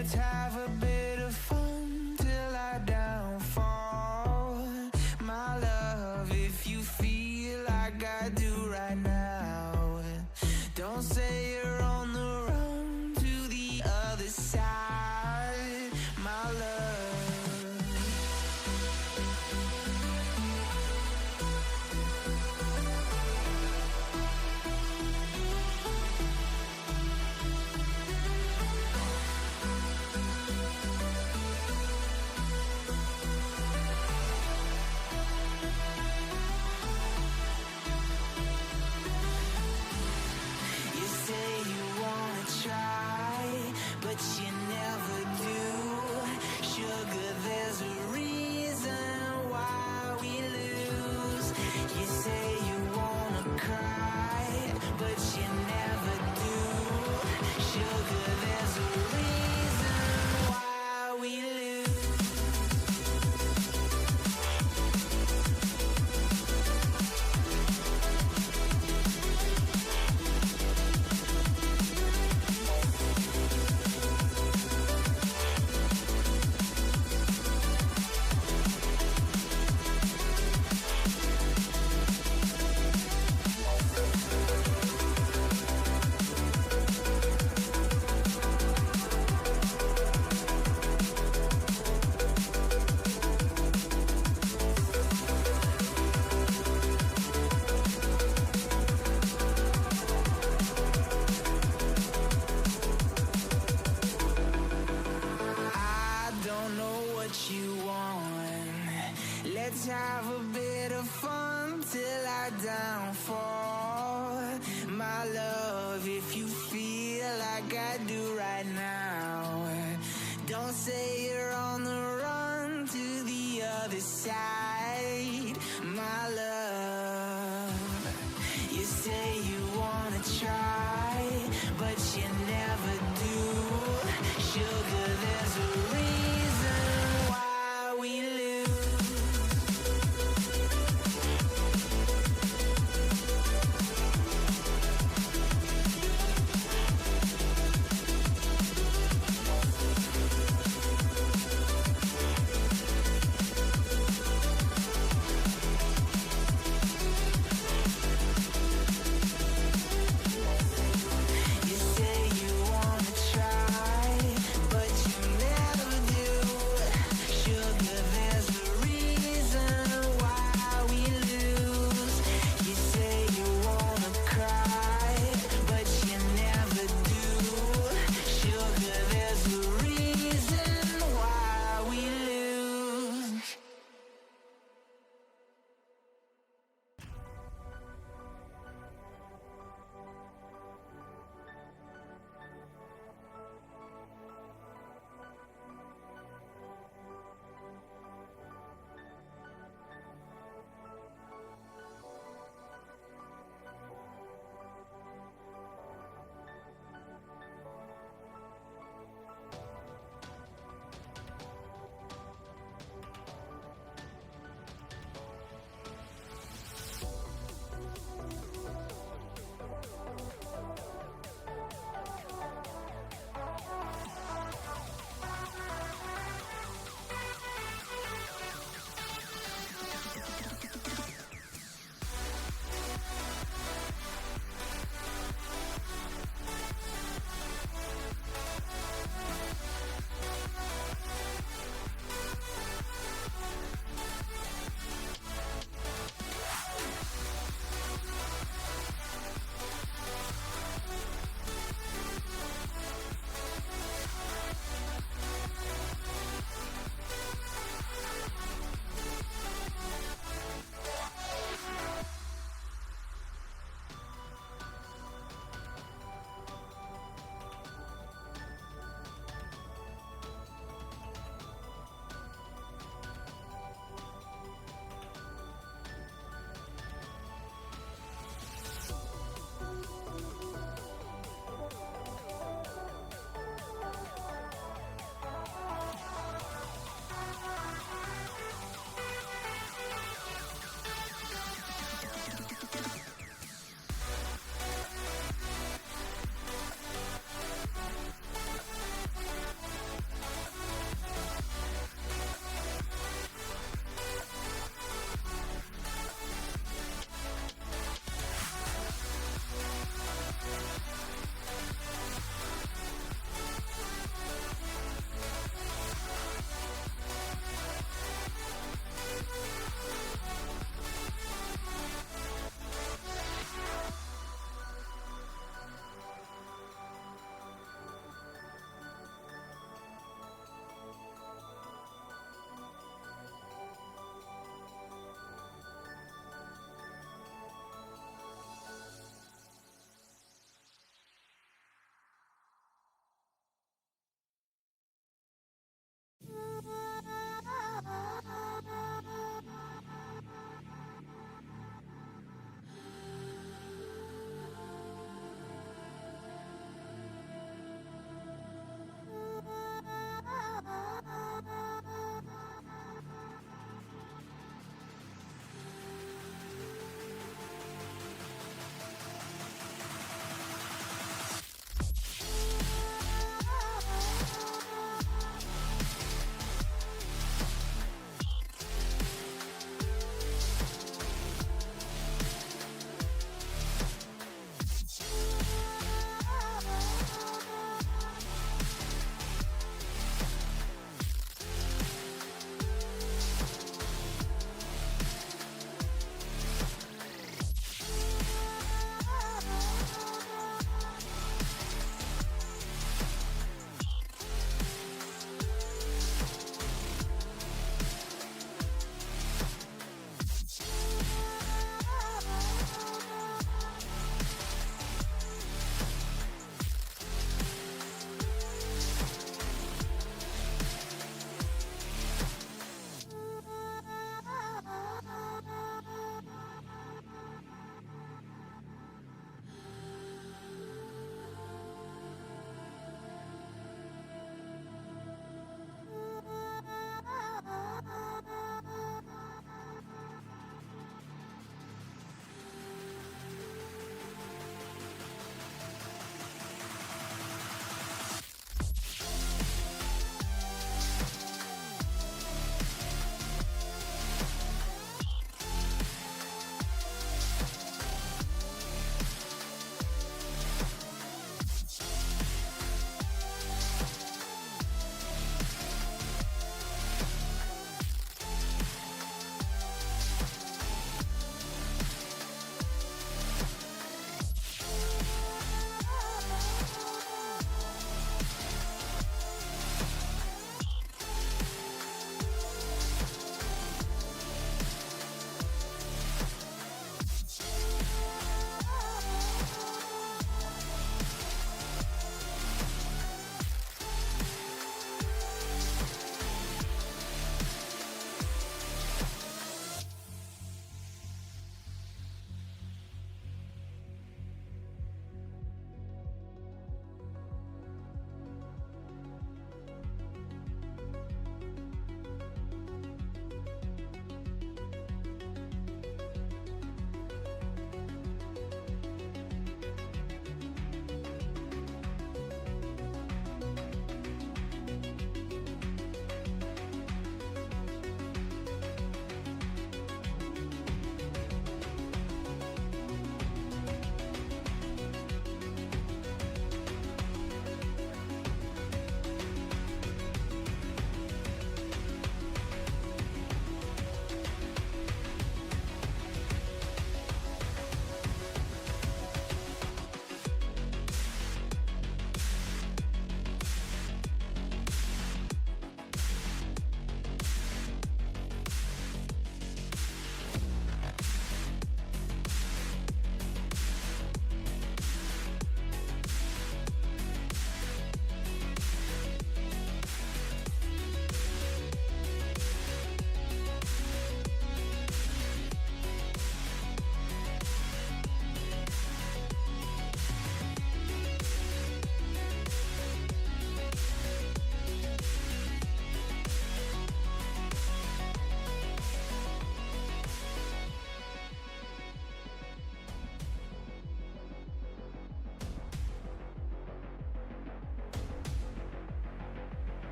Let's have a bit of fun till I downfall. My love, if you feel like I do right now, don't say you're on the run to the other side, my love. Let's have a bit of fun till I downfall. My love, if you feel like I do right now, don't say you're on the run to the other side, my love. You say you wanna try, but you never do. Sugar, there's a reason why we lose.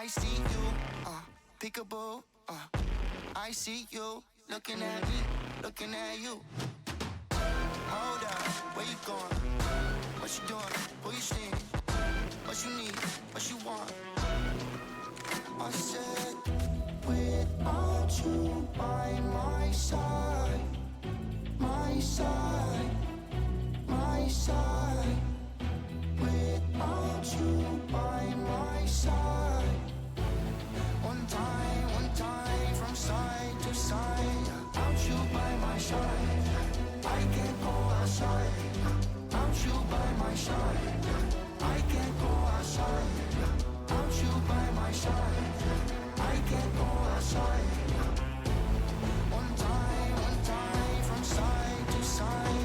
I see you, peekaboo, I see you, looking at me, looking at you. Hold up, where you going? What you doing? Who you seeing? What you need? What you want? I said, without you by my side, my side, my side. Without you by my side. One time from side to side. Without you by my side, I can't go outside. Without you by my side, I can't go outside. Without you by my side, I can't go outside. One time from side to side.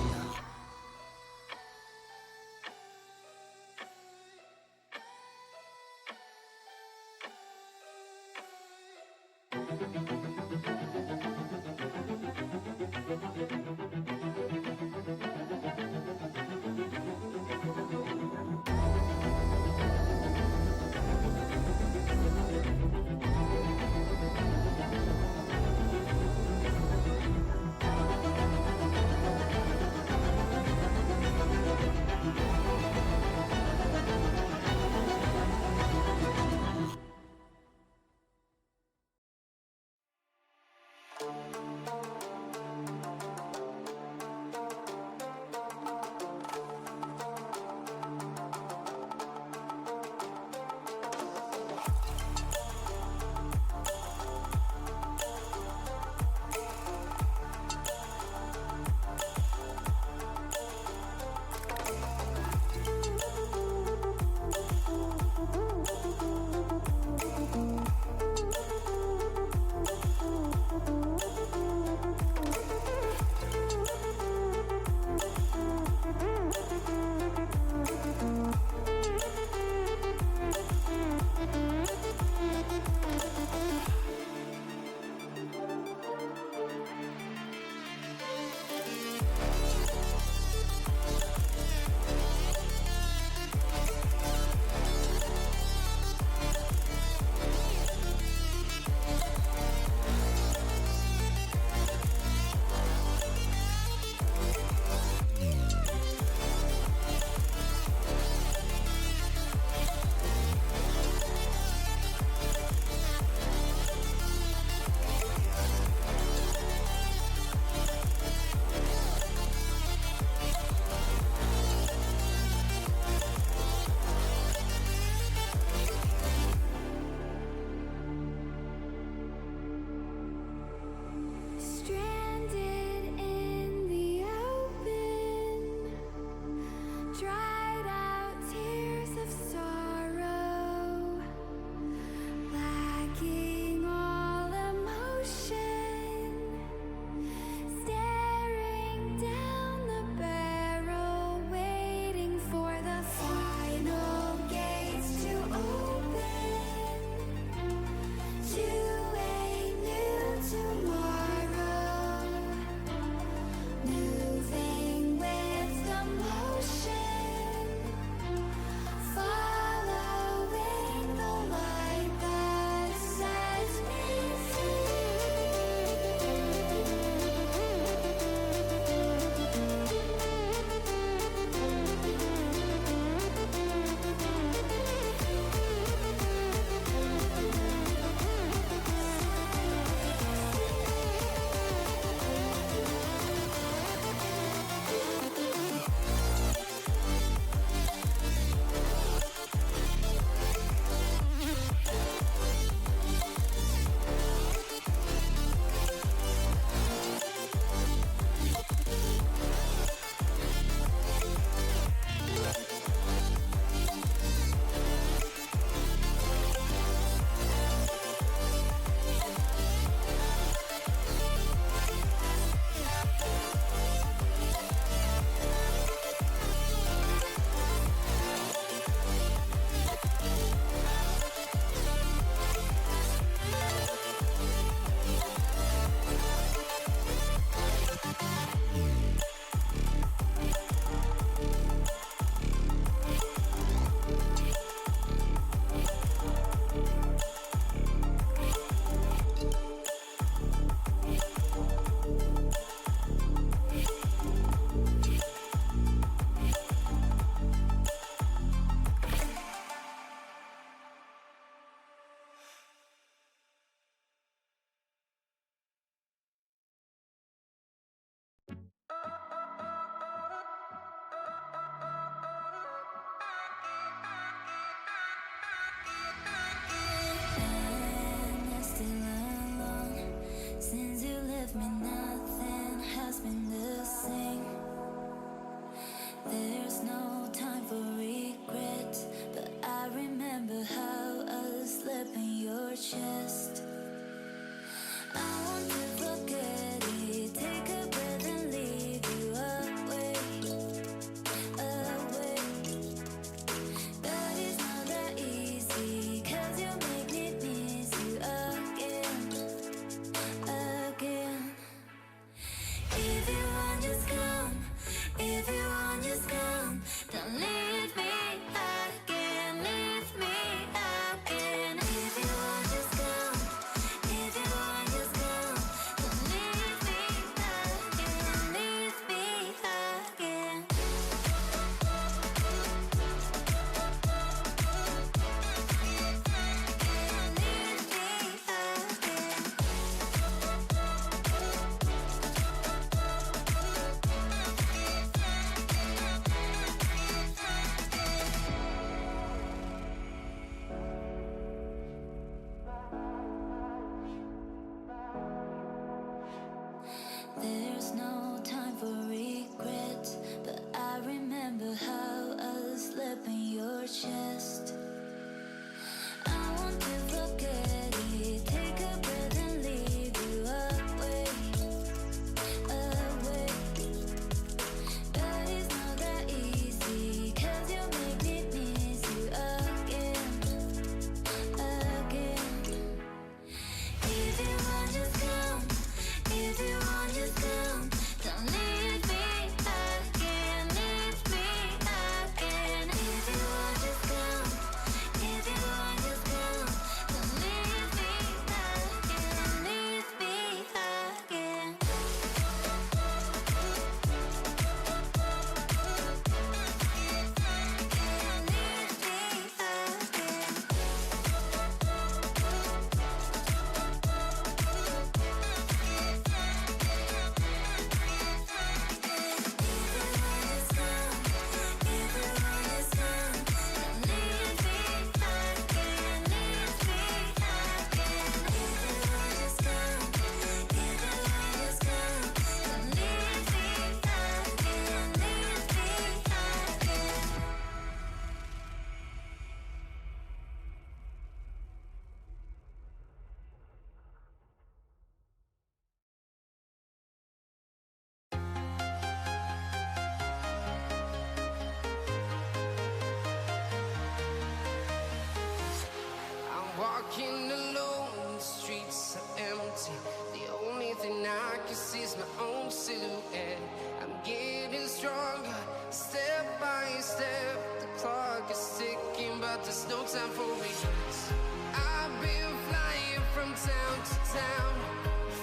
There's no time for regrets. I've been flying from town to town,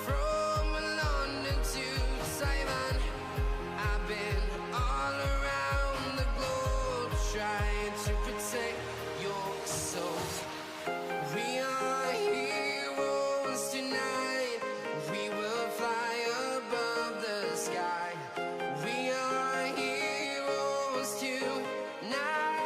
from London to Taiwan. I've been all around the globe trying to protect your soul. We are heroes tonight. We will fly above the sky. We are heroes tonight.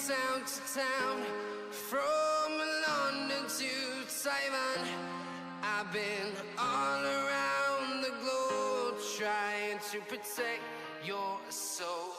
Town to town, from London to Taiwan. I've been all around the globe trying to protect your soul.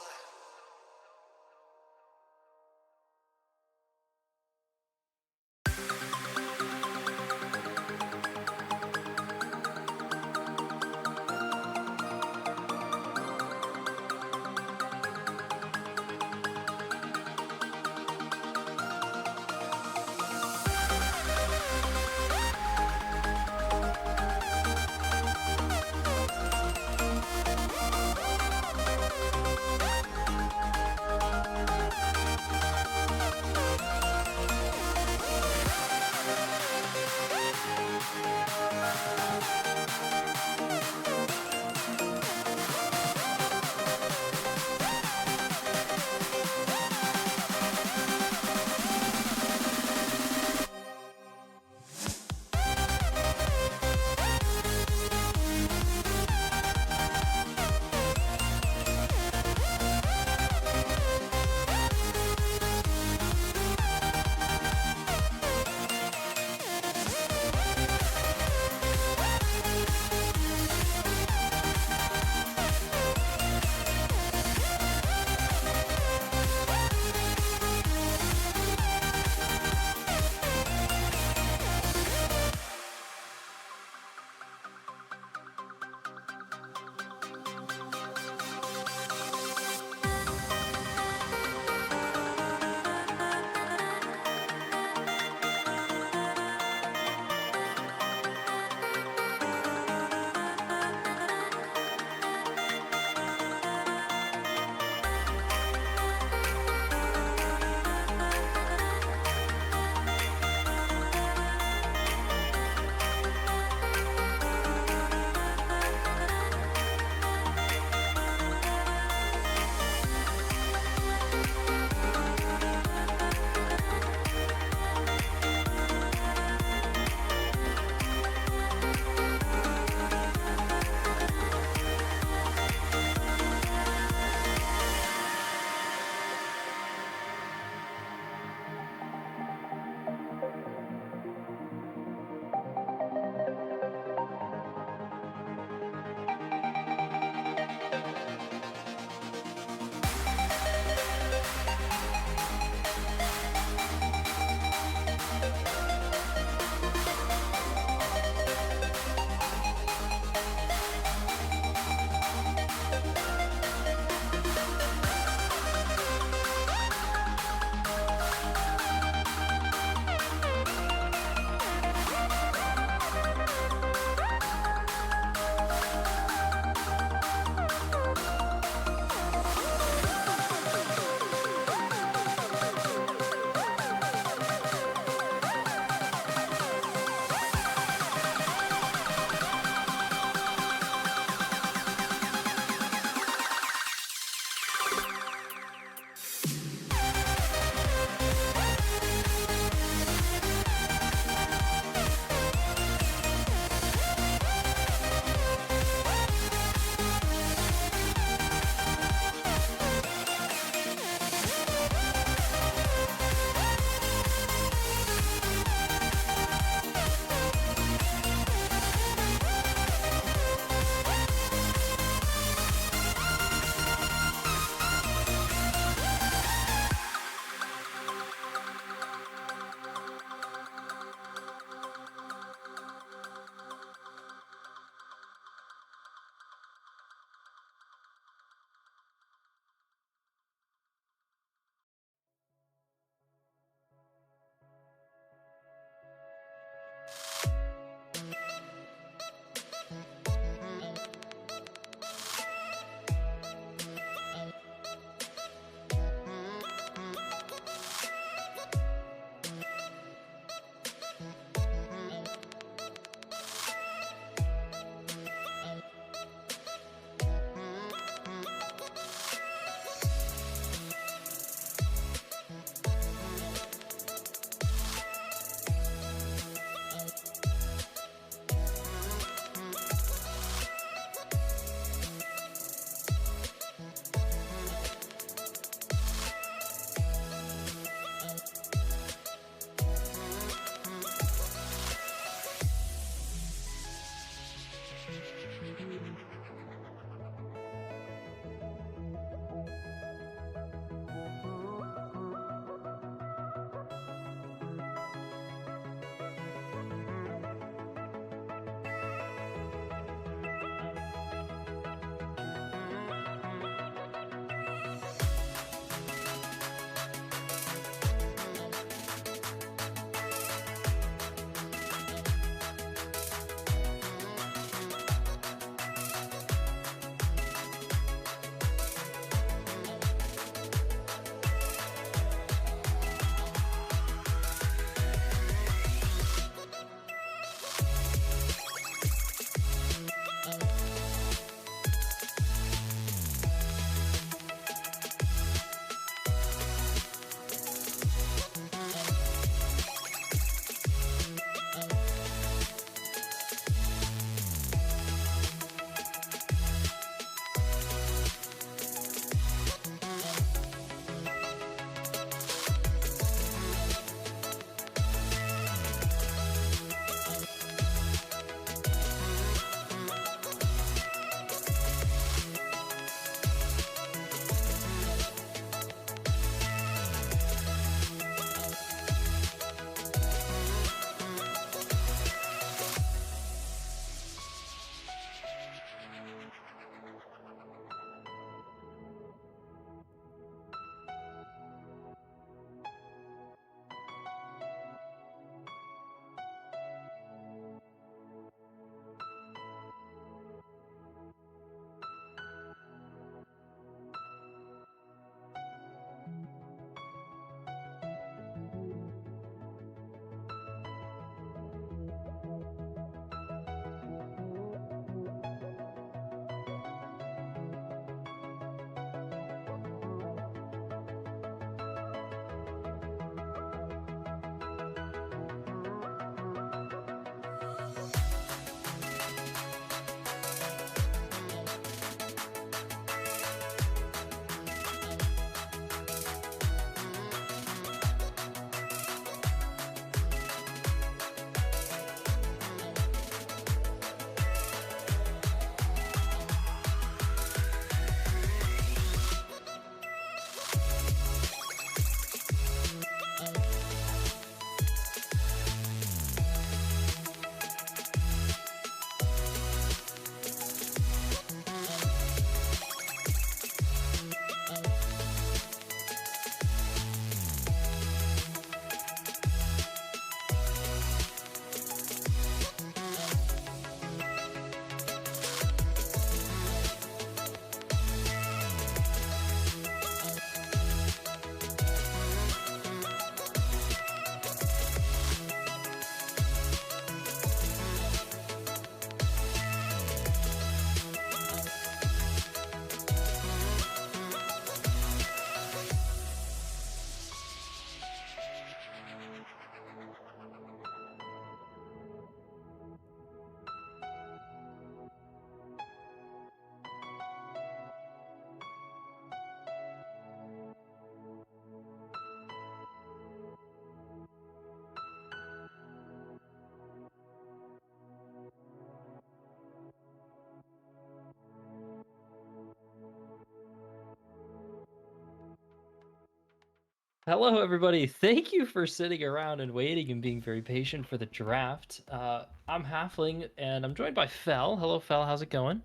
Hello, everybody. Thank you for sitting around and waiting and being very patient for the draft. I'm Halfling, and I'm joined by Fel. Hello, Fel. How's it going?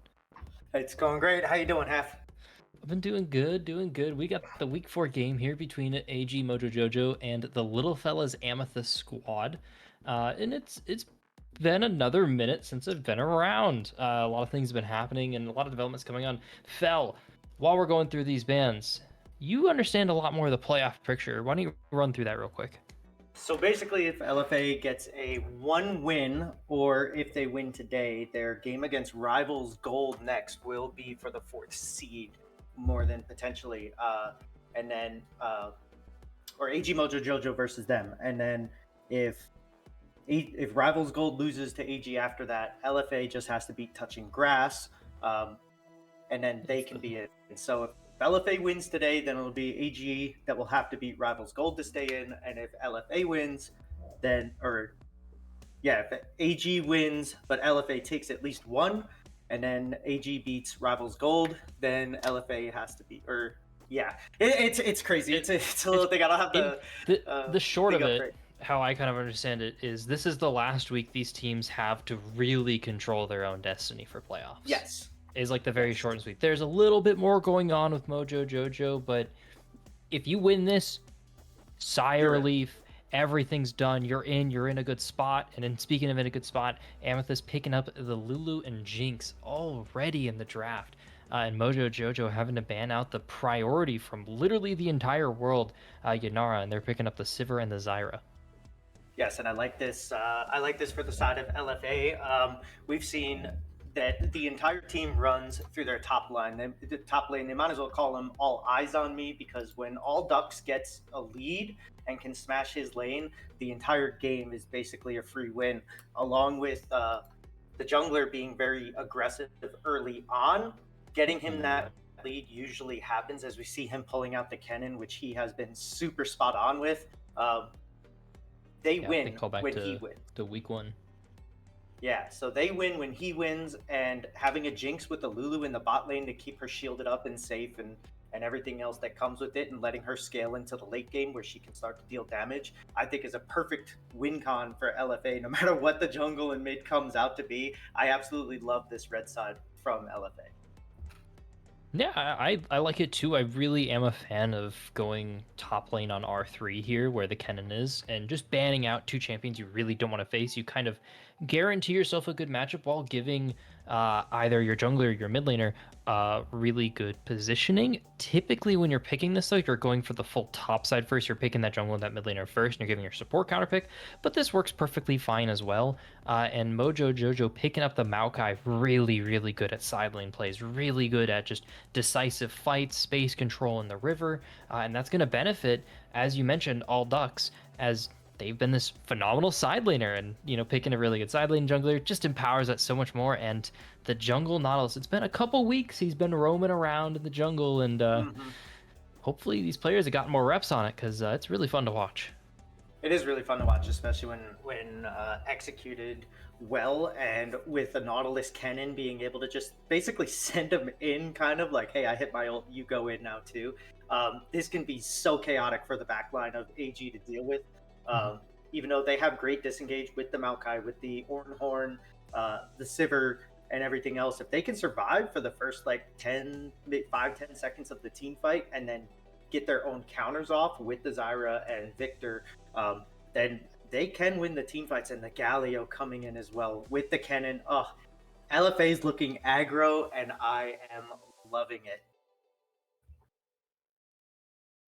It's going great. How you doing, Half? I've been doing good, doing good. We got the week 4 game here between AG Mojo Jojo and the Little Fellas Amethyst squad, and it's been another minute since I've been around. A lot of things have been happening and a lot of developments coming on. Fel, while we're going through these bands, you understand a lot more of the playoff picture. Why don't you run through that real quick? So basically, if LFA gets a 1 win, or if they win today, their game against Rivals Gold next will be for the fourth seed, more than potentially, and then or AG Mojo Jojo versus them, and then if if Rivals Gold loses to AG after that, LFA just has to beat Touching Grass, um, and then they can be in. So if LFA wins today, then it'll be AG that will have to beat Rivals Gold to stay in, and if LFA wins, then if AG wins but LFA takes at least one, and then AG beats Rivals Gold, then LFA has to beat it's crazy. It's a little thing. I don't have In the short thing of up it, right. how I kind of understand it is this is the last week these teams have to really control their own destiny for playoffs. Yes. Is like the very Yes. short and sweet. There's a little bit more going on with Mojo Jojo, but if you win this, sigh of You're in. relief. Everything's done. You're in a good spot. And then speaking of in a good spot, Amethyst picking up the Lulu and Jinx already in the draft. And Mojo Jojo having to ban out the priority from literally the entire world, Yanara, and they're picking up the Sivir and the Zyra. Yes, and I like this. I like this for the side of LFA. We've seen that the entire team runs through their top line. The top lane, they might as well call them all eyes on me, because when all Ducks gets a lead and can smash his lane, the entire game is basically a free win. Along with the jungler being very aggressive early on, getting him that lead usually happens as we see him pulling out the cannon, which he has been super spot on with. Um, they Yeah, they win call back when he to wins. the week 1. Yeah, so they win when he wins, and having a Jinx with the Lulu in the bot lane to keep her shielded up and safe, and everything else that comes with it, and letting her scale into the late game where she can start to deal damage, I think is a perfect win con for LFA. No matter what the jungle and mid comes out to be, I absolutely love this red side from LFA. Yeah, I like it too. I really am a fan of going top lane on R3 here, where the Kennen is, and just banning out 2 champions you really don't want to face. You kind of guarantee yourself a good matchup while giving either your jungler or your mid laner really good positioning. Typically, when you're picking this, though, you're going for the full top side first. You're picking that jungle and that mid laner first, and you're giving your support counter pick. But this works perfectly fine as well. And Mojo Jojo picking up the Maokai, really, really good at side lane plays, really good at just decisive fights, space control in the river, and that's going to benefit, as you mentioned, all Ducks, as they've been this phenomenal side laner, and picking a really good side lane jungler just empowers that so much more. And the jungle Nautilus, it's been a couple weeks he's been roaming around in the jungle, and Mm-hmm. hopefully these players have gotten more reps on it, because it's really fun to watch. It is really fun to watch, especially when executed well, and with the Nautilus cannon being able to just basically send them in, kind of like, hey, I hit my ult, you go in now too. This can be so chaotic for the backline of AG to deal with. Mhm. Even though they have great disengage with the Maokai, with the Ornhorn, the Sivir, and everything else, if they can survive for the first like 5-10 seconds of the team fight, and then get their own counters off with the Zyra and Victor, then they can win the team fights. And the Galio coming in as well with the cannon. Oh, LFA's looking aggro, and I am loving it.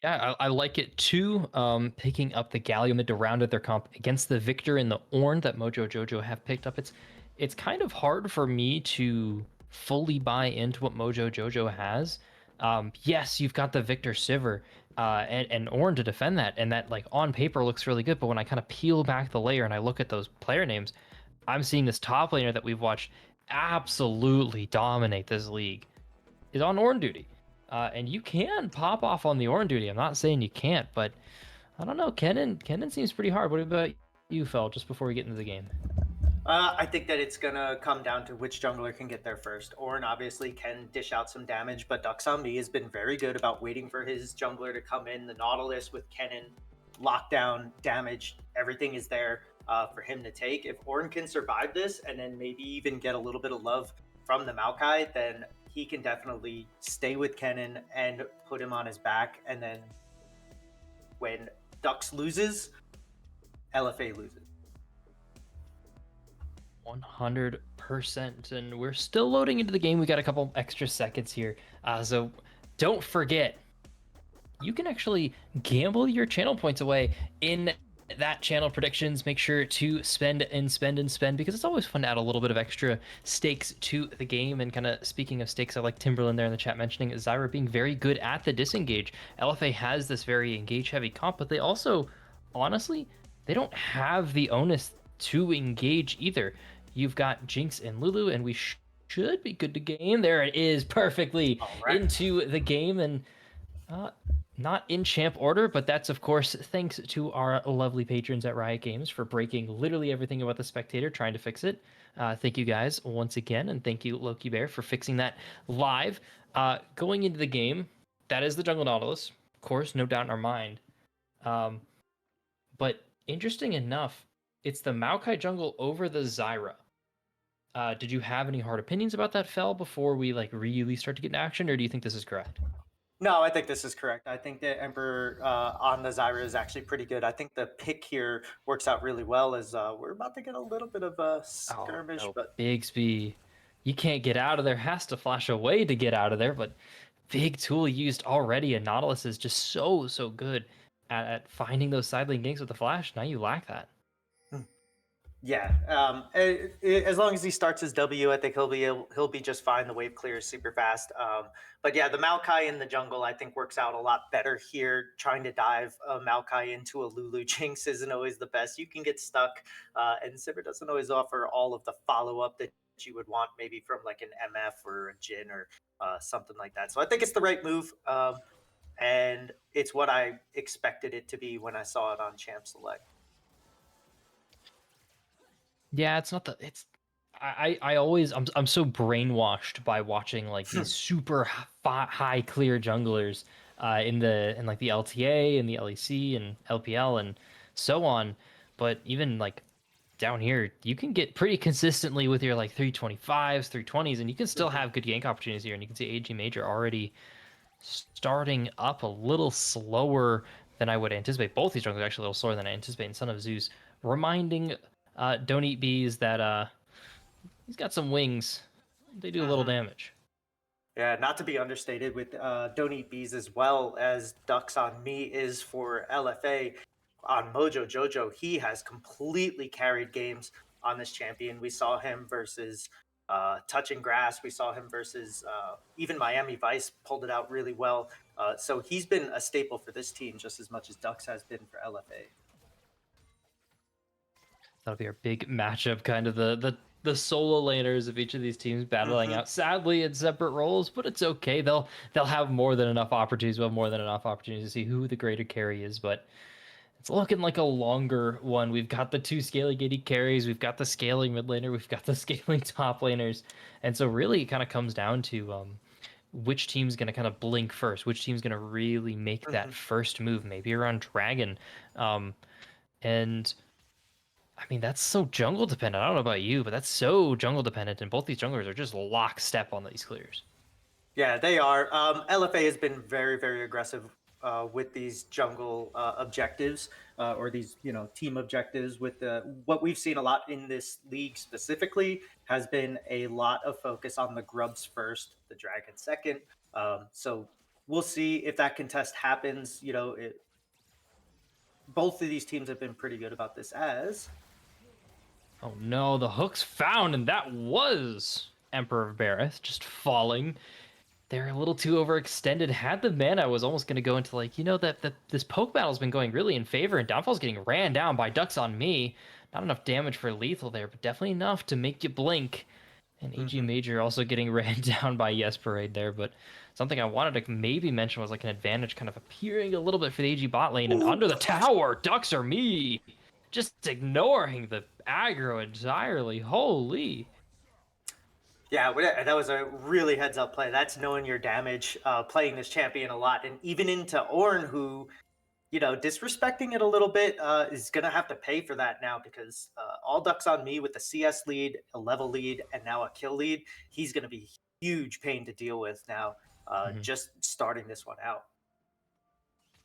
Yeah, I like it too. Picking up the Gallium mid to round out their comp against the Victor and the Ornn that Mojo Jojo have picked up. It's kind of hard for me to fully buy into what Mojo Jojo has. Yes, you've got the Victor Sivir and Ornn to defend that, and that like on paper looks really good. But when I kind of peel back the layer and I look at those player names, I'm seeing this top laner that we've watched absolutely dominate this league is on Ornn duty. And you can pop off on the Ornn duty. I'm not saying you can't, but I don't know. Kennen seems pretty hard. What about you, Fel, just before we get into the game? I think that it's gonna come down to which jungler can get there first. Ornn obviously can dish out some damage, but Dux on Me has been very good about waiting for his jungler to come in. The Nautilus with Kennen, lockdown, damage, everything is there for him to take. If Ornn can survive this and then maybe even get a little bit of love from the Maokai, then he can definitely stay with Kennen and put him on his back. And then when Dux loses, LFA loses. 100%. And we're still loading into the game. We got a couple extra seconds here. So don't forget, you can actually gamble your channel points away in that channel predictions. Make sure to spend and spend and spend, because it's always fun to add a little bit of extra stakes to the game. And kind of speaking of stakes, I like Timberland there in the chat mentioning Zyra being very good at the disengage. LFA has this very engage heavy comp, but they also, honestly, they don't have the onus to engage either. You've got Jinx and Lulu, and we should be good to game. There it is, perfectly into the game. And not in champ order, but that's of course thanks to our lovely patrons at Riot Games for breaking literally everything about the spectator, trying to fix it. Thank you guys once again, and thank you Loki Bear for fixing that live. Going into the game, that is the jungle Nautilus, of course, no doubt in our mind. But interesting enough, it's the Maokai jungle over the Zyra. Did you have any hard opinions about that fell before we like really start to get in action, or do you think this is correct? No, I think this is correct. I think that Emperor on the Zyra is actually pretty good. I think the pick here works out really well, as we're about to get a little bit of a skirmish. Oh, no. But Bigsby, you can't get out of there. Has to flash away to get out of there, but big tool used already, and Nautilus is just so good at finding those side lane ganks with the flash. Now you lack that. yeah, as long as he starts his W, I think he'll be just fine. The wave clears super fast. But yeah, the Maokai in the jungle I think works out a lot better here. Trying to dive a Maokai into a Lulu Jinx isn't always the best. You can get stuck, and Sivir doesn't always offer all of the follow up that you would want, maybe from like an MF or a Jhin or something like that. So I think it's the right move, and it's what I expected it to be when I saw it on Champ Select. Yeah, it's not the it's I always I'm so brainwashed by watching like these super high clear junglers in like the LTA and the LEC and LPL and so on, but even like down here you can get pretty consistently with your like 325s 320s, and you can still have good gank opportunities here. And you can see AG Major already starting up a little slower than I would anticipate. Both these junglers are actually a little slower than I anticipate. And Son of Zeus reminding Don't Eat Bees that he's got some wings. They do a little damage. Yeah, not to be understated with Don't Eat Bees, as well as Dux on Me is for LFA. On Mojo, Jojo, he has completely carried games on this champion. We saw him versus Touching Grass. We saw him versus even Miami Vice pulled it out really well. So he's been a staple for this team just as much as Dux has been for LFA. That'll be our big matchup, kind of the solo laners of each of these teams battling out, sadly in separate roles, but it's okay. They'll have more than enough opportunities. We'll have more than enough opportunities to see who the greater carry is, but it's looking like a longer one. We've got the two scaling AD carries, we've got the scaling mid laner, we've got the scaling top laners, and so really it kind of comes down to which team's going to kind of blink first, which team's going to really make that first move, maybe around Dragon. And I mean, that's so jungle dependent. I don't know about you, but that's so jungle dependent, and both these junglers are just lockstep on these clears. Yeah, they are. LFA has been very, very aggressive with these jungle objectives, or these, team objectives. With what we've seen a lot in this league specifically has been a lot of focus on the grubs first, the dragon second. So we'll see if that contest happens. Both of these teams have been pretty good about this. Oh no, the hook's found, and that was Emperor of Bareth just falling. They're a little too overextended. Had the mana, I was almost going to go into that this poke battle's been going really in favor, and Downfall's getting ran down by Dux on Me. Not enough damage for lethal there, but definitely enough to make you blink. And AG Major also getting ran down by Yes Parade there, but something I wanted to maybe mention was like an advantage kind of appearing a little bit for the AG bot lane, and under the tower, Dux or Me. just ignoring the aggro entirely. Holy. Yeah, that was a really heads up play. That's knowing your damage, playing this champion a lot, and even into Ornn, who disrespecting it a little bit is gonna have to pay for that now because all ducks on me with the CS lead, a level lead, and now a kill lead. He's gonna be huge pain to deal with now. Mhm. Just starting this one out.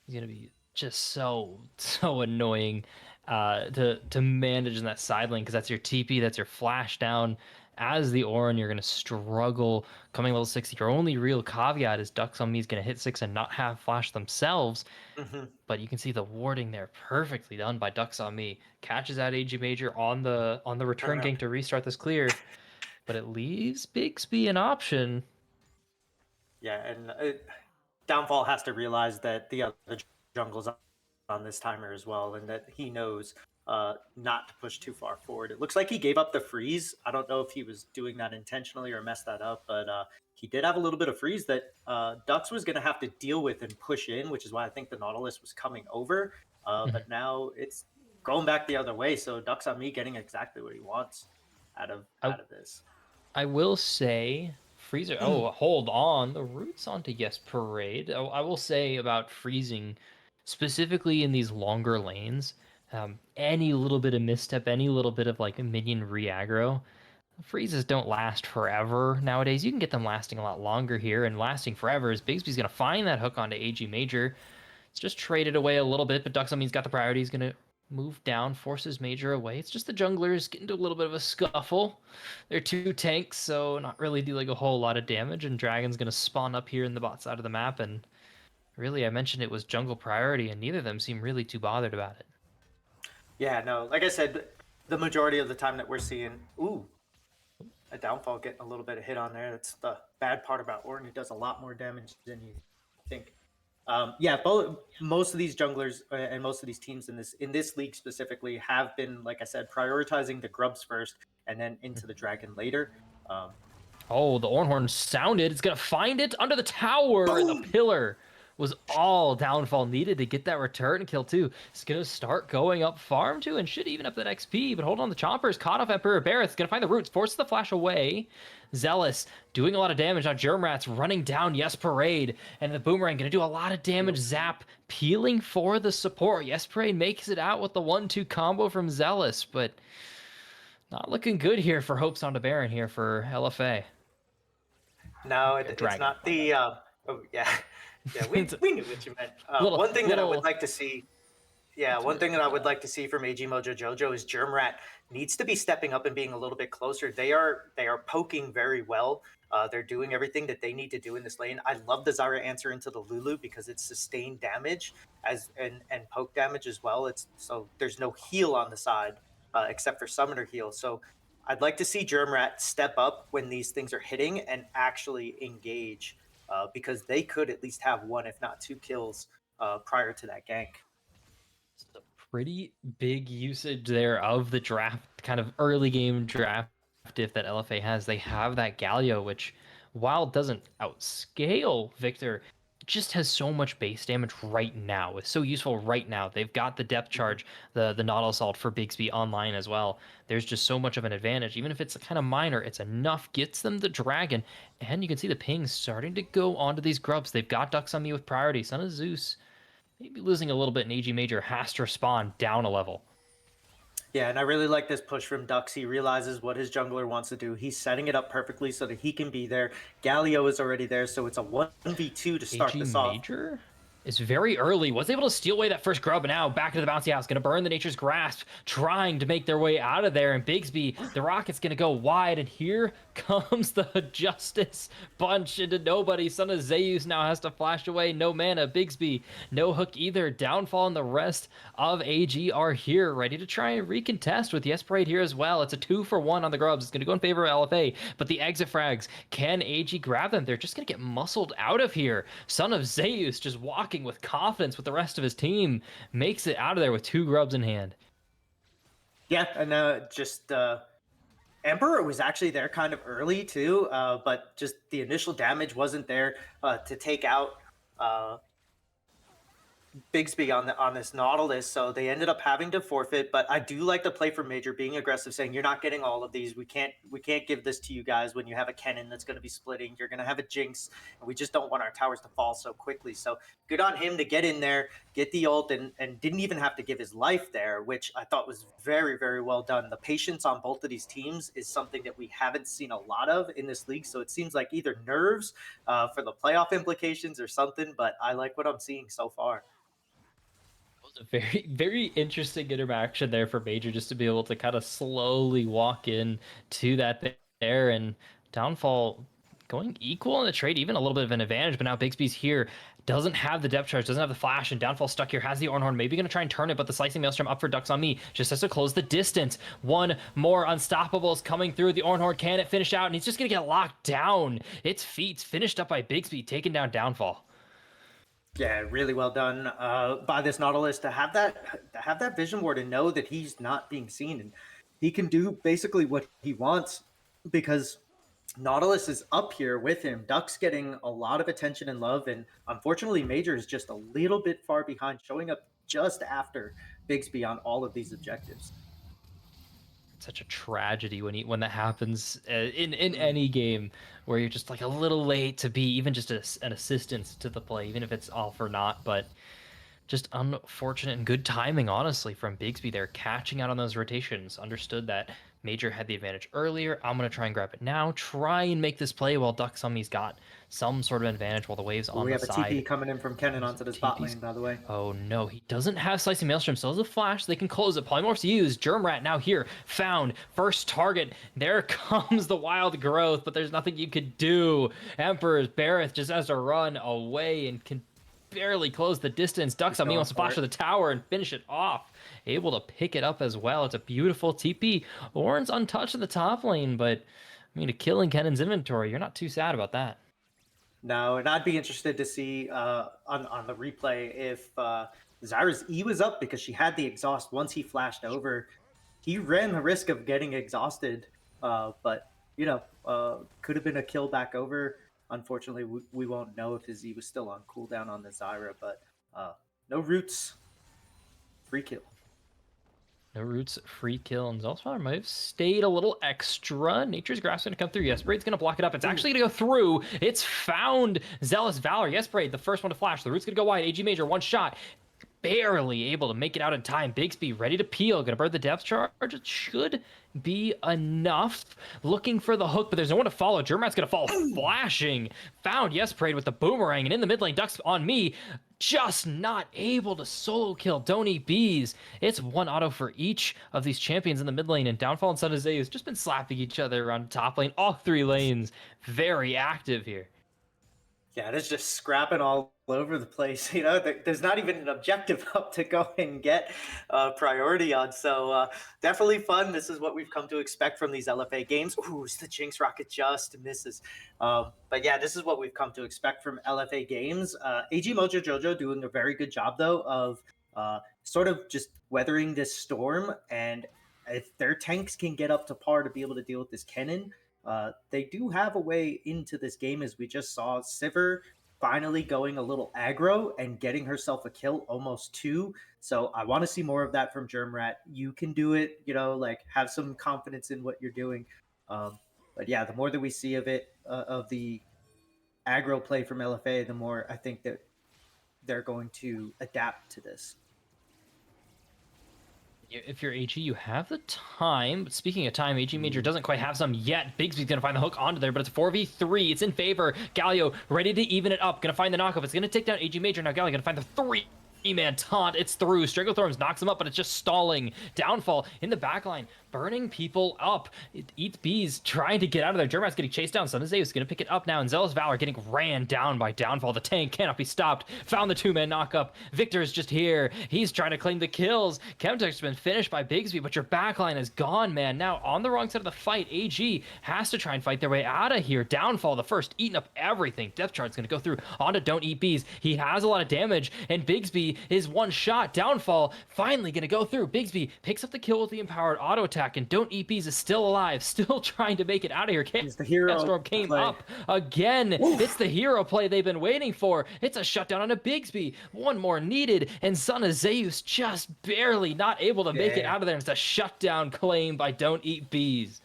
He's gonna be just so annoying to manage in that side lane because that's your TP, that's your flash down. As the Ornn, you're gonna struggle coming level 60. Your only real caveat is Ducks on Me is gonna hit 6 and not have flash themselves. Hmm. But you can see the warding there perfectly done by Ducks on Me. Catches out AG Major on the return Turnaround. gank to restart this clear, but it leaves Bigsby an option. Yeah, and Downfall has to realize that the other jungle's on this timer as well, and that he knows not to push too far forward. It looks like he gave up the freeze. I don't know if he was doing that intentionally or messed that up, but he did have a little bit of freeze that Dux was going to have to deal with and push in, which is why I think the Nautilus was coming over. But now it's going back the other way. So Dux on me getting exactly what he wants out of I, this. I will say Freezer. Oh, hold on. The root's onto Yes Parade. I will say about freezing, specifically in these longer lanes. Any little bit of misstep, any little bit of like a minion re-aggro, freezes don't last forever nowadays. You can get them lasting a lot longer here, and lasting forever is Bigsby's gonna find that hook onto AG Major. It's just traded away a little bit, but Ducks on me's got the priority. He's gonna move down, forces Major away. It's just the junglers getting into a little bit of a scuffle. They're two tanks, so not really dealing a whole lot of damage. And Dragon's gonna spawn up here in the bot side of the map. And really, I mentioned it was jungle priority, and neither of them seem really too bothered about it. Yeah, no, like I said, the majority of the time that we're seeing, a Downfall getting a little bit of hit on there. That's the bad part about Ornn. He does a lot more damage than you think. Yeah, most of these junglers and most of these teams in this league specifically have been, like I said, prioritizing the grubs first and then into the dragon later. Oh, the Ornhorn sounded. It's gonna find it under the tower, and the pillar was all Downfall needed to get that return kill too. It's gonna start going up farm too, and should even up that XP. But hold on, the Chomper's caught off Emperor Barrett's gonna find the roots, forces the flash away. Zealous doing a lot of damage. Now Germrat's running down Yes Parade, and the Boomerang gonna do a lot of damage. Zap peeling for the support. Yes Parade makes it out with the 1-2 combo from Zealous, but not looking good here for Hopes on the Baron here for LFA. No, it's Dragon. not the. Oh yeah, yeah. We knew what you meant. One thing that I would like to see. Yeah, one thing that I would like to see from AG Mojo Jojo is Germrat needs to be stepping up and being a little bit closer. They are poking very well. They're doing everything that they need to do in this lane. I love the Zyra answer into the Lulu because it's sustained damage and poke damage as well. It's so there's no heal on the side except for summoner heal. So I'd like to see Germrat step up when these things are hitting and actually engage because they could at least have one, if not two kills prior to that gank. A pretty big usage there of the draft, kind of early game draft diff that LFA has. They have that Galio, which, while it doesn't outscale Victor, just has so much base damage right now. It's so useful right now. They've got the depth charge, the Naughty Assault for Bigsby online as well. There's just so much of an advantage. Even if it's kind of minor, it's enough, gets them the dragon. And you can see the pings starting to go onto these grubs. They've got Ducks on Me with priority. Son of Zeus maybe losing a little bit in AG Major, has to spawn down a level. Yeah, and I really like this push from Dux. He realizes what his jungler wants to do. He's setting it up perfectly so that he can be there. Galio is already there, so it's a 1v2 to start AG this off. Major is very early. Was able to steal away that first grub, and now back to the bouncy house. Going to burn the Nature's Grasp, trying to make their way out of there. And Bigsby, the rocket's going to go wide, and here comes the Justice bunch into nobody. Son of Zeus now has to flash away. No mana. Bigsby, no hook either. Downfall, and the rest of AG are here, ready to try and recontest with Yes Parade here as well. It's a 2-for-1 on the grubs. It's going to go in favor of LFA, but the exit frags, can AG grab them? They're just going to get muscled out of here. Son of Zeus just walking with confidence with the rest of his team, makes it out of there with 2 grubs in hand. Yeah, and just Emperor was actually there kind of early too, but just the initial damage wasn't there to take out Bigsby on this Nautilus, so they ended up having to forfeit. But I do like the play from Major being aggressive, saying you're not getting all of these. We can't give this to you guys when you have a Kennen that's going to be splitting. You're going to have a Jinx, and we just don't want our towers to fall so quickly. So good on him to get in there, get the ult, and didn't even have to give his life there, which I thought was very, very well done. The patience on both of these teams is something that we haven't seen a lot of in this league. So it seems like either nerves for the playoff implications or something, but I like what I'm seeing so far. Was a very, very interesting interaction there for Major, just to be able to kind of slowly walk in to that there, and Downfall going equal in the trade, even a little bit of an advantage. But now Bixby's here, doesn't have the depth charge, doesn't have the flash, and Downfall stuck here, has the Ornhorn, maybe going to try and turn it, but the Slicing Maelstrom up for Ducks on Me just has to close the distance. One more Unstoppables coming through. The Ornhorn, can it finish out? And he's just going to get locked down. It's Feats finished up by Bixby, taking down Downfall. Yeah, really well done by this Nautilus to have that vision ward and know that he's not being seen, and he can do basically what he wants because Nautilus is up here with him. Duck's getting a lot of attention and love, and unfortunately, Major is just a little bit far behind, showing up just after Bigsby on all of these objectives. Such a tragedy when that happens in any game, where you're just like a little late to be even just an assistance to the play, even if it's off or not. But just unfortunate and good timing, honestly, from Bigsby there, catching out on those rotations. Understood that Major had the advantage earlier. I'm going to try and grab it now. Try and make this play while Duck Summy's got some sort of advantage while the wave's on the side. We have a TP coming in from Kennen onto the spot lane, by the way. Oh no, he doesn't have Slicing Maelstrom. Still has a flash. They can close it. Polymorph's used. Germrat now here. Found. First target. There comes the wild growth, but there's nothing you could do. Emperor's Bareth just has to run away and can barely close the distance. Ducks on Me wants to flash to the tower and finish it off. Able to pick it up as well. It's a beautiful TP. Ornn's untouched in the top lane, but I mean, a kill in Kennen's inventory. You're not too sad about that. No, and I'd be interested to see on the replay if Zyra's E was up because she had the exhaust once he flashed over. He ran the risk of getting exhausted, but could have been a kill back over. Unfortunately, we won't know if his E was still on cooldown on the Zyra, but no roots, free kill. No roots, free kill, and Zellsfire might have stayed a little extra. Nature's Grasp going to come through. Yes, Braid's going to block it up. It's actually going to go through. It's found Zealous Valor. Yes, Braid, the first one to flash. The root's going to go wide. AG Major, one shot. Barely able to make it out in time. Bigsby ready to peel. Going to burn the depth charge. It should be enough. Looking for the hook, but there's no one to follow. Germat's going to fall flashing. Found Yes Braid with the boomerang, and in the mid lane, Ducks on Me. Just not able to solo kill. Don't eat bees. It's one auto for each of these champions in the mid lane, and Downfall and San Jose has just been slapping each other around top lane. All three lanes very active here. Yeah, it's just scrapping all over the place. There's not even an objective up to go and get priority on. So definitely fun. This is what we've come to expect from these LFA games. Ooh, the Jinx Rocket just misses. But yeah, this is what we've come to expect from LFA games. AG Mojo Jojo doing a very good job, though, of sort of just weathering this storm. And if their tanks can get up to par to be able to deal with this Kennen, they do have a way into this game, as we just saw Sivir finally going a little aggro and getting herself a kill, almost two. So I want to see more of that from Germrat. You can do it, have some confidence in what you're doing. But yeah, the more that we see of it, of the aggro play from LFA, the more I think that they're going to adapt to this. If you're AG, you have the time. But speaking of time, AG Major doesn't quite have some yet. Bigsby's going to find the hook onto there, but it's 4v3. It's in favor. Galio ready to even it up. Going to find the knockoff. It's going to take down AG Major. Now Galio going to find the three-man taunt. It's through. Stranglethorns knocks him up, but it's just stalling. Downfall in the backline, burning people up. It eats bees, trying to get out of there. Germat's getting chased down. Sunday is going to pick it up now, and Zealous Valor getting ran down by Downfall. The tank cannot be stopped. Found the two-man knockup. Victor's just here. He's trying to claim the kills. Chemtech's been finished by Bigsby, but your backline is gone, man. Now, on the wrong side of the fight, AG has to try and fight their way out of here. Downfall, the first, eating up everything. Depth chart's going to go through onto Don't Eat Bees. He has a lot of damage, and Bigsby is one shot. Downfall finally going to go through. Bigsby picks up the kill with the empowered auto attack. attack, and Don't Eat Bees is still alive, still trying to make it out of here. He's the hero Storm came play. up again. It's the hero play they've been waiting for. It's a shutdown on a Bigsby. One more needed, and Son of Zeus just barely not able to make it out of there. It's a shutdown claim by Don't Eat Bees.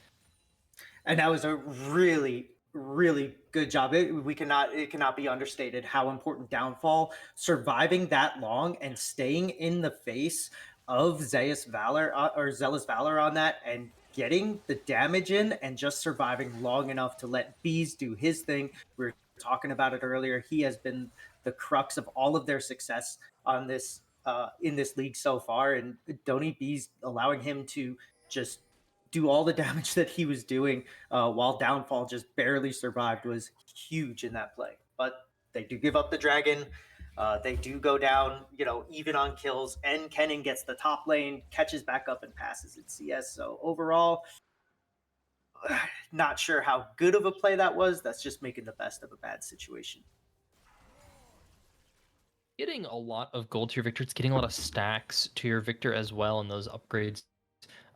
And that was a really, really good job. It cannot be understated how important Downfall surviving that long and staying in the face of Zeus Valor or Zealous Valor on that and getting the damage in and just surviving long enough to let Bees do his thing. We were talking about it earlier. He has been the crux of all of their success on this in this league so far, and Don't Eat Bees allowing him to just do all the damage that he was doing while Downfall just barely survived was huge in that play. But they do give up the dragon. They do go down, even on kills, and Kennen gets the top lane, catches back up, and passes it CS. So overall, not sure how good of a play that was. That's just making the best of a bad situation. Getting a lot of gold to your Victor, it's getting a lot of stacks to your Victor as well, and those upgrades.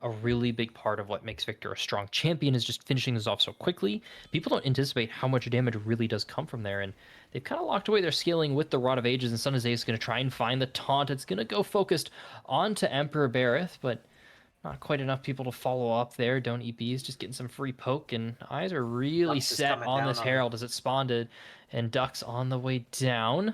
A really big part of what makes Victor a strong champion is just finishing this off so quickly. People don't anticipate how much damage really does come from there, and they've kind of locked away their scaling with the Rod of Ages, and Son of Zeus is going to try and find the taunt. It's going to go focused onto Emperor Bareth, but not quite enough people to follow up there. Don't Eat Bees just getting some free poke, and eyes are really set on this Herald as it spawned, and Duck's on the way down.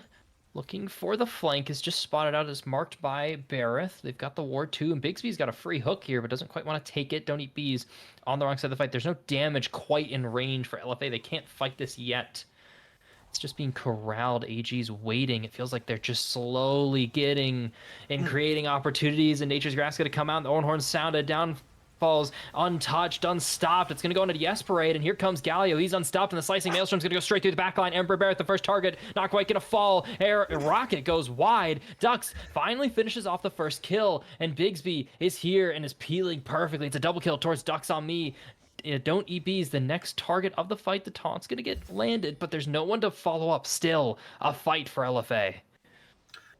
Looking for the flank, is just spotted out as marked by Bareth. They've got the ward too, and Bigsby's got a free hook here, but doesn't quite want to take it. Don't Eat Bees on the wrong side of the fight. There's no damage quite in range for LFA. They can't fight this yet. It's just being corralled. AG's waiting. It feels like they're just slowly getting and creating opportunities, and Nature's Grass going to come out, and the Own sounded down. Falls untouched, unstopped. It's going to go into the Yes Parade, and here comes Galio. He's unstopped, and the Slicing Maelstrom's going to go straight through the backline. Emperor Barrett, the first target, not quite going to fall. Rocket goes wide. Dux finally finishes off the first kill, and Bigsby is here and is peeling perfectly. It's a double kill towards Dux on me. Don't Eat Bees, the next target of the fight. The taunt's going to get landed, but there's no one to follow up. Still a fight for LFA.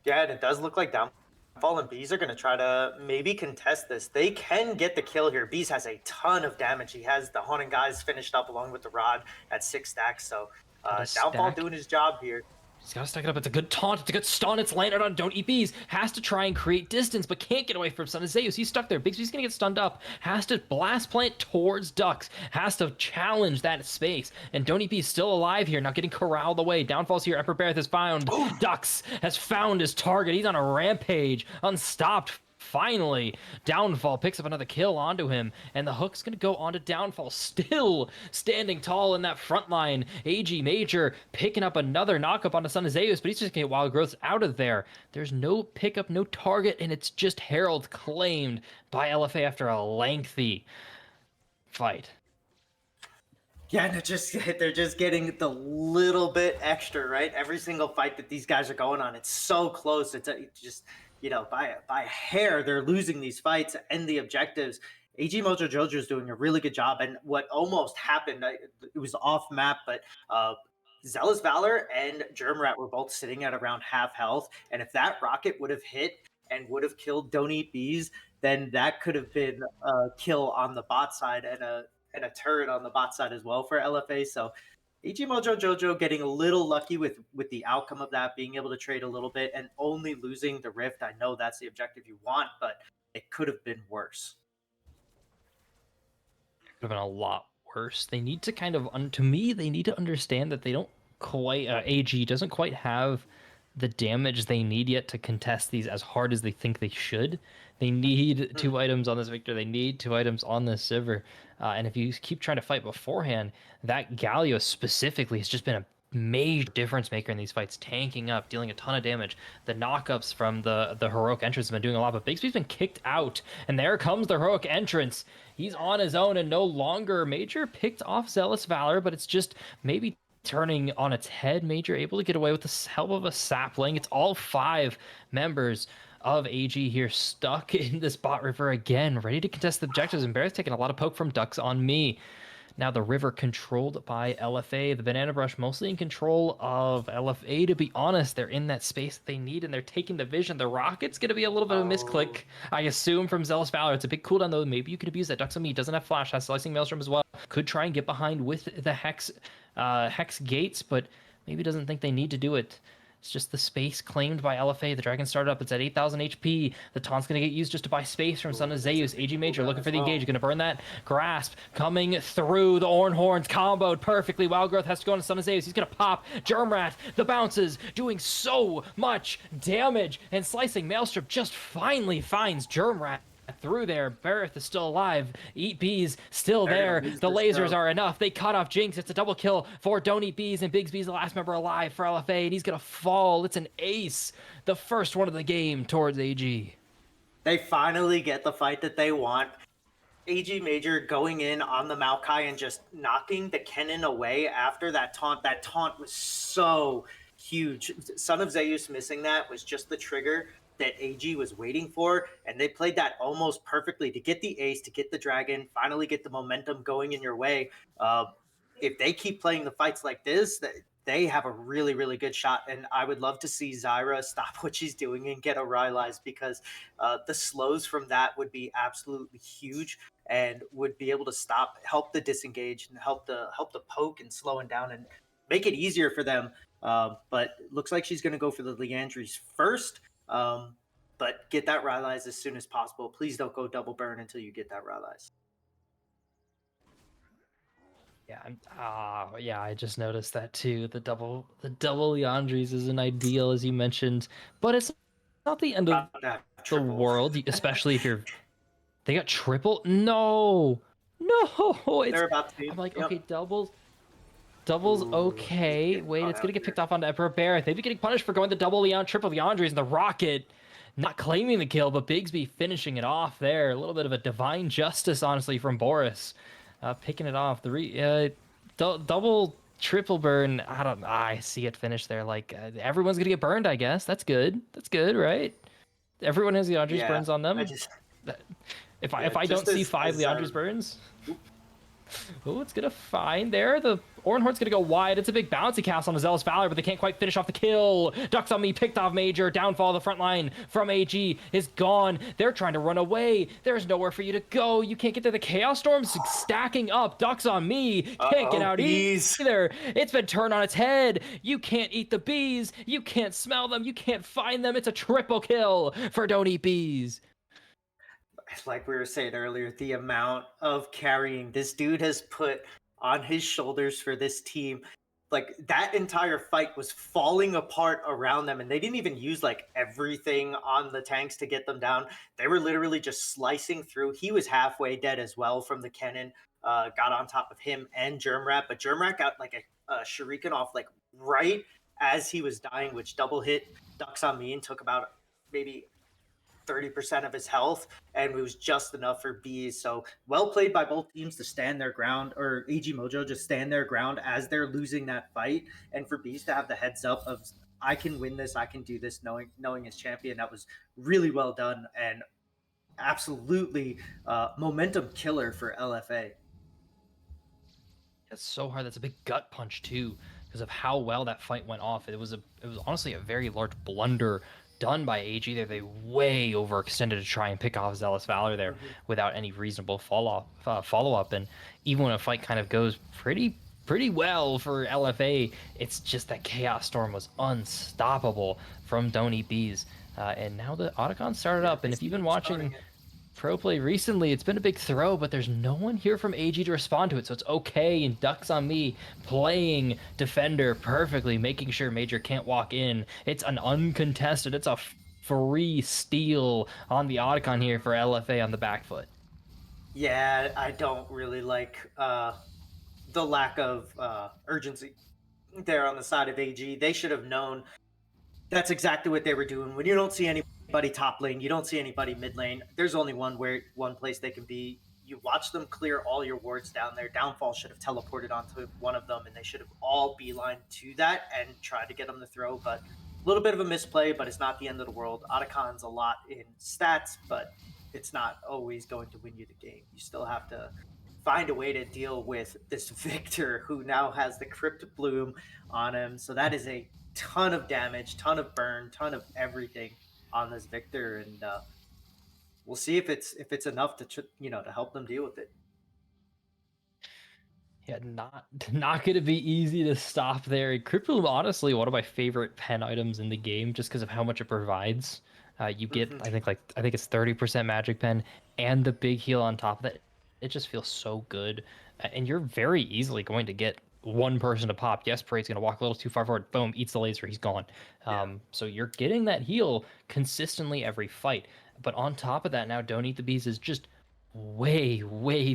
Yeah, and it does look like Downfall and Bees are going to try to maybe contest this. They can get the kill here. Bees has a ton of damage. He has the Haunting Guys finished up along with the Rod at 6 stacks. So Downfall doing his job here. He's got to stack it up. It's a good taunt. It's a good stun. It's landed on Don't Eat Bees. Has to try and create distance, but can't get away from Son of Zeus. He's stuck there. Bigsby's going to get stunned up. Has to blast plant towards Dux. Has to challenge that space. And Don't Eat Bees still alive here, not getting corralled away. Downfall's here. Emperor Barrett has found. Dux has found his target. He's on a rampage. Unstopped. Finally, Downfall picks up another kill onto him, and the hook's going to go onto Downfall, still standing tall in that front line. AG Major picking up another knockup onto Son of Zeus, but he's just going to get Wild Growths out of there. There's no pickup, no target, and it's just Herald claimed by LFA after a lengthy fight. Yeah, and they're just getting the little bit extra, right? Every single fight that these guys are going on, it's so close. It's just... by a hair, they're losing these fights and the objectives. AG Mojo Jojo is doing a really good job. And what almost happened, it was off map, but Zealous Valor and Germrat were both sitting at around half health. And if that rocket would have hit and would have killed Don't Eat Bees, then that could have been a kill on the bot side and a turret on the bot side as well for LFA. So AG Mojo Jojo getting a little lucky with the outcome of that, being able to trade a little bit and only losing the Rift. I know that's the objective you want, but it could have been worse. It could have been a lot worse. They need to kind of, to me, they need to understand that they don't quite, AG doesn't quite have the damage they need yet to contest these as hard as they think they should. They need 2 items on this Victor. They need 2 items on this Sivir. And if you keep trying to fight beforehand, that Galio specifically has just been a major difference maker in these fights, tanking up, dealing a ton of damage. The knockups from the heroic entrance have been doing a lot, but Bigsby's been kicked out, and there comes the heroic entrance. He's on his own and no longer. Major picked off Zealous Valor, but it's just maybe turning on its head. Major able to get away with the help of a sapling. It's all 5 members of AG here stuck in this bot river again, ready to contest the objectives, and Barrett's taking a lot of poke from Ducks on me. Now the river controlled by LFA. The Banana Brush mostly in control of LFA, to be honest. They're in that space that they need, and they're taking the vision. The Rocket's going to be a little bit of a misclick, I assume, from Zealous Valor. It's a big cooldown, though. Maybe you could abuse that. Ducks on Me doesn't have Flash, has Slicing Maelstrom as well. Could try and get behind with the Hex gates, but maybe doesn't think they need to do it. It's just the space claimed by LFA. The Dragon started up. It's at 8,000 HP. The taunt's going to get used just to buy space from Son of Zeus. AG Major looking for the engage. Going to burn that. Grasp coming through. The Horns comboed perfectly. Wild Growth has to go on Son of Zeus. He's going to pop. Germrat, the bounces, doing so much damage. And Slicing Maelstrom just finally finds Germrat through there. Bareth is still alive. Eat Bees still there. The lasers are enough. They cut off Jinx. It's a double kill for Don't Eat Bees, and Bigsby's the last member alive for LFA, and he's gonna fall. It's an ace. The first one of the game towards AG. They finally get the fight that they want. AG Major going in on the Maokai and just knocking the Kennen away after that taunt. That taunt was so huge. Son of Zeus missing that was just the trigger that AG was waiting for, and they played that almost perfectly to get the ace, to get the dragon, finally get the momentum going in your way. If they keep playing the fights like this, they have a really, really good shot, and I would love to see Zyra stop what she's doing and get a Rylai's, because the slows from that would be absolutely huge and would be able to help the disengage and help the poke and slowing down and make it easier for them. But looks like she's going to go for the Leandries first. But get that Rylai's as soon as possible. Please don't go double burn until you get that Rylai's. Yeah, I just noticed that too. The double Leandries isn't ideal, as you mentioned, but it's not the end of the world, especially if they got triple. No, They're about to. I'm like, okay, doubles. Okay. Wait, it's gonna get picked off onto Emperor Bareth. They'd be getting punished for going the triple Leandries, and the Rocket not claiming the kill, but Bigsby finishing it off there. A little bit of a divine justice, honestly, from Boris, picking it off. The double triple burn. I see it finish there. Like everyone's gonna get burned. I guess that's good. That's good, right? Everyone has Leandries burns on them. If I don't see 5 Leandries burns. Oh, it's gonna find there. The Horn's gonna go wide. It's a big bouncy cast on the Zealous Valor, but they can't quite finish off the kill. Ducks on Me, picked off Major. Downfall of the front line from AG is gone. They're trying to run away. There's nowhere for you to go. You can't get there. The Chaos Storm's stacking up. Ducks on Me can't get out either. It's been turned on its head. You can't eat the bees. You can't smell them. You can't find them. It's a triple kill for Don't Eat Bees. Like we were saying earlier, the amount of carrying this dude has put on his shoulders for this team, like that entire fight was falling apart around them, and they didn't even use like everything on the tanks to get them down. They were literally just slicing through. He was halfway dead as well from the Kennen. Got on top of him and Germrat, but Germrat got like a shuriken off like right as he was dying, which double hit Ducks on Me and took about maybe 30% of his health, and it was just enough for Bees. So well played by both teams to stand their ground, or AG Mojo just stand their ground as they're losing that fight, and for Bees to have the heads up of I can win this, I can do this, knowing his champion. That was really well done and absolutely momentum killer for LFA. It's so hard. That's a big gut punch too, because of how well that fight went off. It was honestly a very large blunder done by AG there. They way overextended to try and pick off Zealous Valor there without any reasonable follow-up. And even when a fight kind of goes pretty well for LFA, it's just that Chaos Storm was unstoppable from Don't Eat Bees. And now the Otacon started up, and if you've been watching pro play recently, it's been a big throw, but there's no one here from AG to respond to it, so it's okay. And Ducks on Me playing defender perfectly, making sure Major can't walk in. It's an uncontested, it's a free steal on the Otacon here for LFA on the back foot. Yeah, I don't really like the lack of urgency there on the side of AG. They should have known that's exactly what they were doing. When you don't see anybody top lane, you don't see anybody mid lane, there's only one place they can be. You watch them clear all your wards down there. Downfall should have teleported onto one of them, and they should have all beeline to that and tried to get them to throw. But a little bit of a misplay, but it's not the end of the world. Otacon's a lot in stats, but it's not always going to win you the game. You still have to find a way to deal with this Victor who now has the Crypt Bloom on him. So that is a ton of damage, ton of burn, ton of everything on this Victor, and we'll see if it's enough to to help them deal with it. Yeah, not gonna be easy to stop there. Cryptoloom, honestly, one of my favorite pen items in the game, just because of how much it provides. You get, Hmm. I think it's 30% magic pen and the big heal on top of that. It just feels so good, and you're very easily going to get one person to pop. Yes, Parade's gonna walk a little too far forward. Boom, eats the laser. He's gone. Yeah. So you're getting that heal consistently every fight. But on top of that, now Don't Eat the Bees is just way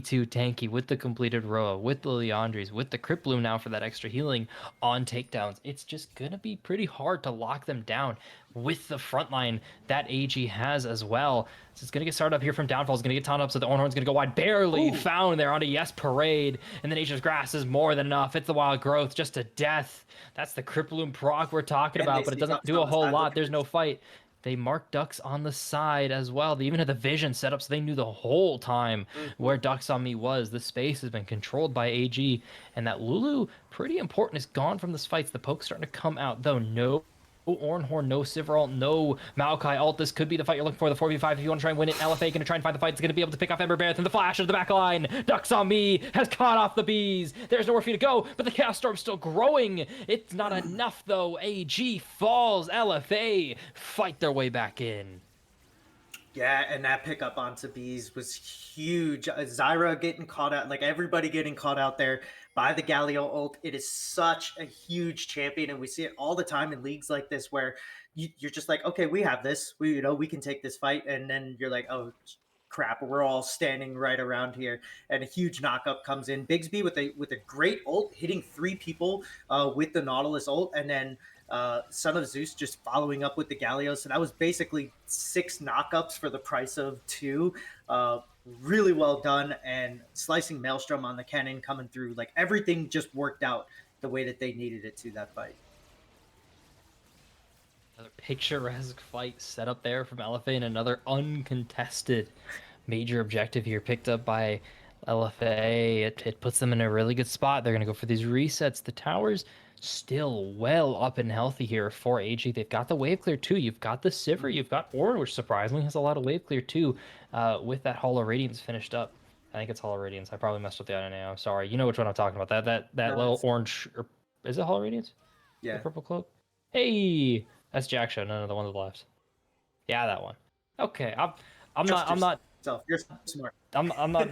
too tanky with the completed Roa, with the Leandries, with the Crypt Bloom now for that extra healing on takedowns. It's just gonna be pretty hard to lock them down with the front line that AG has as well. So it's gonna get started up here from Downfall. It's gonna get taunted up, so the Ornhorn's gonna go wide. Barely Ooh. found there onto Yes Parade, and then Nature's Grass is more than enough. It's the Wild Growth just to death. That's the Crypt Bloom proc we're talking And about, they but it see doesn't Ducks do on a the whole side. lot. Look at There's no this. fight. They marked Ducks on the side as well. They even had the vision set up, so they knew the whole time Hmm. where Ducks on Me was. The space has been controlled by AG, and that Lulu, pretty important, is gone from this fight. The poke's starting to come out, though. No Ornhorn, no Sivralt, no Maokai ult. This could be the fight you're looking for, the 4v5. If you want to try and win it, LFA going to try and find the fight. It's going to be able to pick off Ember Barrett, and the flash of the back line. Ducks on Me has caught off the bees. There's nowhere for you to go, but the Chaos Storm's still growing. It's not enough, though. AG falls. LFA fight their way back in. Yeah, and that pickup onto Bees was huge. Zyra getting caught out, like everybody getting caught out there by the Galio ult. It is such a huge champion, and we see it all the time in leagues like this where you're just like, okay, we have this. We can take this fight, and then you're like, oh crap, we're all standing right around here, and a huge knockup comes in. Bigsby with a great ult, hitting 3 people with the Nautilus ult, and then Son of Zeus just following up with the Gallios. So that was basically 6 knockups for the price of 2. Really well done, and slicing Maelstrom on the cannon coming through. Like everything just worked out the way that they needed it to that fight. Another picturesque fight set up there from LFA, and another uncontested major objective here picked up by LFA. It puts them in a really good spot. They're going to go for these resets. The towers still well up and healthy here for AG. They've got the wave clear too. You've got the Sivir. You've got Orn, which surprisingly has a lot of wave clear too, with that Hollow Radiance finished up. I think it's Hollow Radiance. I probably messed up the item name. I'm sorry. You know which one I'm talking about. That No, little orange, or is it Hollow Radiance? The yeah. purple cloak? Hey, that's Jackshaw. No, the one to the left. Yeah, that one. Okay, I'm Trust not I'm not yourself. You're smart. I'm not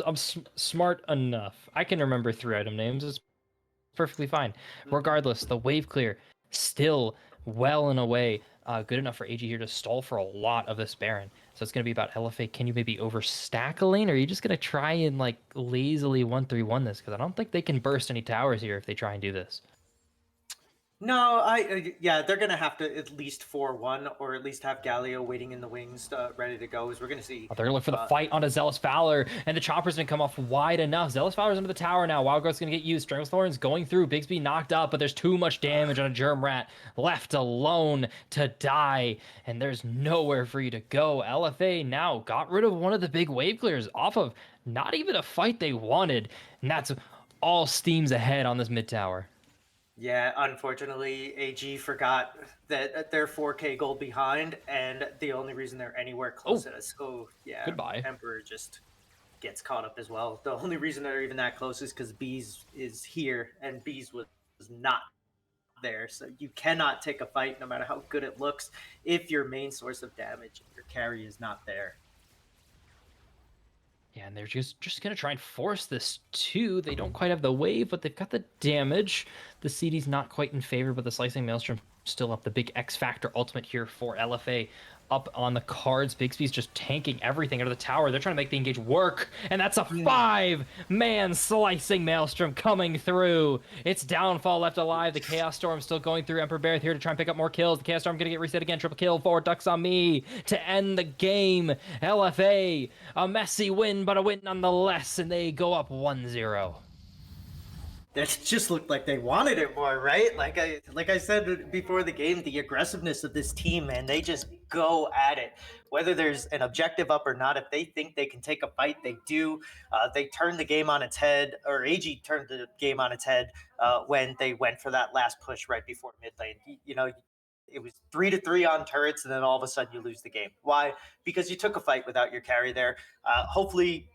I'm smart enough. I can remember 3 item names. It's perfectly fine. Regardless, the wave clear still well and away good enough for AG here to stall for a lot of this Baron. So it's going to be about LFA. Can you maybe overstack a lane, or are you just going to try and like lazily 1-3-1 this? Because I don't think they can burst any towers here if they try and do this. No, yeah, they're gonna have to at least 4-1, or at least have Galio waiting in the wings, ready to go. As we're gonna see, Oh, they're gonna look for the fight onto Zealous Fowler, and the chopper's gonna come off wide enough. Zealous Fowler's under the tower now. Wild Growth's gonna get used. Stranglethorn's going through. Bigsby knocked up, but there's too much damage on a Germ Rat left alone to die, and there's nowhere for you to go. LFA now got rid of one of the big wave clears off of not even a fight they wanted, and that's all steams ahead on this mid tower. yeah, unfortunately, AG forgot that they're 4K gold behind, and the only reason they're anywhere close to us. Oh, yeah, Goodbye. Emperor just gets caught up as well. The only reason they're even that close is because Bees is here, and Bees was not there. So you cannot take a fight, no matter how good it looks, if your main source of damage, your carry, is not there. Yeah, and they're just gonna try and force this too. They don't quite have the wave, but they've got the damage. The CD's not quite in favor, but the Slicing Maelstrom still up. The big X Factor ultimate here for LFA up on the cards. Bigsby's just tanking everything out of the tower. They're trying to make the engage work, and that's a 5-man Slicing Maelstrom coming through. It's Downfall left alive. The Chaos Storm still going through. Emperor Barrett here to try and pick up more kills. The Chaos Storm gonna get reset again. Triple kill for Ducks on Me to end the game. LFA, a messy win, but a win nonetheless, and they go up 1-0. That just looked like they wanted it more, right? Like I said before the game, the aggressiveness of this team, man, they just go at it. Whether there's an objective up or not, if they think they can take a fight, they do. They turned the game on its head, or AG turned the game on its head when they went for that last push right before mid lane. You know, it was 3-3 on turrets, and then all of a sudden you lose the game. Why? Because you took a fight without your carry there. Hopefully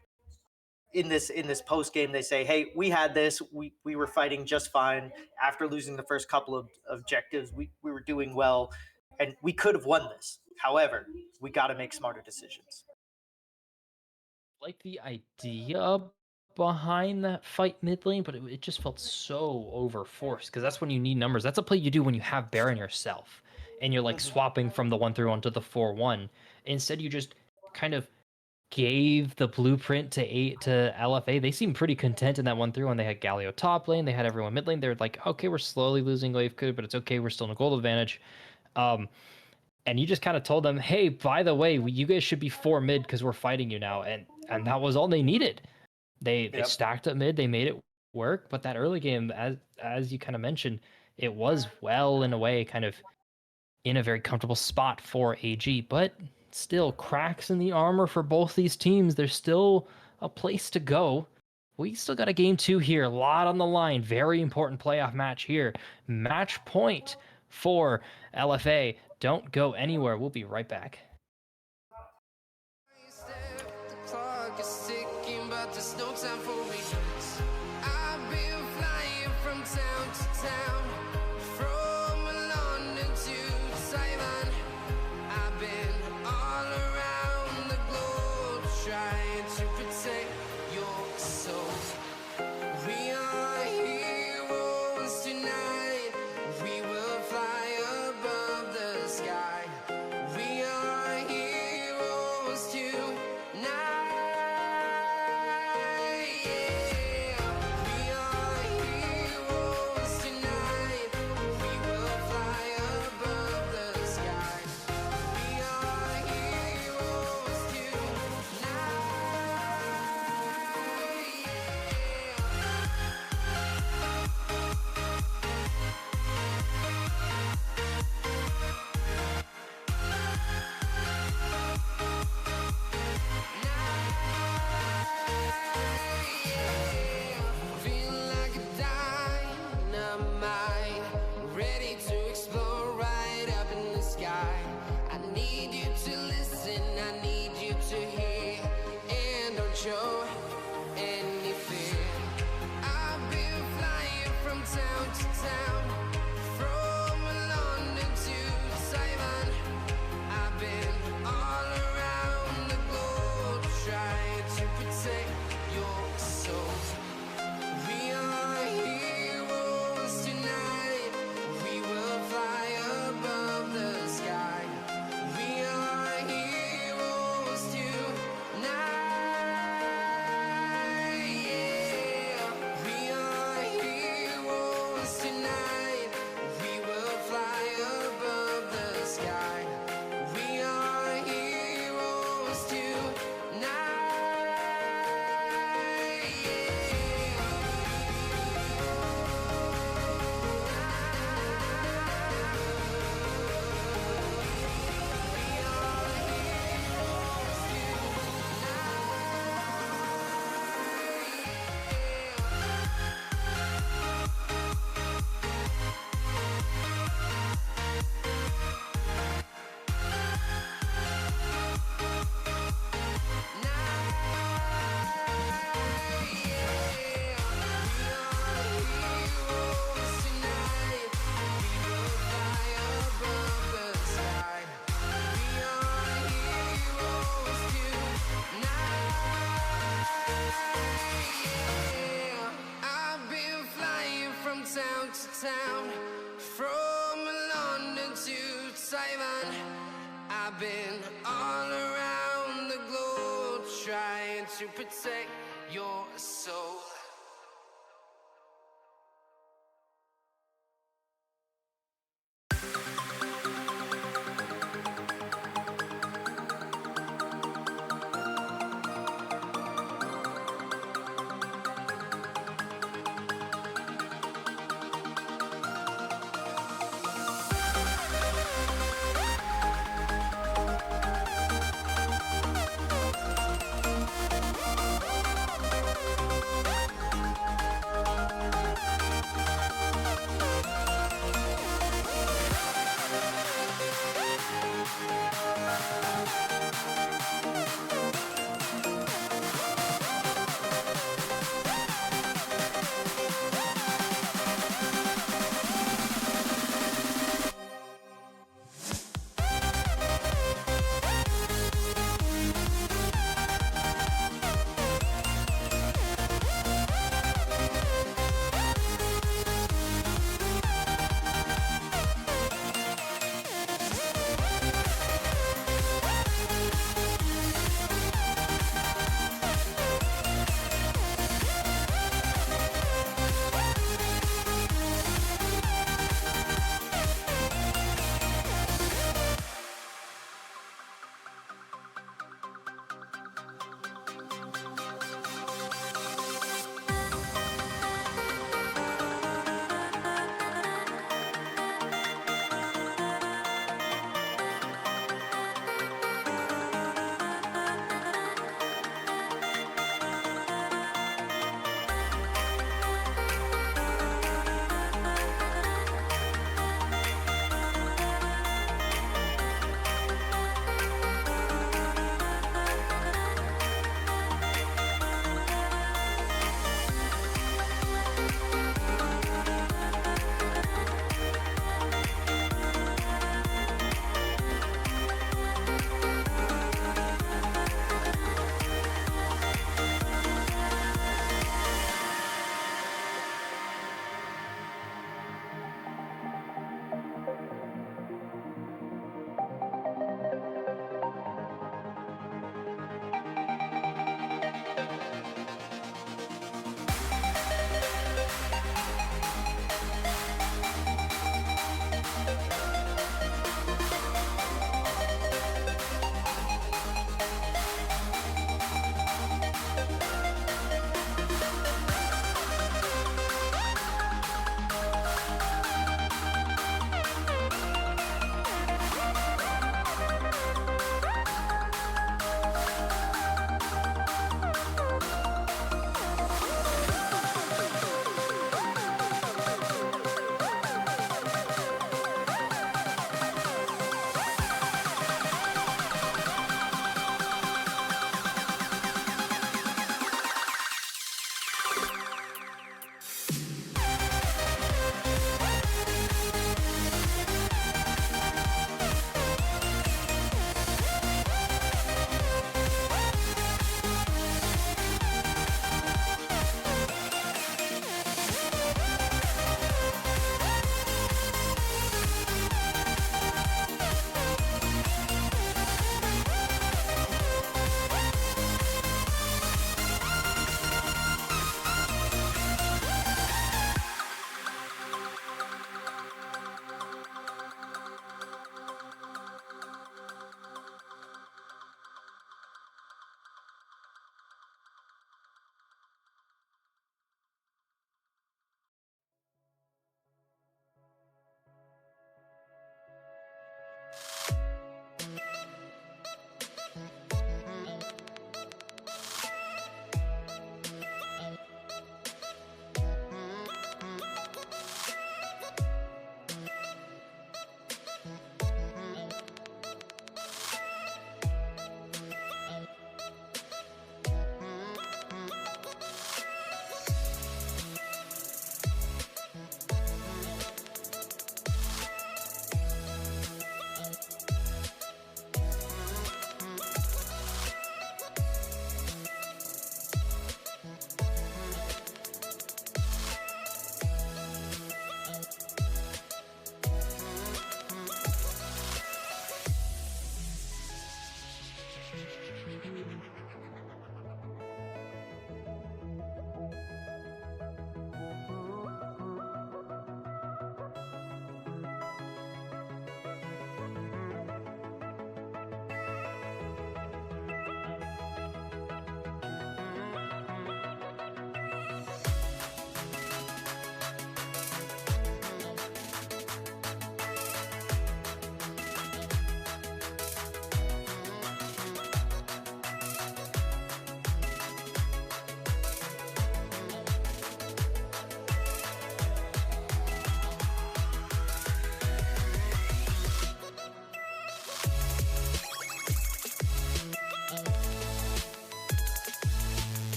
in this post game they say, hey, we had this, we were fighting just fine after losing the first couple of objectives. We were doing well and we could have won this. However, we got to make smarter decisions. Like the idea behind that fight mid lane, but it just felt so over forced because that's when you need numbers. That's a play you do when you have Baron yourself and you're like swapping from the 1-3-1 to the 4-1. Instead, you just kind of gave the blueprint to LFA. They seemed pretty content in that 1-3-1. They had Galio top lane, they had everyone mid lane. They're like, okay, we're slowly losing wave code, but it's okay. We're still in a gold advantage. And you just kind of told them, hey, by the way, you guys should be 4 mid because we're fighting you now. And that was all they needed. They stacked up mid, they made it work. But that early game, as you kind of mentioned, it was well in a way kind of in a very comfortable spot for AG, but still cracks in the armor for both these teams. There's still a place to go. We still got a game 2 here, a lot on the line. Very important playoff match here. Match point for LFA. Don't go anywhere. We'll be right back. The clock is ticking, but there's no time for regrets. I've been flying from town to town, from London to Taiwan. I've been all around the globe trying to protect your soul. We are heroes tonight. We will fly above the sky. We are heroes tonight. Yeah. We are heroes tonight. We will fly above the sky. We are heroes tonight. Feel like a dynamite, ready to explode right up in the sky. I need you to listen, I need you to hear, and don't show any fear. I've been flying from town to town, from London to Taiwan. I've been all around the globe trying to protect your soul. We are heroes tonight. We will fly above the sky. We are heroes tonight. Yeah. We are heroes tonight. We will fly above the sky. We are heroes tonight. I've been flying from town to town, from London to Taiwan. I've been all around the globe trying to protect your soul.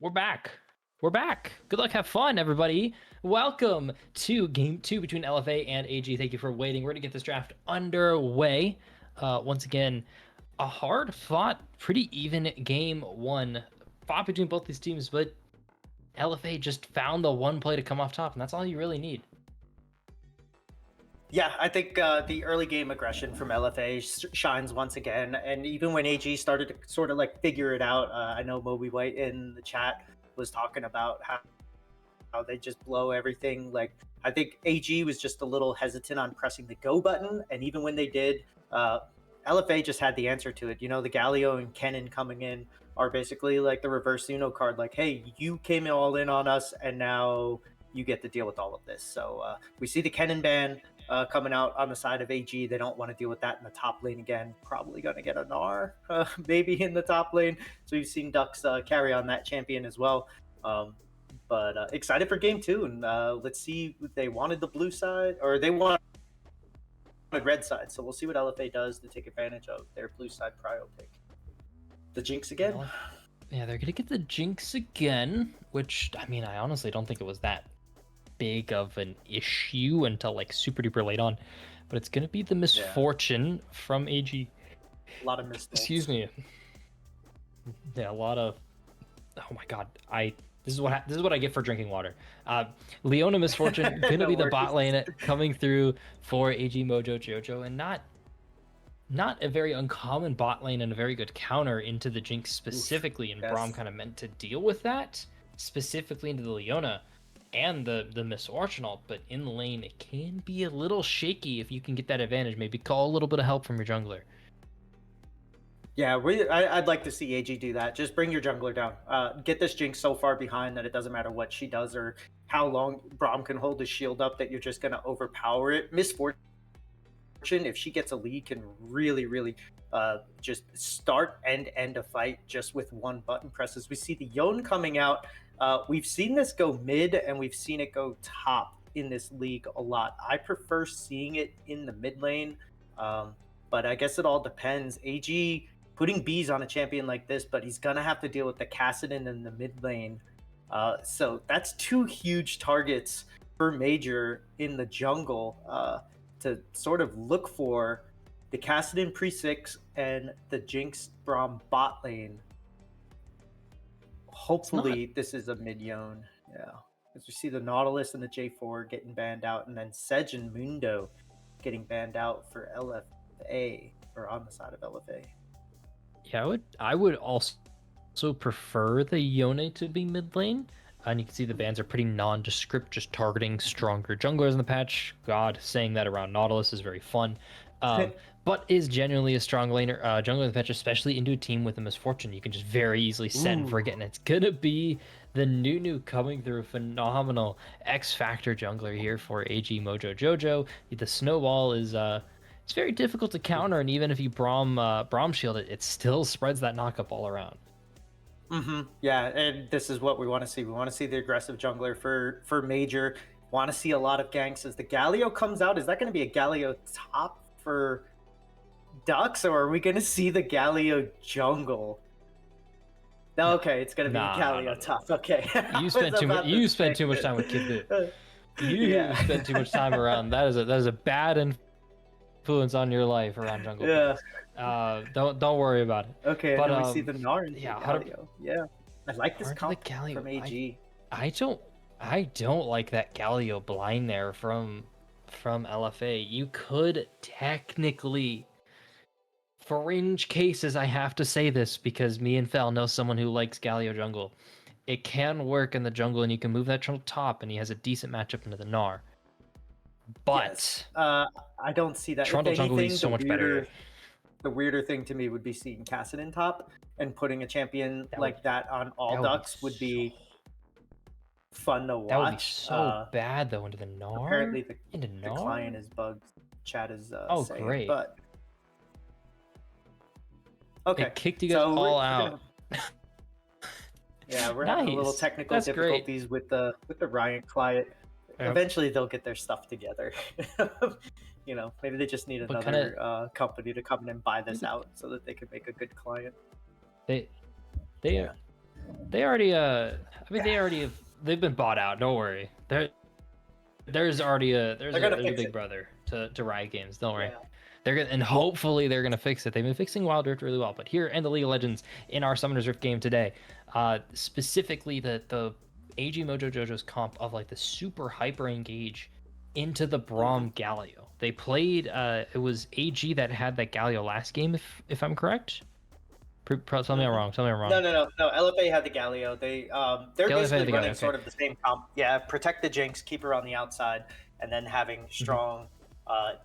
We're back. We're back. Good luck, have fun, everybody. Welcome to Game 2 between LFA and AG. Thank you for waiting. We're going to get this draft underway. Once again, a hard-fought, pretty even Game 1. Fought between both these teams, but LFA just found the one play to come off top, and that's all you really need. Yeah, I think the early game aggression from LFA shines once again, and even when AG started to sort of like figure it out, I know Moby White in the chat was talking about how they just blow everything. Like, I think AG was just a little hesitant on pressing the go button, and even when they did, LFA just had the answer to it. You know, the Galio and Kennen coming in are basically like the reverse Uno card. Like, hey, you came all in on us, and now you get to deal with all of this. So we see the Kennen ban coming out on the side of AG. They don't want to deal with that in the top lane again. Probably going to get a Gnar maybe in the top lane. So you've seen Ducks carry on that champion as well. But excited for game 2. And let's see, they wanted the blue side, or they wanted red side. So we'll see what LFA does to take advantage of their blue side prio pick. The Jinx again? Yeah, they're going to get the Jinx again, which, I mean, I honestly don't think it was that big of an issue until like super duper late on, but it's gonna be the misfortune from AG. A lot of mistakes. Excuse me. Yeah, a lot of. Oh my god, this is what I get for drinking water. Leona misfortune gonna be the bot lane coming through for AG Mojo Jojo, and not a very uncommon bot lane and a very good counter into the Jinx specifically. And Braum kind of meant to deal with that specifically into the Leona and the misfortune ult, but in lane it can be a little shaky if you can get that advantage. Maybe call a little bit of help from your jungler. Yeah, I'd like to see AG do that. Just bring your jungler down. Get this Jinx so far behind that it doesn't matter what she does or how long Braum can hold his shield up, that you're just going to overpower it. Misfortune, if she gets a lead, can really just start and end a fight just with one button press. As we see the Yone coming out, we've seen this go mid and we've seen it go top in this league a lot. I prefer seeing it in the mid lane, but I guess it all depends. AG putting bees on a champion like this, but he's gonna have to deal with the Kassadin in the mid lane. So that's 2 huge targets for Major in the jungle to sort of look for. The Kassadin pre-6 and the Jinx Braum bot lane. Hopefully this is a mid-Yone. Yeah. as we see the Nautilus and the J4 getting banned out, and then Sedge and Mundo getting banned out for LFA, or on the side of LFA. Yeah, I would also prefer the Yone to be mid lane. And you can see the bans are pretty nondescript, just targeting stronger junglers in the patch. God, saying that around Nautilus is very fun. But is genuinely a strong laner, jungler in the patch, especially into a team with a misfortune. You can just very easily set and forget, and it's gonna be the Nunu coming through. Phenomenal X Factor jungler here for AG Mojo Jojo. The snowball is it's very difficult to counter, and even if you Braum shield it, it still spreads that knockup all around. Yeah, and this is what we want to see. We want to see the aggressive jungler for Major. Want to see a lot of ganks as the Galio comes out. Is that going to be a Galio top for Ducks, or are we going to see the Galio jungle? Okay, it's going to be a Galio top. Okay, you spent too much time with Kid Boo. You spent too much time around. That is a bad influence on your life around jungle. Yeah. Don't worry about it. Okay, but, and then we see the Gnar into Galio. Yeah, I like this comp from AG. I don't like that Galio blind there from LFA. You could technically, fringe cases, I have to say this because me and Fel know someone who likes Galio jungle. It can work in the jungle, and you can move that jungle top, and he has a decent matchup into the Gnar. But yes. I don't see that. Trundle jungle is so much better. The weirder thing to me would be seeing Kassadin top, and putting a champion that on all Ducks would be fun to watch. That would be so bad though into the Gnar. Apparently the client is bugged. Chat is saying, great. But okay, it kicked you guys all out. Yeah, we're having a little technical difficulties with the Riot client. Yep. Eventually they'll get their stuff together. You know, maybe they just need another company to come in and buy this out so that they can make a good client. They already they've been bought out. Don't worry. There's a big brother to Riot Games. Don't worry. Yeah. They're gonna, and hopefully they're gonna fix it. They've been fixing Wild Rift really well, but here in the League of Legends in our Summoners Rift game today, specifically the AG Mojo Jojo's comp of like the super hyper engage into the Braum Galio. They played it was AG that had that Galio last game, if I'm correct. Tell me I'm wrong. No. LFA had the Galio. They're basically running sort of the same comp. Yeah, protect the Jinx, keep her on the outside, and then having strong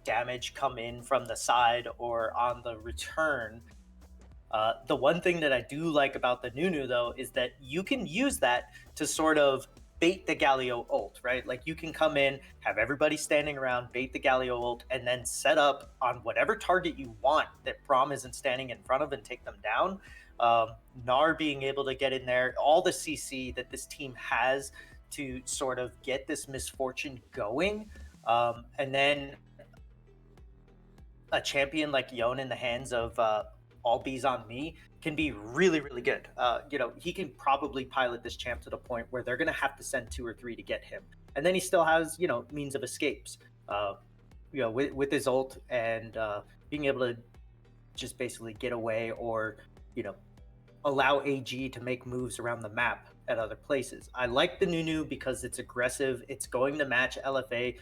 damage come in from the side or on the return. The one thing that I do like about the Nunu though is that you can use that to sort of bait the Galio ult, right? Like you can come in, have everybody standing around, bait the Galio ult, and then set up on whatever target you want that Braum isn't standing in front of and take them down. Gnar being able to get in there, all the CC that this team has to sort of get this misfortune going. And then a champion like Yone in the hands of all bees on me can be really, really good. You know, he can probably pilot this champ to the point where they're going to have to send 2 or 3 to get him. And then he still has, you know, means of escapes, you know, with his ult and being able to just basically get away or, you know, allow AG to make moves around the map at other places. I like the Nunu because it's aggressive. It's going to match LFA.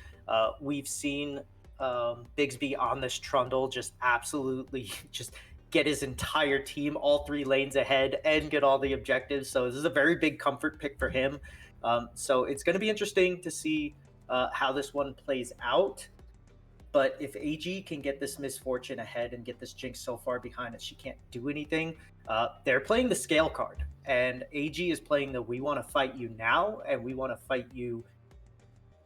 We've seen Bigsby on this Trundle just absolutely just get his entire team all 3 lanes ahead and get all the objectives. So this is a very big comfort pick for him. So it's going to be interesting to see how this one plays out. But if AG can get this misfortune ahead and get this Jinx so far behind that she can't do anything, they're playing the scale card. And AG is playing the we want to fight you now and we want to fight you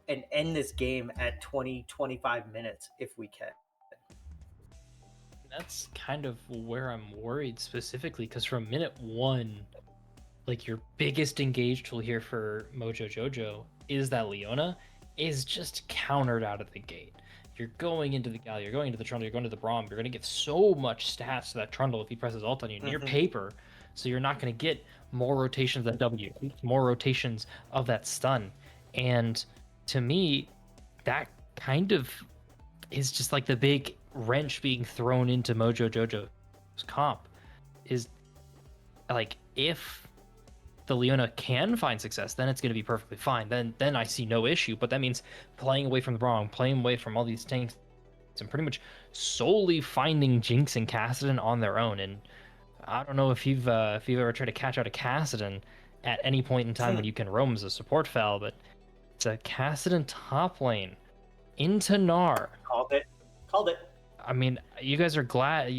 and end this game at 20-25 minutes if we can. That's kind of where I'm worried specifically, because from minute 1, like your biggest engage tool here for Mojo Jojo is that Leona is just countered out of the gate. You're going into the Galio, you're going into the Trundle, you're going to the Braum, you're going to give so much stats to that Trundle if he presses ult on you near paper, so you're not going to get more rotations of that W, more rotations of that stun. And to me, that kind of is just like the big wrench being thrown into Mojo Jojo's comp is like if the Leona can find success, then it's going to be perfectly fine. Then I see no issue. But that means playing away from the Braum, playing away from all these tanks, and pretty much solely finding Jinx and Kassadin on their own. And I don't know if you've ever tried to catch out a Kassadin at any point in time when you can roam as a support fell, but it's a Kassadin top lane into Gnar. Called it. I mean, you guys are glad.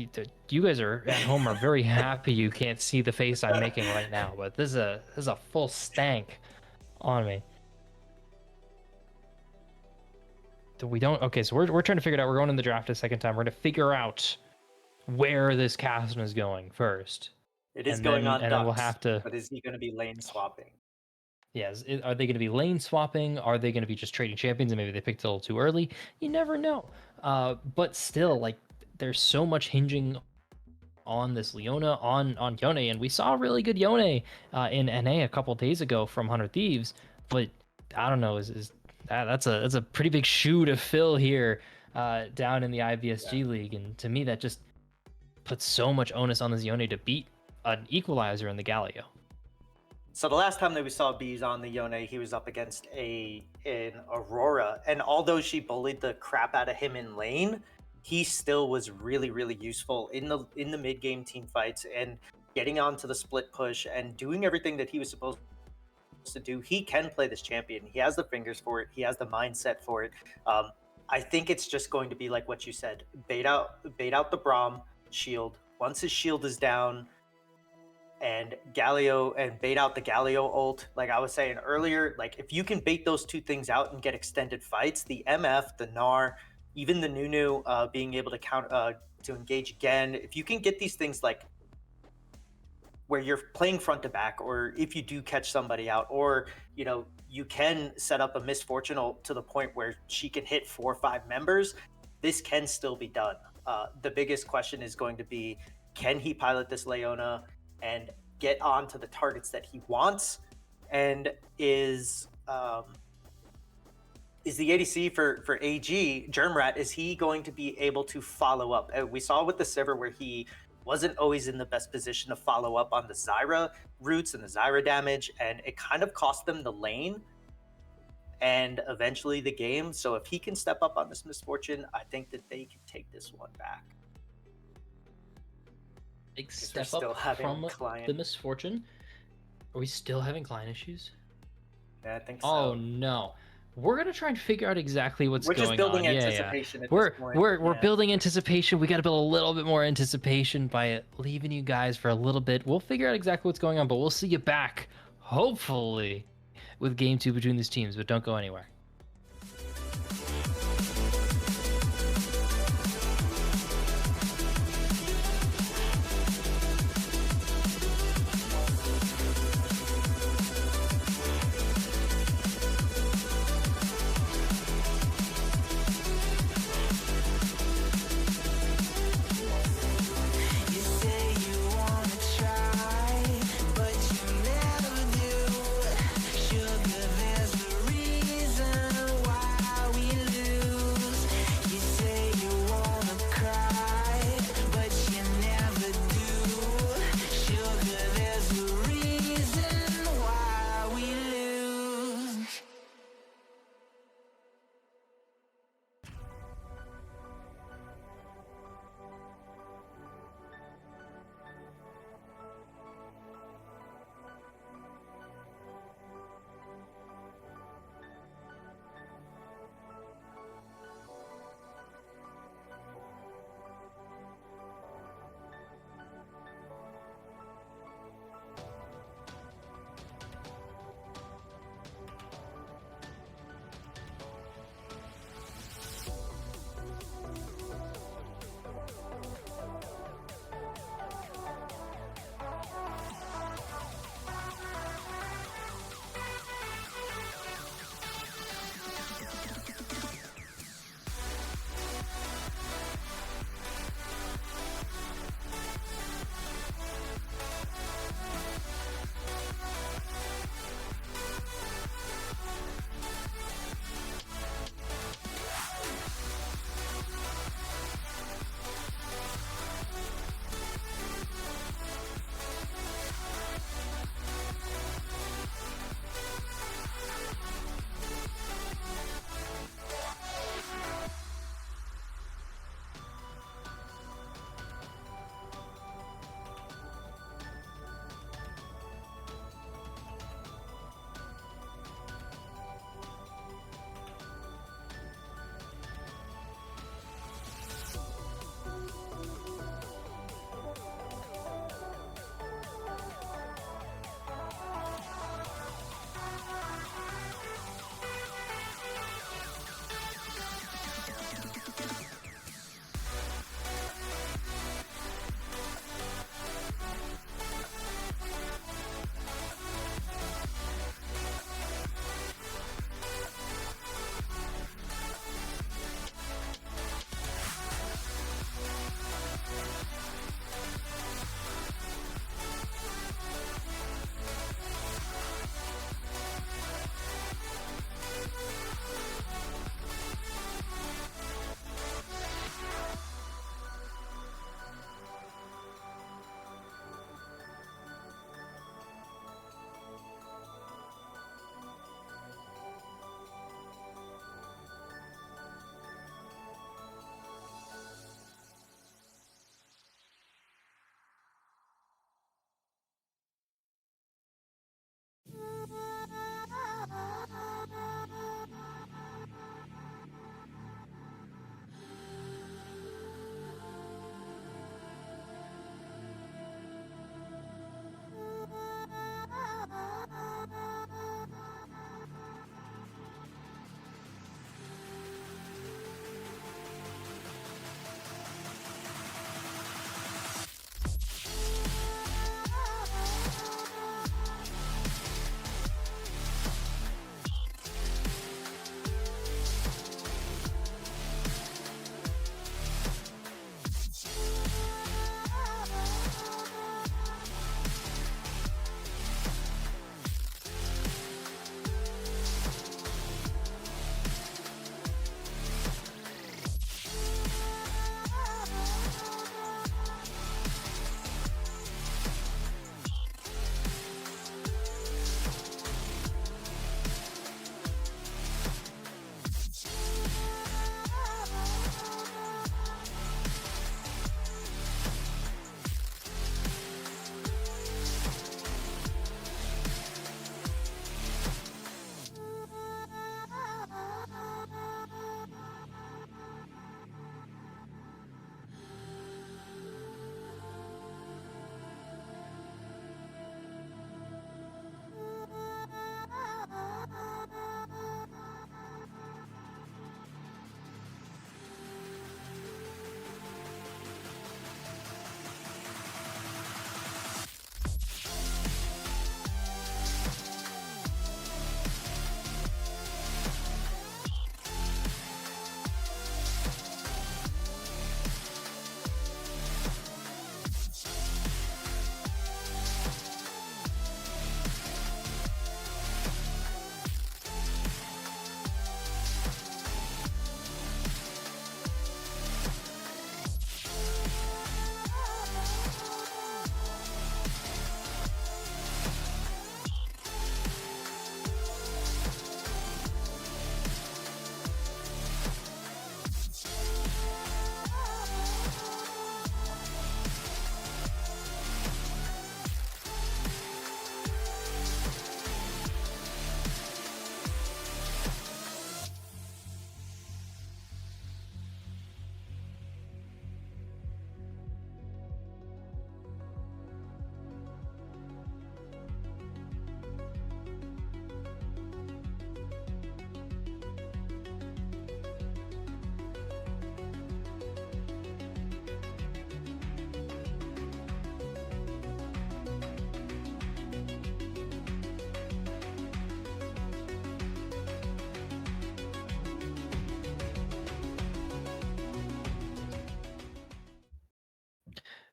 You guys are at home are very happy you can't see the face I'm making right now, but this is a full stank on me. We don't. Okay, so we're trying to figure it out. We're going in the draft a second time. We're going to figure out where this Kassadin is going first. It is going on and Dux, then we'll have to. But is he going to be lane swapping? Yes. Are they going to be lane swapping? Are they going to be just trading champions and maybe they picked a little too early? You never know. But still, like, there's so much hinging on this Leona, on Yone, and we saw a really good Yone in NA a couple days ago from 100 Thieves. But I don't know, that's a pretty big shoe to fill here down in the IBSG league, and to me that just puts so much onus on this Yone to beat an equalizer in the Galio. So the last time that we saw Bees on the Yone, he was up against an Aurora, and although she bullied the crap out of him in lane, he still was really, really useful in the mid game team fights and getting onto the split push and doing everything that he was supposed to do. He can play this champion. He has the fingers for it. He has the mindset for it. I think it's just going to be like what you said: bait out the Braum shield. Once his shield is down, and Galio, and bait out the Galio ult. Like I was saying earlier, like if you can bait those two things out and get extended fights, the MF, the Gnar, even the Nunu being able to to engage again, if you can get these things like where you're playing front to back, or if you do catch somebody out, or you can set up a misfortune to the point where she can hit 4 or 5 members, this can still be done. The biggest question is going to be, can he pilot this Leona and get on to the targets that he wants? And is the ADC for AG, Germrat, is he going to be able to follow up? We saw with the Sivir where he wasn't always in the best position to follow up on the Zyra roots and the Zyra damage, and it kind of cost them the lane and eventually the game. So if he can step up on this misfortune, I think that they can take this one back. Big step up from the misfortune. Are we still having client issues? Yeah, I think so. Oh no. We're gonna try and figure out exactly what's going on. We're just building anticipation. Yeah. We're building anticipation. We got to build a little bit more anticipation by leaving you guys for a little bit. We'll figure out exactly what's going on, but we'll see you back, hopefully, with game 2 between these teams. But don't go anywhere. Sugar, there's a reason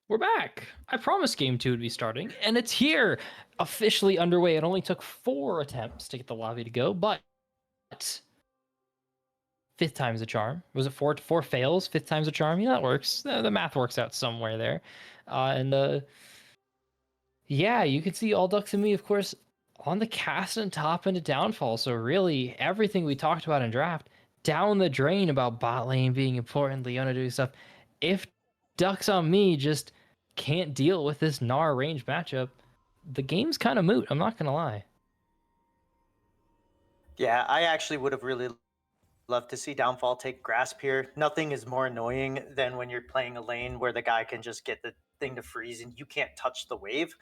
We're back. I promised Game 2 would be starting, and it's here, officially underway. It only took 4 attempts to get the lobby to go, but fifth time's a charm. Was it four fails? Fifth time's a charm? Yeah, that works. The math works out somewhere there. Yeah, you can see all ducks and me, of course, on the cast and top into downfall. So really, everything we talked about in draft, down the drain about bot lane being important, Leona doing stuff. If ducks on me just can't deal with this Gnar range matchup, the game's kind of moot. I'm not gonna lie. Yeah, I actually would have really loved to see Downfall take grasp here. Nothing is more annoying than when you're playing a lane where the guy can just get the thing to freeze and you can't touch the wave,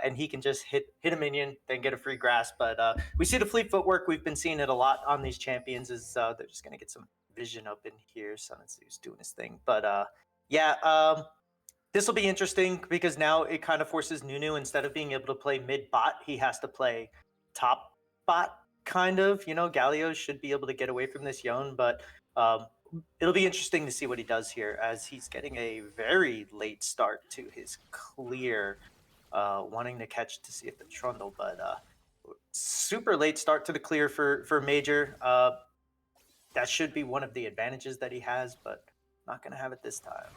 and he can just hit a minion, then get a free grasp. But we see the fleet footwork. We've been seeing it a lot on these champions. Is they're just gonna get some vision up in here. Sun and Zeus doing his thing, but yeah. This will be interesting because now it kind of forces Nunu, instead of being able to play mid bot, he has to play top bot, kind of. You know, Galio should be able to get away from this Yone, but it'll be interesting to see what he does here, as he's getting a very late start to his clear, wanting to catch to see if the Trundle, but super late start to the clear for Major. That should be one of the advantages that he has, but not going to have it this time.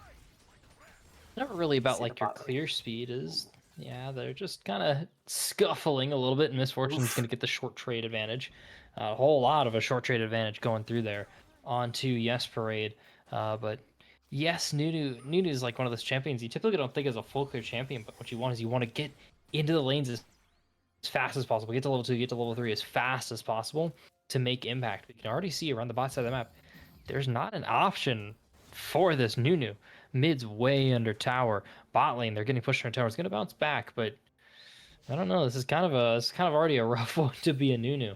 Never really about See the like your bot lane. clear speed is. Yeah, they're just kind of scuffling a little bit, and Misfortune's Oof. going to get the short trade advantage. A whole lot of a short trade advantage going through there onto Yes Parade. But yes, Nunu is like one of those champions you typically don't think is a full clear champion, but what you want is you want to get into the lanes as fast as possible. Get to level 2, get to level 3 as fast as possible to make impact. You can already see around the bot side of the map, there's not an option for this Nunu. Mid's way under tower. Bot lane, they're getting pushed under tower. It's gonna bounce back, but I don't know. This is kind of already a rough one to be a Nunu.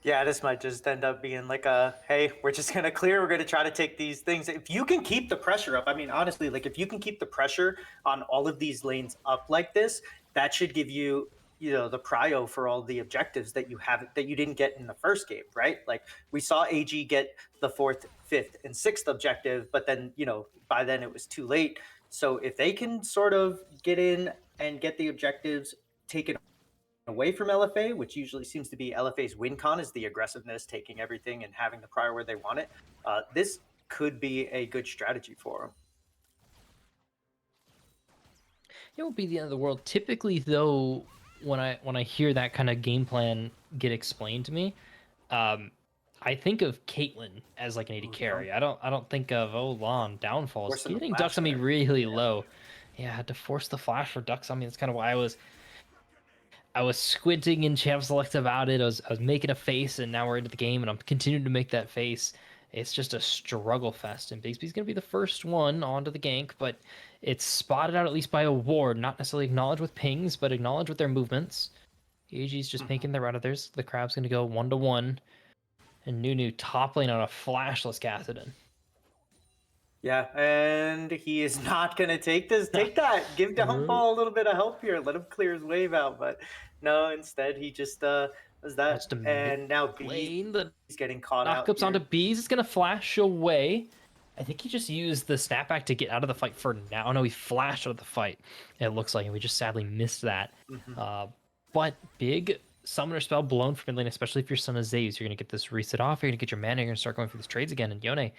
Yeah, this might just end up being like a, hey, we're just gonna clear. We're gonna try to take these things. If you can keep the pressure up, I mean, honestly, like if you can keep the pressure on all of these lanes up like this, that should give you, you know, the prio for all the objectives that you have that you didn't get in the first game, right? Like we saw AG get the 4th, 5th, and 6th objective, but then, you know, by then it was too late. So if they can sort of get in and get the objectives taken away from LFA, which usually seems to be LFA's win con, is the aggressiveness, taking everything and having the prior where they want it. This could be a good strategy for them. It won't be the end of the world. Typically, though, when I hear that kind of game plan get explained to me, I think of Caitlyn as like an AD carry. I don't think of Lan downfalls. Forcing the Getting flash ducks on me there. really low. Yeah, I had to force the flash for ducks on me. That's kind of why I was squinting in champ select about it. I was making a face, and now we're into the game, and I'm continuing to make that face. It's just a struggle fest, and Bigsby's gonna be the first one onto the gank, but it's spotted out at least by a ward, not necessarily acknowledged with pings, but acknowledged with their movements. AG's just making their route of theirs. The crab's gonna go 1-1, and Nunu top lane on a flashless Cathodin. Yeah, and he is not going to take this. Take that. Give Downfall a little bit of help here. Let him clear his wave out. But no, instead he just was that. And now Lane, the he's getting caught out knockups here. onto Bees. It's gonna flash away. I think he just used the snapback to get out of the fight for now. Oh, no, he flashed out of the fight. It looks like, and we just sadly missed that. But big summoner spell blown from mid lane, especially if your son is Zeus. You're gonna get this reset off. You're gonna get your mana. You're gonna start going for these trades again. And Yone,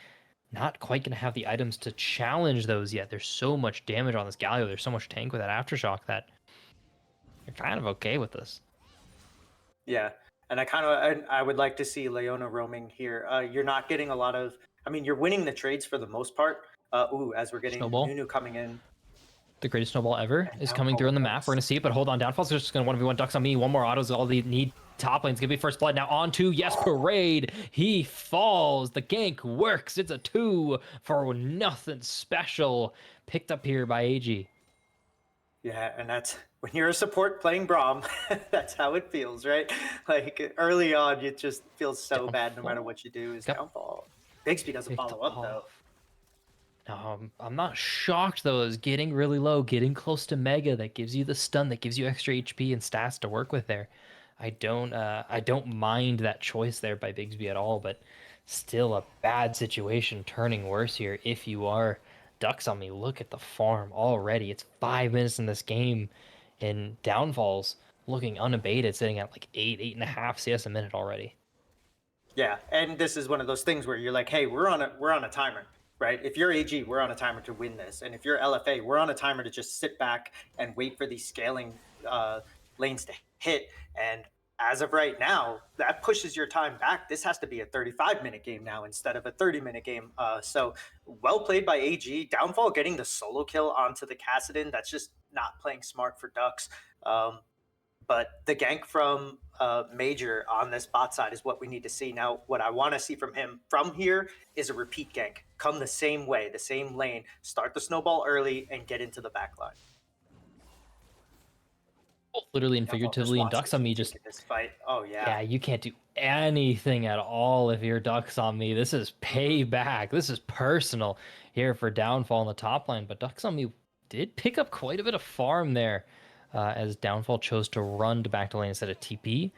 not quite gonna have the items to challenge those yet. There's so much damage on this Galio. There's so much tank with that aftershock that you're kind of okay with this. Yeah, and I would like to see Leona roaming here. You're not getting a lot of. I mean, you're winning the trades for the most part. As we're getting Snowball. Nunu coming in. The greatest snowball ever And is coming Downfall through on the with map. us. We're gonna see it, but hold on. Downfall's just gonna 1v1 ducks on me. One more autos. All they need. Top lane's gonna be first blood. Now on to Yes Parade. He falls. The gank works. It's a 2 for nothing special. Picked up here by AG. Yeah, and that's when you're a support playing Braum, that's how it feels, right? Like early on, it just feels so bad no matter Downfall? what you do is Got Downfall. Bigsby doesn't picked follow up though. off. No, I'm not shocked though. It's getting really low, getting close to Mega. That gives you the stun, that gives you extra HP and stats to work with there. I don't mind that choice there by Bigsby at all, but still a bad situation turning worse here if you are Ducks on me. Look at the farm already. It's 5 minutes in this game, and Downfall's looking unabated, sitting at like 8.5 CS a minute already. Yeah, and this is one of those things where you're like, hey, we're on a timer, right? If you're AG, we're on a timer to win this, and if you're LFA, we're on a timer to just sit back and wait for these scaling lanes to hit. And as of right now, that pushes your time back. This has to be a 35-minute game now instead of a 30-minute game. So well played by AG. Downfall getting the solo kill onto the Kassadin. That's just not playing smart for Ducks. But the gank from Major on this bot side is what we need to see. Now, what I want to see from him from here is a repeat gank. Come the same way, the same lane, start the snowball early, and get into the back line. Literally and figuratively, and Ducks on me just this fight. Oh yeah. Yeah, you can't do anything at all if you're Ducks on me. This is payback. This is personal here for Downfall in the top line. But Ducks on me did pick up quite a bit of farm there, as Downfall chose to run to back to lane instead of TP.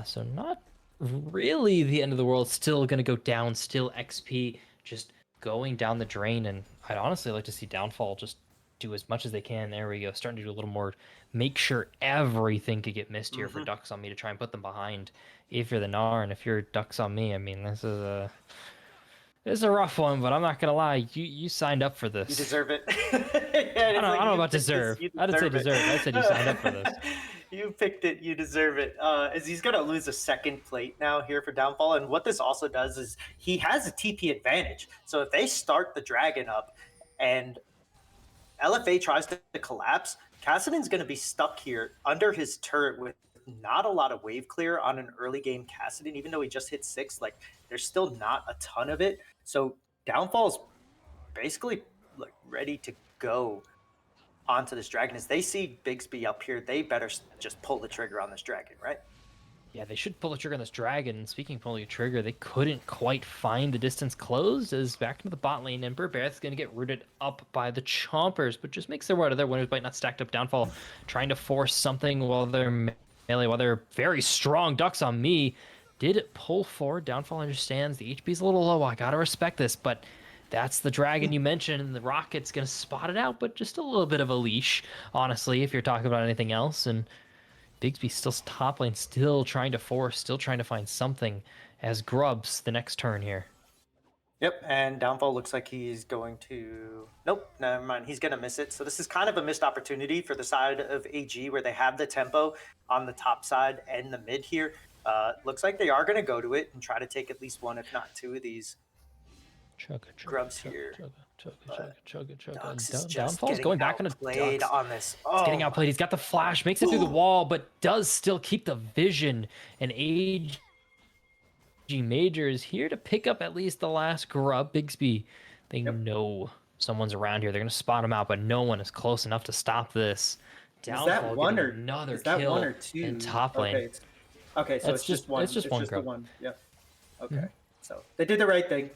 So not really the end of the world. Still going to go down, still XP, just going down the drain. And I'd honestly like to see Downfall just do as much as they can. There we go. Starting to do a little more, make sure everything could get missed here for Ducks on me to try and put them behind. If you're the Gnar, and if you're Ducks on me, I mean, this is a rough one, but I'm not gonna lie. You signed up for this. You deserve it. I don't know about deserve. I didn't say deserve. I said you signed up for this. You picked it. You deserve it. As he's gonna lose a second plate now here for Downfall, and what this also does is he has a TP advantage. So if they start the dragon up, and LFA tries to collapse, Kassadin's going to be stuck here under his turret with not a lot of wave clear on an early game Kassadin, even though he just hit 6. Like, there's still not a ton of it. So Downfall's basically like ready to go onto this dragon. As they see Bigsby up here, they better just pull the trigger on this dragon, right? Yeah, they should pull the trigger on this dragon. Speaking of pulling a trigger, they couldn't quite find the distance closed, as back to the bot lane, and Burberth's going to get rooted up by the Chompers, but just makes their way out of there. Winner's Bite not stacked up. Downfall trying to force something while they're melee, while they're very strong. Ducks on me did pull forward. Downfall understands the HP's a little low. I got to respect this, but that's the dragon you mentioned, and the Rocket's going to spot it out, but just a little bit of a leash, honestly, if you're talking about anything else. And Bigsby still top lane, still trying to force, still trying to find something as Grubs the next turn here. Yep, and Downfall looks like he's going to... Nope, never mind. He's going to miss it. So this is kind of a missed opportunity for the side of AG, where they have the tempo on the top side and the mid here. Looks like they are going to go to it and try to take at least one, if not two of these Grubs here. Downfall's going back on a Ducks. On this. He's getting outplayed. He's got the flash, makes it through the wall, but does still keep the vision. And AG Major is here to pick up at least the last Grub. Bigsby, they know someone's around here. They're going to spot him out, but no one is close enough to stop this. Downfall, is that one or another kill one or two in top lane? Okay, so it's just one. It's just one Grub. One. Yeah. Okay. So they did the right thing.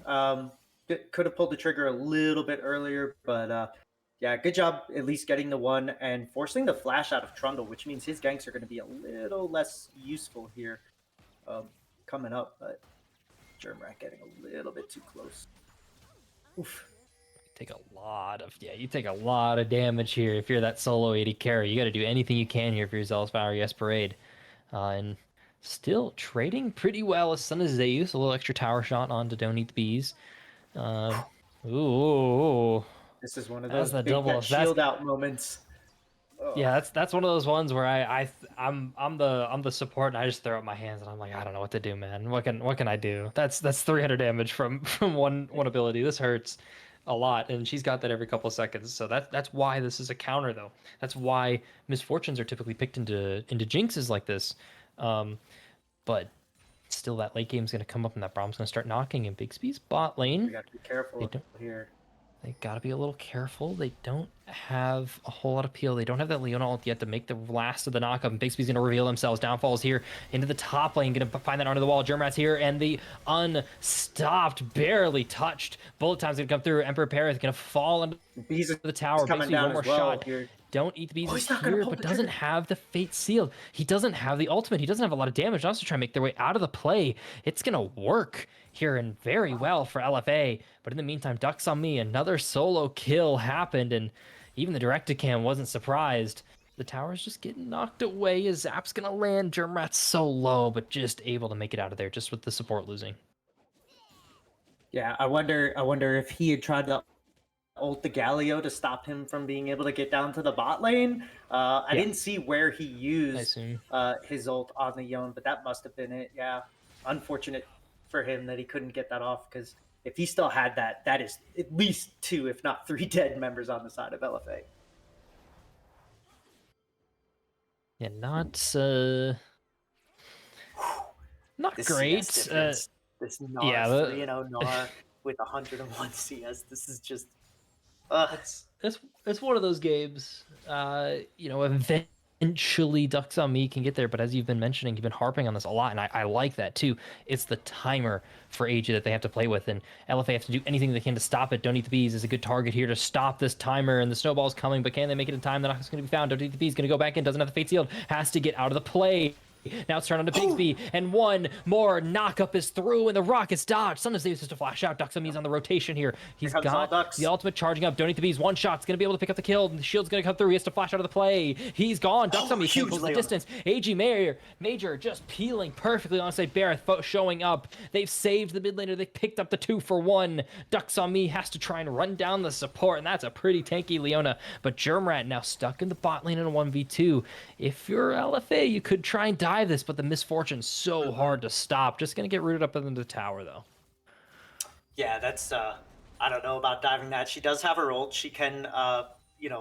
Could have pulled the trigger a little bit earlier, but yeah, good job at least getting the one and forcing the flash out of Trundle, which means his ganks are going to be a little less useful here coming up. But Germrak getting a little bit too close. Oof. You take a lot of damage here if you're that solo 80 carry. You got to do anything you can here for your Zealous Valor, yes, Parade. And still trading pretty well as Son of Zeus, a little extra tower shot on to Don't Eat the Bees. Ooh. This is one of those big double shield out moments. Oh. Yeah, that's one of those ones where I'm the support and I just throw up my hands and I'm like, I don't know what to do, man. What can I do? That's 300 damage from one ability. This hurts a lot, and she's got that every couple of seconds. So that's why this is a counter, though. That's why misfortunes are typically picked into jinxes like this. But still, that late game's going to come up and that Brahm's going to start knocking in Bigsby's bot lane. We got to be careful here. They got to be a little careful. They don't have a whole lot of peel. They don't have that Leona ult yet to make the last of the knockup. And Bixby's going to reveal themselves. Downfall's here into the top lane. Going to find that under the wall. Germrat's here. And the unstopped, barely touched bullet time's going to come through. Emperor Paris going to fall into the tower. Bixby, one more shot. Here. Don't eat the bees here, but doesn't have the fate sealed. He doesn't have the ultimate. He doesn't have a lot of damage. Also trying to make their way out of the play. It's going to work here and very well for LFA. But in the meantime, Ducks on Me, another solo kill happened, and even the Direct-to-Cam wasn't surprised. The tower's just getting knocked away as Zap's going to land. Germrat's so low, but just able to make it out of there just with the support losing. Yeah, I wonder if he had tried to ult the Galio to stop him from being able to get down to the bot lane. I didn't see where he used his ult on the Yone, but that must have been it. Yeah, unfortunate for him that he couldn't get that off, because if he still had that, that is at least 2, if not 3 dead members on the side of LFA. Yeah, not this great. This Gnar 3-0 Gnar with 101 CS. This is just it's one of those games. Eventually Ducks on Me can get there, but as you've been mentioning, you've been harping on this a lot, and I like that too. It's the timer for AG that they have to play with, and LFA have to do anything they can to stop it. Don't Eat the Bees is a good target here to stop this timer, and the snowball's coming, but can they make it in time? The knock is going to be found. Don't Eat the Bees going to go back in, doesn't have the fate sealed, has to get out of the play. Now it's turned on to Bixby, and one more knockup is through, and the rocket's dodged. Sun is just to flash out. Ducks on Me's on the rotation here. He's got the ultimate charging up. Don't Eat the Bees. One shot's going to be able to pick up the kill. The shield's going to come through. He has to flash out of the play. He's gone. Ducks on Me can't close the distance. AG Major just peeling perfectly on side. Bareth showing up. They've saved the mid laner. They picked up the 2-for-1. Ducks on Me has to try and run down the support, and that's a pretty tanky Leona. But Germrat now stuck in the bot lane in a 1v2. If you're LFA, you could try and dive this, but the misfortune's so hard to stop. Just going to get rooted up into the tower, though. Yeah, that's I don't know about diving that. She does have her ult. She can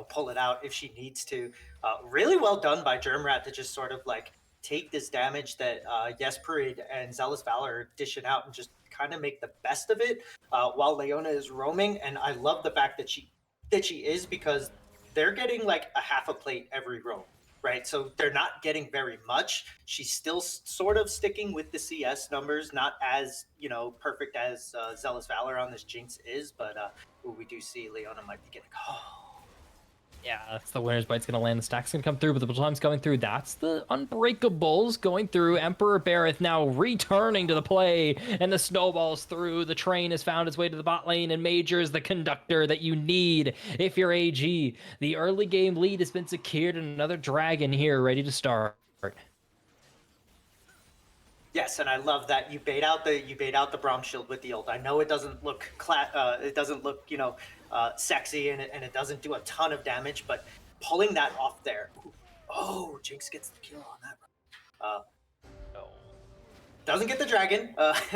pull it out if she needs to. Really well done by Germrat to just sort of like take this damage that Jesperid and Zealous Valor are dishing out and just kind of make the best of it while Leona is roaming. And I love the fact that she is, because they're getting like a half a plate every roam. Right, so they're not getting very much. She's still sort of sticking with the CS numbers, not as perfect as Zealous Valor on this Jinx is, but we do see Leona might be getting. Yeah, that's the winner's bite's going to land. The stack's going to come through, but the time's coming through. That's the Unbreakables going through. Emperor Bareth now returning to the play, and the snowball's through. The train has found its way to the bot lane, and Major is the conductor that you need if you're AG. The early game lead has been secured, and another dragon here ready to start. Yes, and I love that you bait out the Braum shield with the ult. I know it doesn't look sexy, and it doesn't do a ton of damage, but pulling that off there. Oh, Jinx gets the kill on that. Doesn't get the dragon.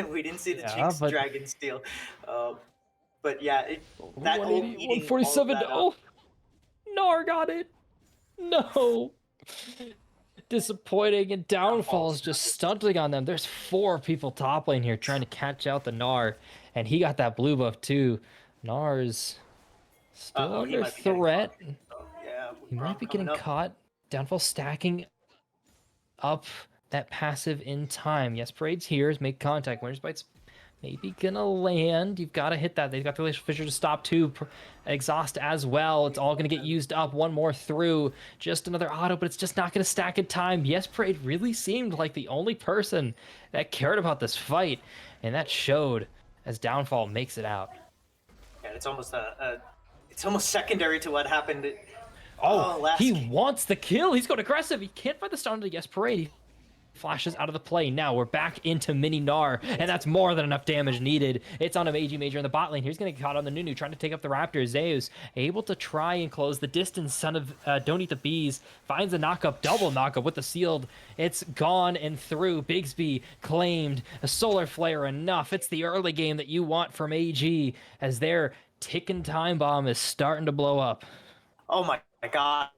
We didn't see the Jinx dragon steal. But yeah, that ult eating 147. Oh, Gnar got it. No. Disappointing, and Downfall's just stunting on them. There's 4 people top lane here trying to catch out the Gnar, and he got that blue buff too. Gnar's still under threat. He might be getting caught. Downfall stacking up that passive in time. Yes, Parade's here. Make contact. Winner's Bite's maybe gonna land. You've got to hit that. They've got the Glacial Fissure to stop too. Exhaust as well. It's all gonna get used up. One more through. Just another auto, but it's just not gonna stack in time. Yes, Parade really seemed like the only person that cared about this fight, and that showed as Downfall makes it out. Yeah, it's almost secondary to what happened. He wants the kill. He's going aggressive. He can't find the stun to Yes Parade. He flashes out of the play. Now we're back into Mini Gnar, and that's more than enough damage needed. It's on a AG Major in the bot lane. He's going to get caught on the Nunu, trying to take up the Raptor. Zeus able to try and close the distance. Son of Don't Eat the Bees finds a knockup, double knockup with the sealed. It's gone and through. Bigsby claimed a Solar Flare enough. It's the early game that you want from AG, as their ticking time bomb is starting to blow up. Oh my god.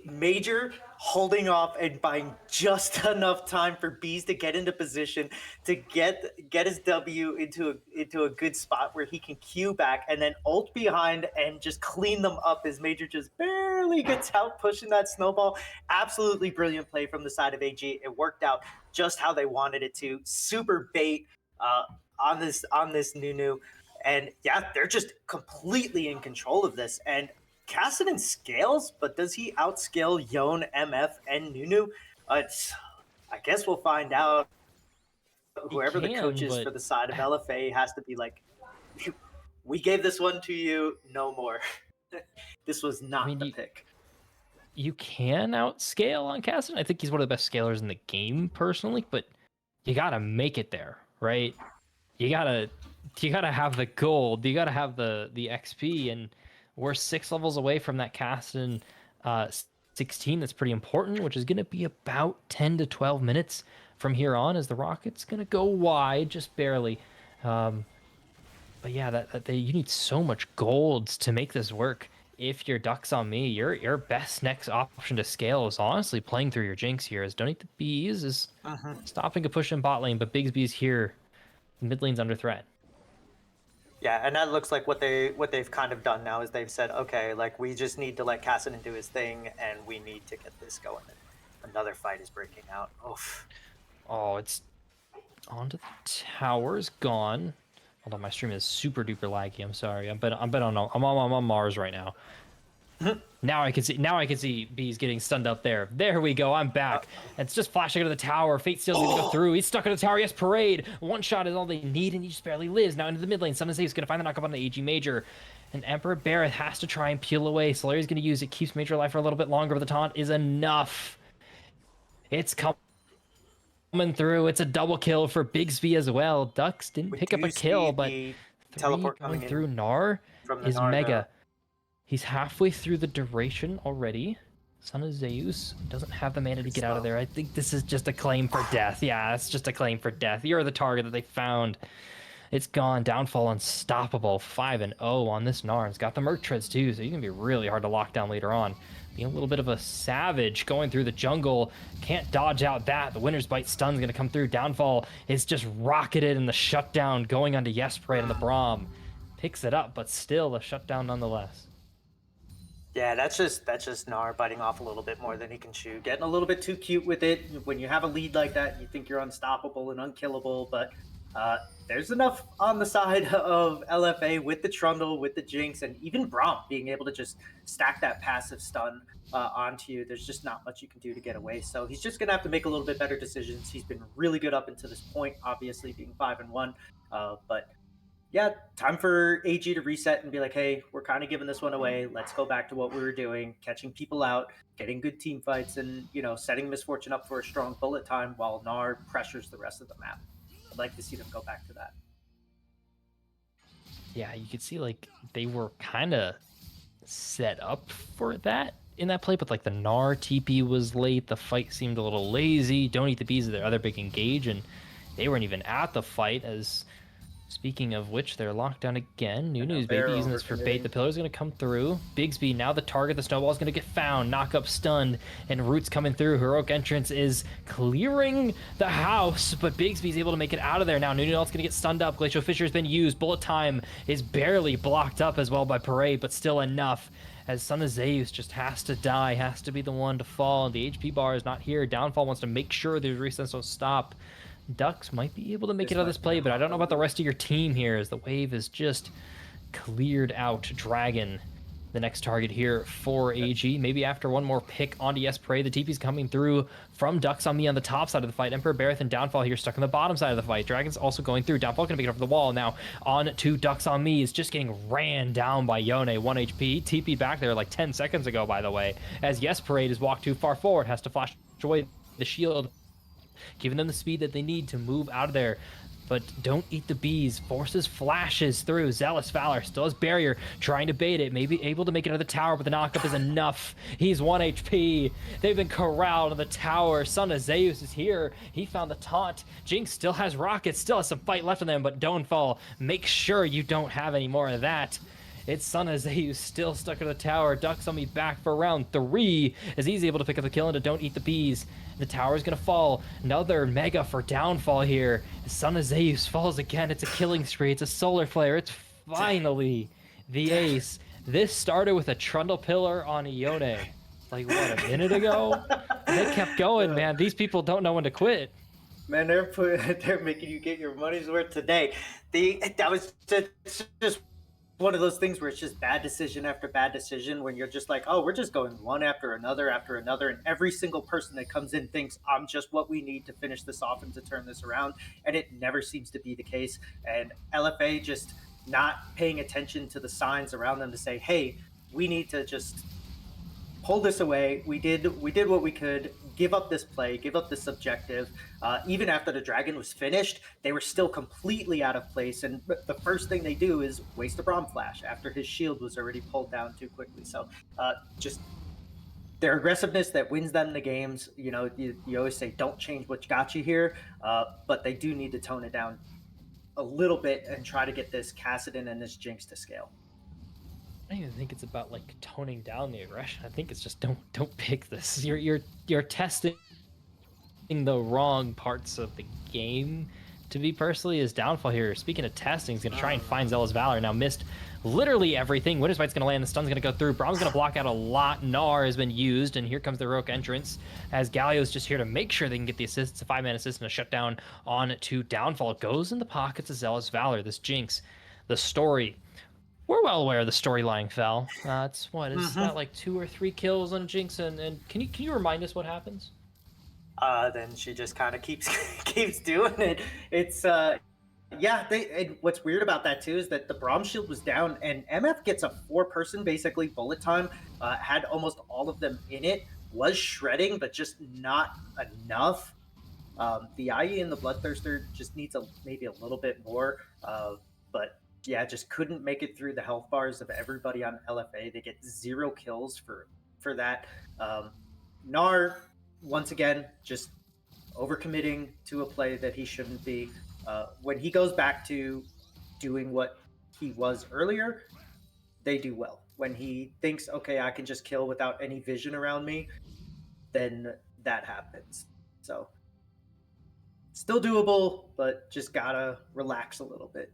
Major holding off and buying just enough time for Bees to get into position to get his W into a good spot where he can queue back and then ult behind and just clean them up as Major just barely gets out pushing that snowball. Absolutely brilliant play from the side of AG. It worked out just how they wanted it to. Super bait on this Nunu. And yeah, they're just completely in control of this. And Cassidy scales, but does he outscale Yon, MF, and Nunu? I guess we'll find out. Whoever the coach is for the side of LFA has to be like, we gave this one to you, no more. This was not the pick. You can outscale on Cassidy. I think he's one of the best scalers in the game personally, but you gotta make it there, right? You gotta have the gold. You gotta have the XP, and we're 6 levels away from that Cassidy 16. That's pretty important, which is going to be about 10 to 12 minutes from here on, as the Rocket's going to go wide just barely. But yeah, you need so much gold to make this work. If you're Ducks on me, your best next option to scale is honestly playing through your Jinx here. As Don't Eat the Bees is stopping a push in bot lane, but Bigsby's here. Mid lane's under threat. Yeah, and that looks like what they've kind of done now is they've said, okay, like we just need to let Cassidy do his thing, and we need to get this going. Another fight is breaking out. Oof. Oh, it's onto the towers, gone. Hold on, my stream is super duper laggy. I'm sorry. I'm on Mars right now. Now I can see Bees getting stunned up there. There we go. I'm back. It's just flashing into the tower. Fate Steel's gonna go through. He's stuck in the tower. Yes, Parade. One shot is all they need, and he just barely lives. Now into the mid lane. Sun is gonna find the knock up on the AG Major. And Emperor Barrett has to try and peel away. Solari's gonna use it. Keeps Major alive for a little bit longer, but the taunt is enough. It's coming through. It's a double kill for Bigsby as well. Ducks didn't pick up a kill, but teleport going through Gnar is mega. He's halfway through the duration already. Son of Zeus doesn't have the mana to get out of there. I think this is just a claim for death. Yeah, it's just a claim for death. You're the target that they found. It's gone. Downfall unstoppable. 5-0 on this Gnar. It's got the Murk treads too, so you can be really hard to lock down later on. Being a little bit of a savage going through the jungle. Can't dodge out that. The Winter's Bite stun's going to come through. Downfall is just rocketed in the shutdown going onto Yes Parade and the Braum. Picks it up, but still a shutdown nonetheless. Yeah, that's just Gnar biting off a little bit more than he can chew. Getting a little bit too cute with it. When you have a lead like that, you think you're unstoppable and unkillable, but there's enough on the side of LFA with the Trundle, with the Jinx, and even Braum being able to just stack that passive stun onto you. There's just not much you can do to get away. So he's just going to have to make a little bit better decisions. He's been really good up until this point, obviously being 5-1. But yeah, time for AG to reset and be like, hey, we're kind of giving this one away. Let's go back to what we were doing, catching people out, getting good team fights, and, you know, setting Misfortune up for a strong bullet time while Gnar pressures the rest of the map. I'd like to see them go back to that. Yeah, you could see, like, they were kind of set up for that in that play, but, like, the Gnar TP was late. The fight seemed a little lazy. Don't Eat the Bees is their other big engage, and they weren't even at the fight as... Speaking of which, they're locked down again. Nunu's baby using this for bait. The pillar's going to come through. Bigsby, now the target. The snowball's going to get found. Knock up stunned. And Root's coming through. Heroic Entrance is clearing the house. But Bigsby's able to make it out of there now. Nunu going to get stunned up. Glacial Fissure's been used. Bullet time is barely blocked up as well by Parade, but still enough. As Son of Zeus just has to die. Has to be the one to fall. The HP bar is not here. Downfall wants to make sure the resets don't stop. Ducks might be able to make it out of this play, but I don't know about the rest of your team here as the wave is just cleared out. Dragon, the next target here for AG. Maybe after one more pick onto Yes Parade, the TP's coming through from Ducks on me on the top side of the fight. Emperor Barrett and Downfall here stuck on the bottom side of the fight. Dragon's also going through. Downfall gonna make it over the wall. Now on to Ducks on me. Is just getting ran down by Yone. 1 HP. TP back there like 10 seconds ago, by the way. As Yes Parade is walked too far forward. Has to flash away the shield, giving them the speed that they need to move out of there. But Don't Eat the Bees forces flashes through. Zealous Valor still has barrier, trying to bait it. Maybe able to make it out of the tower, but the knockup is enough. He's 1 HP. They've been corralled in the tower. Son of Zeus is here. He found the taunt. Jinx still has rockets, still has some fight left in them, but Downfall, make sure you don't have any more of that. It's Sunaze who's still stuck in the tower. Ducks on me back for round 3 as he's able to pick up the kill into Don't Eat the Bees. The tower's gonna fall. Another mega for downfall here. Sunaze falls again. It's a killing spree. It's a solar flare. It's finally the ace. This started with a Trundle Pillar on Ione. Like, what, a minute ago? And they kept going, man. These people don't know when to quit. Man, they're making you get your money's worth today. That was just one of those things where it's just bad decision after bad decision when you're just like, oh, we're just going one after another, and every single person that comes in thinks I'm just what we need to finish this off and to turn this around, and it never seems to be the case. And LFA just not paying attention to the signs around them to say, hey, we need to just pull this away. We did what we could. Give up this play, give up this objective. Even after the dragon was finished, they were still completely out of place. And the first thing they do is waste a Braum flash after his shield was already pulled down too quickly. So just their aggressiveness that wins them the games. You know, you always say don't change what got you here, but they do need to tone it down a little bit and try to get this Kassadin and this Jinx to scale. I don't even think it's about like toning down the aggression. I think it's just don't pick this. You're testing the wrong parts of the game. To be personally, his downfall here. Speaking of testing, he's gonna try and find Zealous Valor. Now missed literally everything. Winter's Bite's gonna land. The stun's gonna go through. Braum's gonna block out a lot. Gnar has been used, and here comes the heroic entrance as Galio's just here to make sure they can get the assist. It's a 5-man assist and a shutdown on to downfall. It goes in the pockets of Zealous Valor. This Jinx, the story. We're well aware of the storyline, Fel. It's what is that, like 2 or 3 kills on Jinx, and can you remind us what happens? Then she just kind of keeps doing it. It's yeah. And what's weird about that too is that the Braum shield was down, and MF gets a 4-person basically bullet time. Had almost all of them in it. Was shredding, but just not enough. The IE and the Bloodthirster just needs maybe a little bit more. But yeah, just couldn't make it through the health bars of everybody on LFA. They get 0 kills for that. Gnar, once again, just overcommitting to a play that he shouldn't be. When he goes back to doing what he was earlier, they do well. When he thinks, okay, I can just kill without any vision around me, then that happens. So still doable, but just gotta relax a little bit.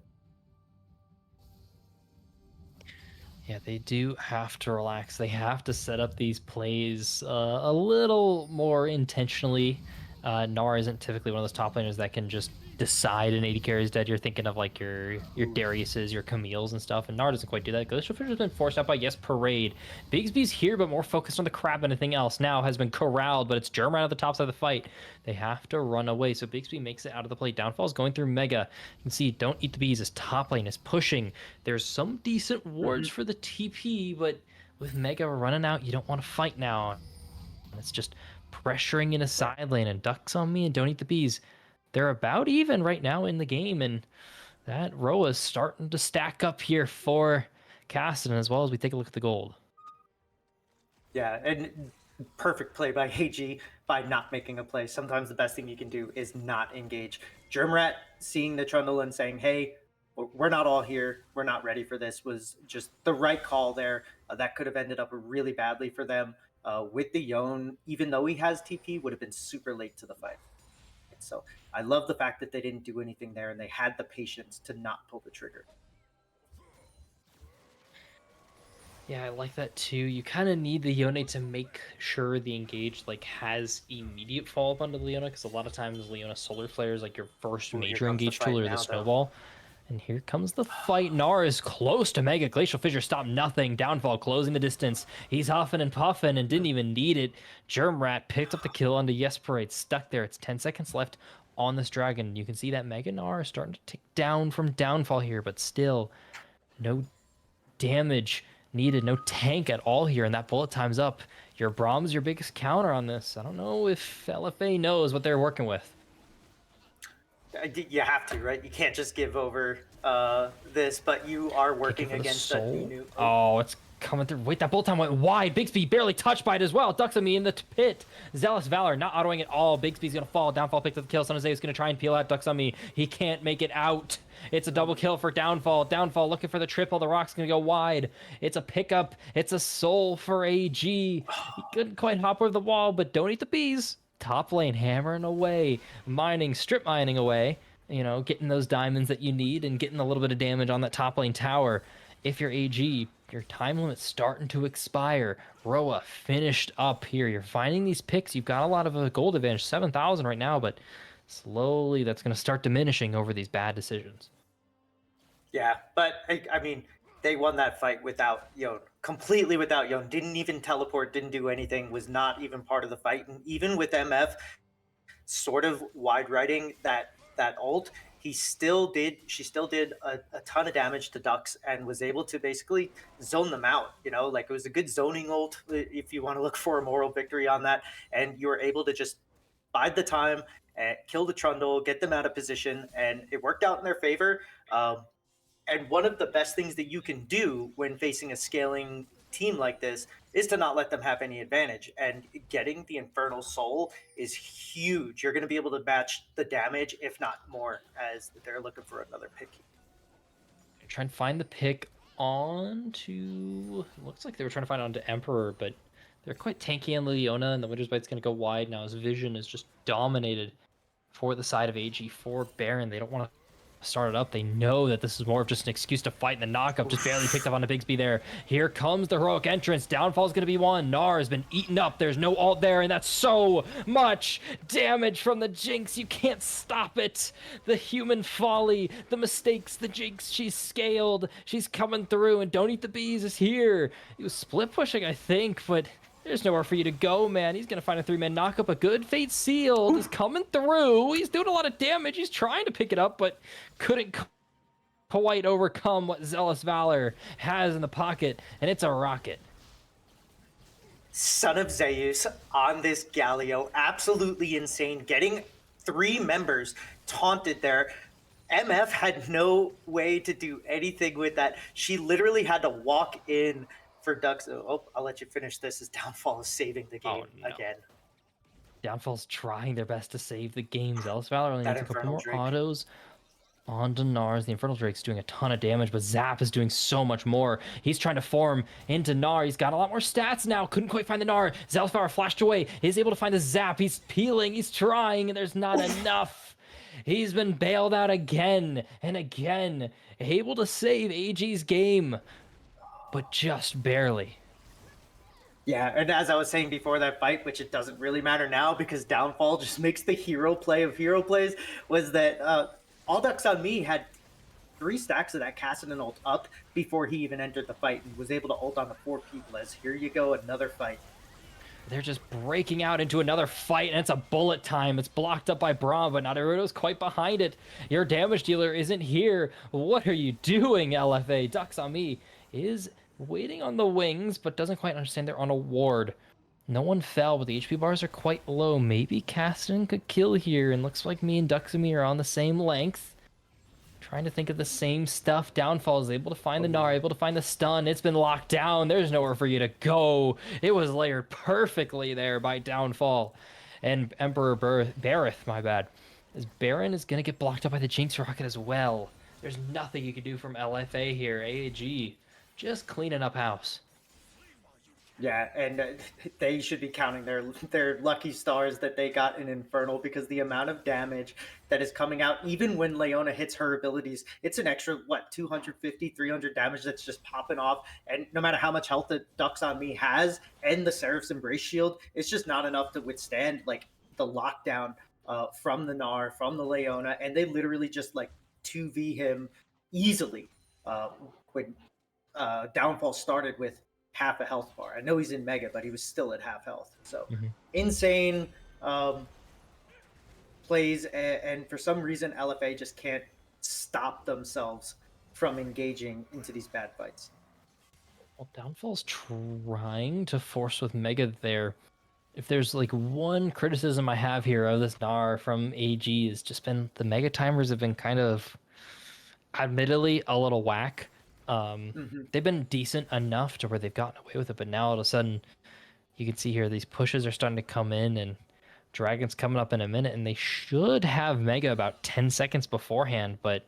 Yeah, they do have to relax. They have to set up these plays a little more intentionally. Gnar isn't typically one of those top laners that can just decide an 80 carry is dead. You're thinking of like your Dariuses, your Camille's and stuff, and Gnar doesn't quite do that. Glacial Fisher's been forced out by Parade. Bigsby's here, but more focused on the crab than anything else. Now has been corralled, but it's Germ right at the top side of the fight. They have to run away, so Bigsby makes it out of the play. Downfall's going through Mega. You can see Don't Eat the Bees. His top lane is pushing. There's some decent wards for the TP, but with Mega running out, you don't want to fight now. It's just pressuring in a side lane, and Ducks on me and Don't Eat the Bees. They're about even right now in the game, and that row is starting to stack up here for Kassadin as well as we take a look at the gold. Yeah, and perfect play by AG by not making a play. Sometimes the best thing you can do is not engage. Germrat seeing the Trundle and saying, hey, we're not all here, we're not ready for this, was just the right call there. That could have ended up really badly for them. With the Yone, even though he has TP, would have been super late to the fight. So I love the fact that they didn't do anything there and they had the patience to not pull the trigger. Yeah, I like that too. You kind of need the Yone to make sure the engage like has immediate follow-up onto Leona, because a lot of times Leona Solar Flare is like your first major engage tool or the snowball. And here comes the fight. Gnar is close to Mega. Glacial Fissure stopped nothing. Downfall closing the distance. He's huffing and puffing and didn't even need it. Germrat picked up the kill onto Parade. Stuck there. It's 10 seconds left on this dragon. You can see that Mega Gnar is starting to tick down from Downfall here, but still no damage needed. No tank at all here, and that bullet time's up. Your Braum's your biggest counter on this. I don't know if LFA knows what they're working with. You have to, right? You can't just give over this, but you are working against a new. Oh, it's coming through. Wait, that bolt time went wide. Bigsby barely touched by it as well. Ducks on me in the pit. Zealous Valor not autoing at all. Bigsby's going to fall. Downfall picked up the kill. San Jose is going to try and peel out Ducks on me. He can't make it out. It's a double kill for Downfall. Downfall looking for the triple. The Rock's going to go wide. It's a pickup. It's a soul for AG. He couldn't quite hop over the wall, but don't eat the bees. Top lane hammering away. Mining, strip mining away. You know, getting those diamonds that you need and getting a little bit of damage on that top lane tower. If you're AG, your time limit's starting to expire. Roa finished up here. You're finding these picks. You've got a lot of a gold advantage, 7,000 right now, but slowly that's going to start diminishing over these bad decisions. Yeah, but I mean, they won that fight without Yon, completely without Yon. Didn't even teleport, didn't do anything, was not even part of the fight. And even with MF sort of wide riding that ult, she still did a ton of damage to Ducks and was able to basically zone them out. You know, like it was a good zoning ult if you want to look for a moral victory on that. And you were able to just bide the time and kill the Trundle, get them out of position, and it worked out in their favor. And one of the best things that you can do when facing a scaling team like this is to not let them have any advantage. And getting the Infernal Soul is huge. You're going to be able to match the damage, if not more, as they're looking for another pick. Trying to find the pick onto... Looks like they were trying to find it onto Emperor, but they're quite tanky on Leona, and the Winter's Bite's going to go wide now. His vision is just dominated for the side of AG for Baron. They don't want to start it up. They know that this is more of just an excuse to fight, and the knockup just barely picked up on the Bigsby there. Here comes the heroic entrance. Downfall's going to be one. Gnar has been eaten up. There's no ult there, and that's so much damage from the Jinx. You can't stop it. The human folly, the mistakes, the Jinx. She's scaled. She's coming through, and Don't Eat the Bees is here. He was split pushing, I think, but there's nowhere for you to go, man. He's going to find a 3-man knockup. A good Fate Sealed is coming through. He's doing a lot of damage. He's trying to pick it up, but couldn't quite overcome what Zealous Valor has in the pocket, and it's a rocket. Son of Zeus on this Galio. Absolutely insane. Getting 3 members taunted there. MF had no way to do anything with that. She literally had to walk in for Ducks. Oh, I'll let you finish this as Downfall is saving the game again. Downfall's trying their best to save the game. Zealous Valor only needs a couple more Drake. autos on Gnar. The Infernal Drake's doing a ton of damage, but Zap is doing so much more. He's trying to form into Gnar. He's got a lot more stats now. Couldn't quite find the Gnar. Zealous Valor flashed away. He's able to find the Zap. He's peeling. He's trying, and there's not enough. He's been bailed out again and again. Able to save AG's game, but just barely. Yeah, and as I was saying before that fight, which it doesn't really matter now because Downfall just makes the hero play of hero plays, was that All Ducks on Me had 3 stacks of that Kassadin ult up before he even entered the fight and was able to ult on the 4 people as here you go, another fight. They're just breaking out into another fight, and it's a bullet time. It's blocked up by Braum, but Naruto's quite behind it. Your damage dealer isn't here. What are you doing, LFA? Ducks on Me is waiting on the wings, but doesn't quite understand they're on a ward. No one fell, but the HP bars are quite low. Maybe Kassadin could kill here, and looks like me and Duxamy are on the same length. Trying to think of the same stuff. Downfall is able to find the Gnar, able to find the stun. It's been locked down. There's nowhere for you to go. It was layered perfectly there by Downfall. And Emperor Bareth, my bad. As Baron is going to get blocked up by the Jinx Rocket as well. There's nothing you can do from LFA here. AAG just cleaning up house. Yeah, and they should be counting their lucky stars that they got in Infernal because the amount of damage that is coming out, even when Leona hits her abilities, it's an extra, 250, 300 damage that's just popping off. And no matter how much health the Ducks on Me has and the Seraph's Embrace Shield, it's just not enough to withstand the lockdown from the Gnar, from the Leona, and they literally just 2v him easily when Downfall started with half a health bar. I know he's in Mega, but he was still at half health. So insane plays, and for some reason LFA just can't stop themselves from engaging into these bad fights. Well, Downfall's trying to force with Mega there. If there's one criticism I have here of this Gnar from AG, has just been the Mega timers have been kind of, admittedly, a little whack. They've been decent enough to where they've gotten away with it, but now all of a sudden you can see here these pushes are starting to come in, and Dragon's coming up in a minute, and they should have Mega about 10 seconds beforehand, but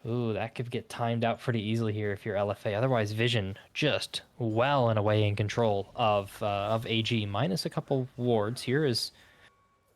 ooh, that could get timed out pretty easily here if you're LFA. Otherwise, Vision just well and away in control of AG, minus a couple wards here as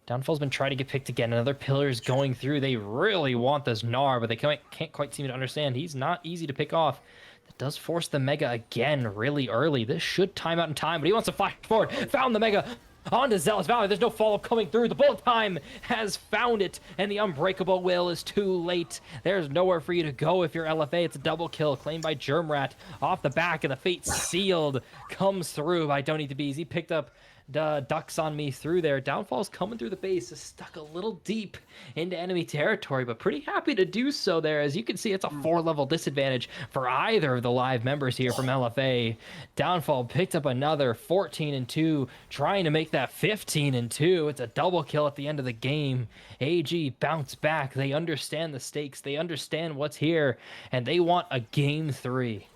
Downfall's been trying to get picked again. Another pillar's going through. They really want this Gnar, but they can't quite seem to understand. He's not easy to pick off. That does force the Mega again really early. This should time out in time, but he wants to flash forward. Found the Mega. On to Zealous Valley. There's no follow-up coming through. The bullet time has found it, and the Unbreakable Will is too late. There's nowhere for you to go if you're LFA. It's a double kill claimed by Germrat off the back, and the Fate Sealed comes through by Don't Need to Bees. He picked up ducks on me through there. Downfall's coming through the base, is stuck a little deep into enemy territory, but pretty happy to do so there. As you can see, it's a 4-level disadvantage for either of the live members here from LFA. Downfall picked up another 14-2, trying to make that 15-2. It's a double kill at the end of the game. AG bounce back. They understand the stakes. They understand what's here, and they want a game 3.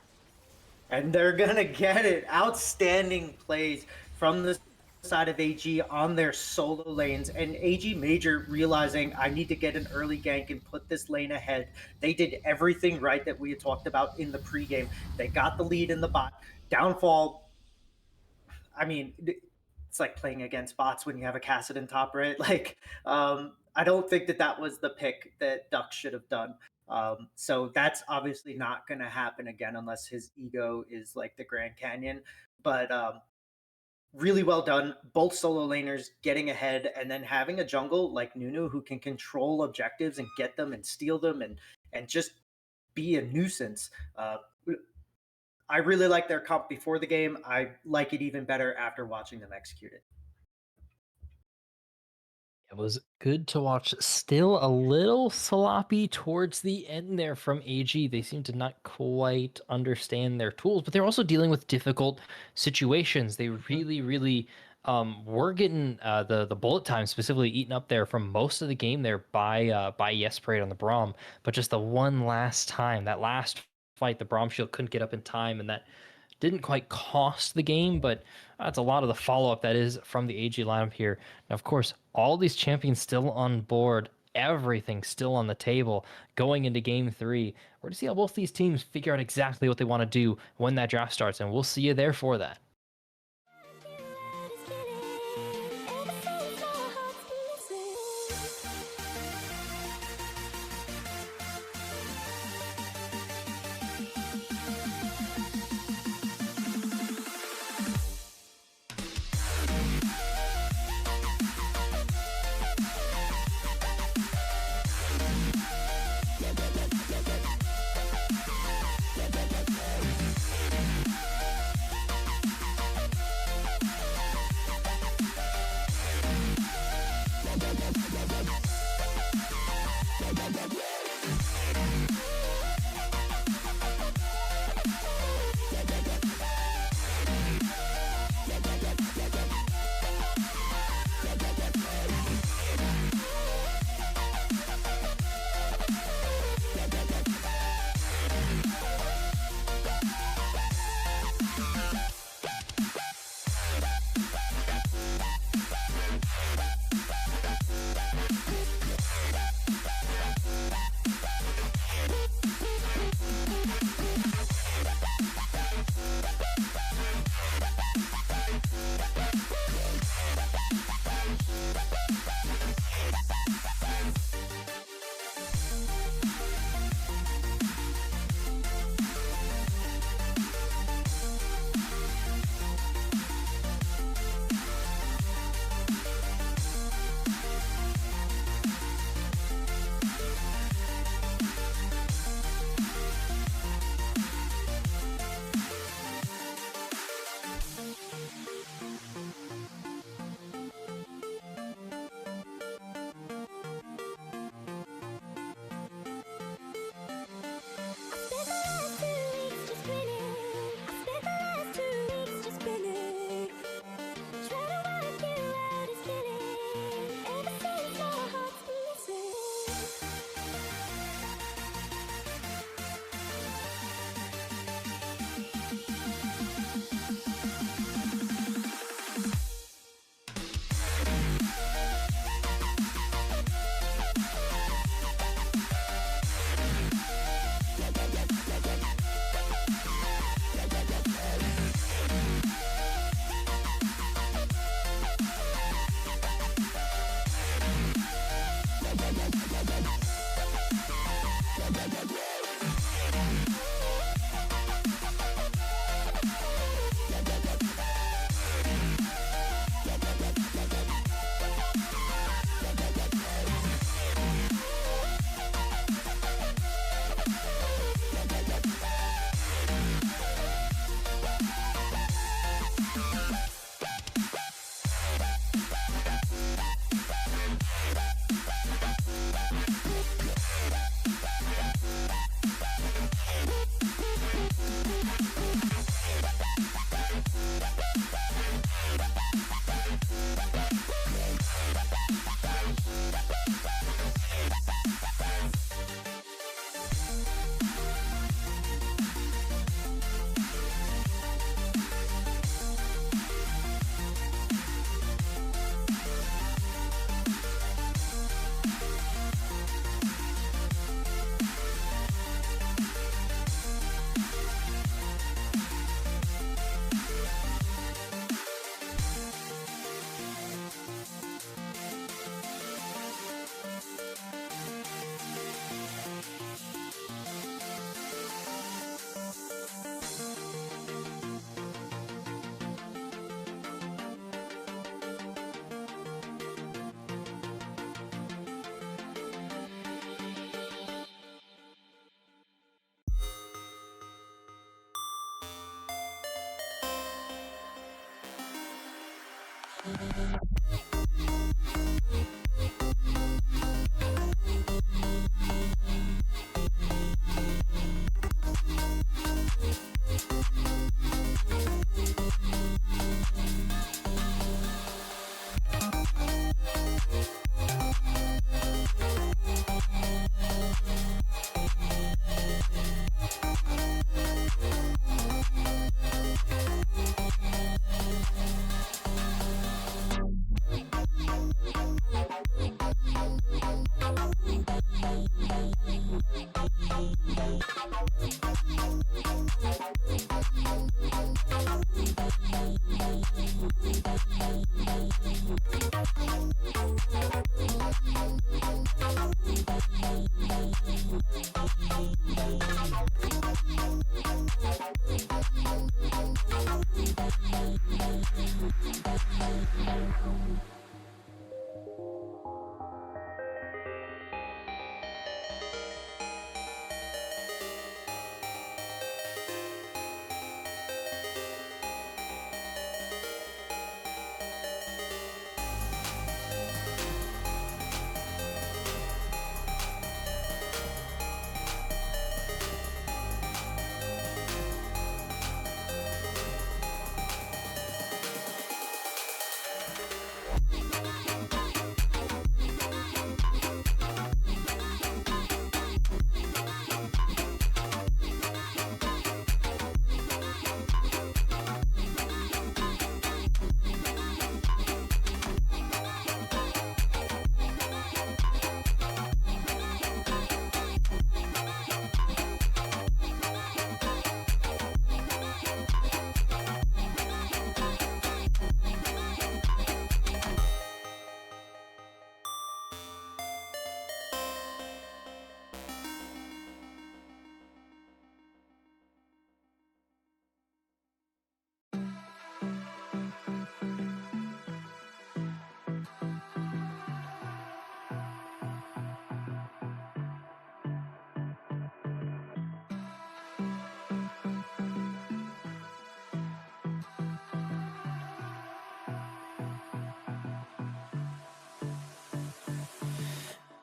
And they're gonna get it. Outstanding plays from the side of AG on their solo lanes, and AG Major realizing I need to get an early gank and put this lane ahead. They did everything right that we had talked about in the pregame. They got the lead in the bot. Downfall, I mean, it's like playing against bots when you have a Cassidon top, right? Like, I don't think that was the pick that Duck should have done. So that's obviously not going to happen again unless his ego is like the Grand Canyon. But really well done. Both solo laners getting ahead, and then having a jungle like Nunu who can control objectives and get them and steal them and just be a nuisance. I really like their comp before the game. I like it even better after watching them execute it. It was good to watch. Still a little sloppy towards the end there from AG. They seem to not quite understand their tools, but they're also dealing with difficult situations. They really were getting the bullet time specifically eaten up there from most of the game there by Yes Parade on the Braum. But just the one last time, that last fight, the Braum shield couldn't get up in time, and that didn't quite cost the game, but that's a lot of the follow-up that is from the AG lineup here. Now, of course, all these champions still on board, everything still on the table going into game 3. We're to see how both these teams figure out exactly what they want to do when that draft starts, and we'll see you there for that.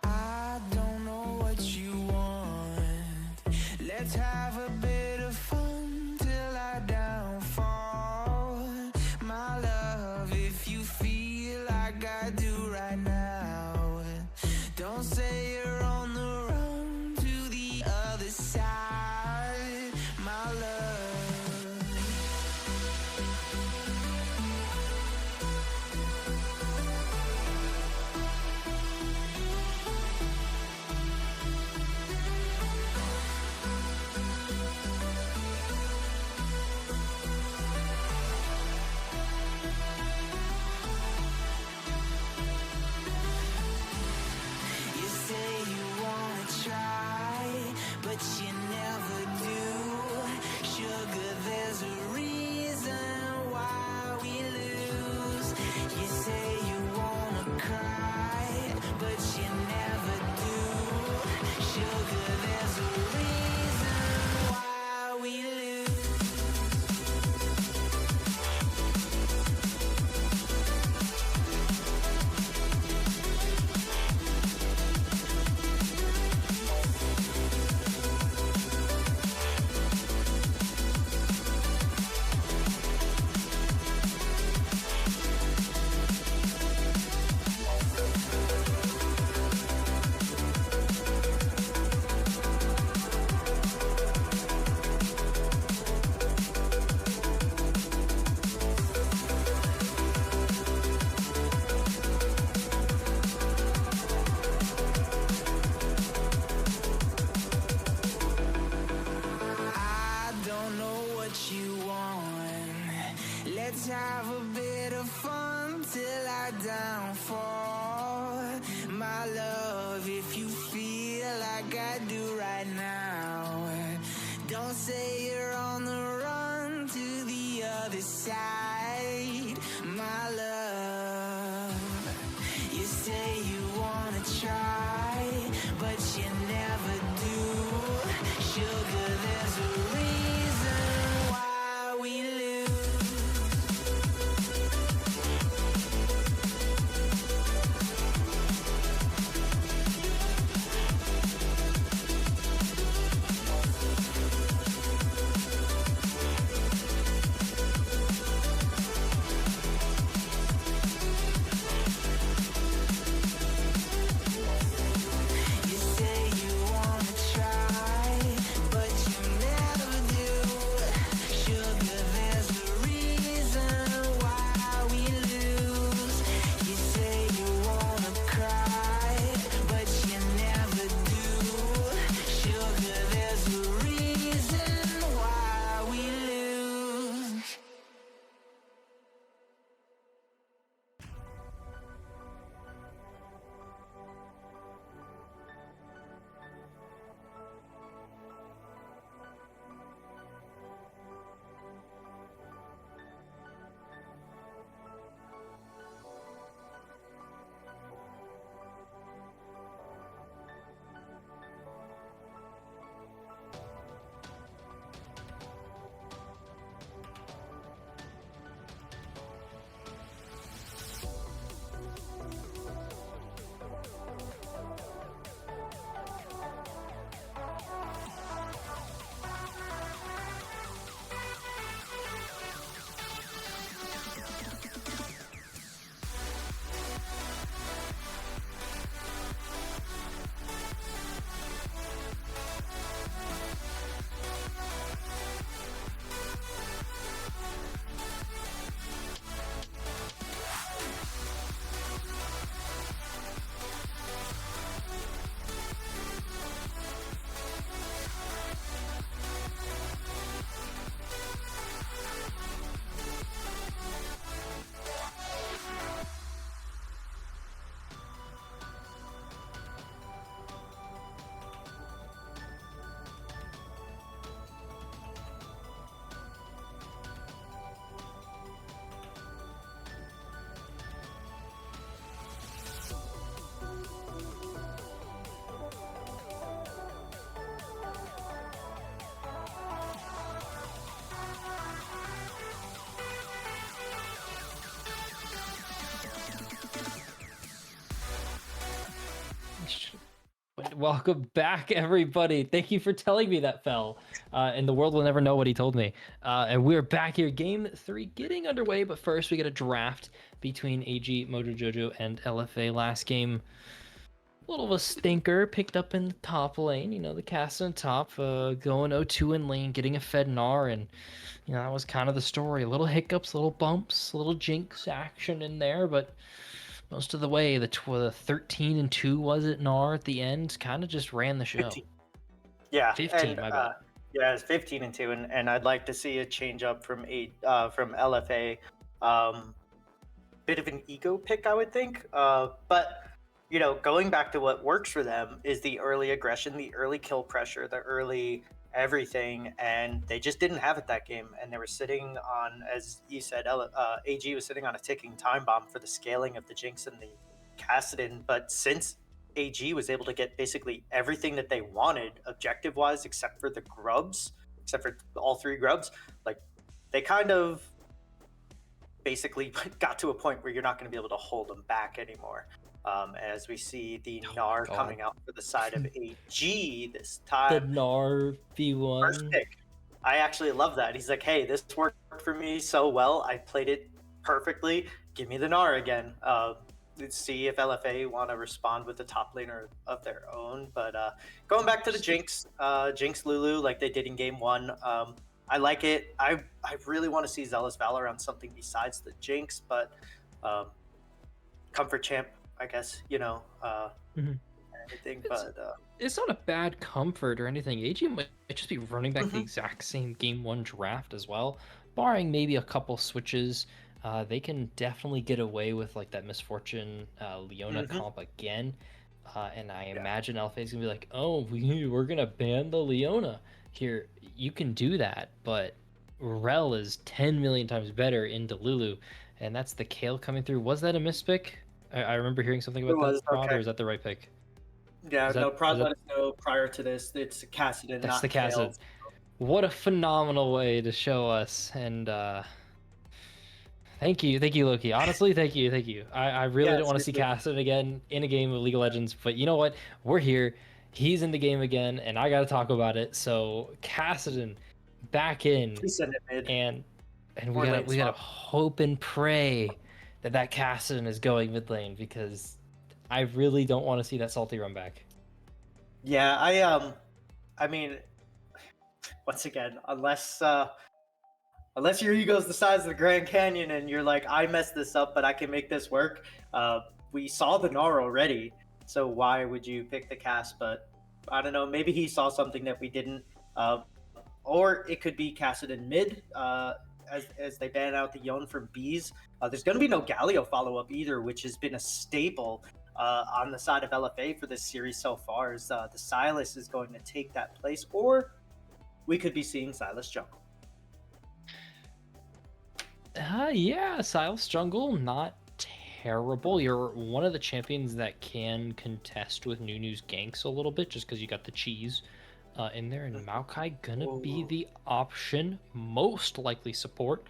I don't know what you want. Let's have a bit of fun till I downfall. My love, if you feel like I do right now, don't say you're on the run to the other side. My love. You say you wanna try, but you never do. Sugar, there's a reason why we lose. You say you wanna cry, but you never do. Sugar, there's a reason why we lose. I don't know what you want. Let's have a bit of fun till I downfall. My love, if you feel like I do right now, don't say you're on the run to the other side. My love, you say you wanna try, but you never do. Sugar, there's a reason why we lose. You say Welcome back, everybody. Thank you for telling me that fell. And the world will never know what he told me. And we're back here, game 3 getting underway. But first, we get a draft between AG, Mojo, Jojo, and LFA. Last game, a little of a stinker, picked up in the top lane. You know, the cast on top, going 0-2 in lane, getting a Fed Gnar, and that was kind of the story. A little hiccups, little bumps, a little jinx action in there, but most of the way, the 13-2 was it, Gnar at the end, kind of just ran the show. 15. Yeah, 15, and my bad. yeah, it's 15-2, and I'd like to see a change up from LFA. Bit of an ego pick, I would think. But going back to what works for them is the early aggression, the early kill pressure, the early everything, and they just didn't have it that game. And they were sitting on, as you said, AG was sitting on a ticking time bomb for the scaling of the Jinx and the Kassadin. But since AG was able to get basically everything that they wanted objective-wise, except for the grubs, except for all 3 grubs, like they kind of basically got to a point where you're not going to be able to hold them back anymore. As we see the Gnar coming out for the side of AG this time. The Gnar V1. First pick. I actually love that. He's like, hey, this worked for me so well. I played it perfectly. Give me the Gnar again. Let's see if LFA want to respond with the top laner of their own. But going back to the Jinx, Jinx Lulu, like they did in game 1. I like it. I really want to see Zealous Valor on something besides the Jinx, but Comfort Champ, I guess, everything. It's not a bad comfort or anything. AG might just be running back the exact same game 1 draft as well, barring maybe a couple switches. They can definitely get away with like that Misfortune Leona comp again. And I imagine LFA is going to be like, oh, we're going to ban the Leona. Here, you can do that, but Rel is 10 million times better into Lulu, and that's the Kale coming through. Was that a mispick? I remember hearing something about that, Prod, or is that the right pick? Yeah, Prod let us know prior to this. It's Kassadin, that's not the Kassadin. Kale. What a phenomenal way to show us, and thank you, Loki. Honestly, thank you. I really don't want to see Kassadin again in a game of League of Legends, but you know what? We're here. He's in the game again, and I got to talk about it. So Kassadin back in, and we gotta hope and pray that Kassadin is going mid lane, because I really don't want to see that salty run back. Yeah, I mean, once again, unless your ego's the size of the Grand Canyon and you're like, I messed this up, but I can make this work. We saw the Gnar already. So why would you pick the cast? But I don't know. Maybe he saw something that we didn't. Or it could be Kassadin mid as they ban out the Yone from Bees. There's going to be no Galio follow-up either, which has been a staple on the side of LFA for this series so far. Is the Sylas is going to take that place, or we could be seeing Sylas jungle. Yeah, Sylas jungle, not terrible. You're one of the champions that can contest with Nunu's ganks a little bit, just because you got the cheese in there, and Maokai gonna be the option, most likely support.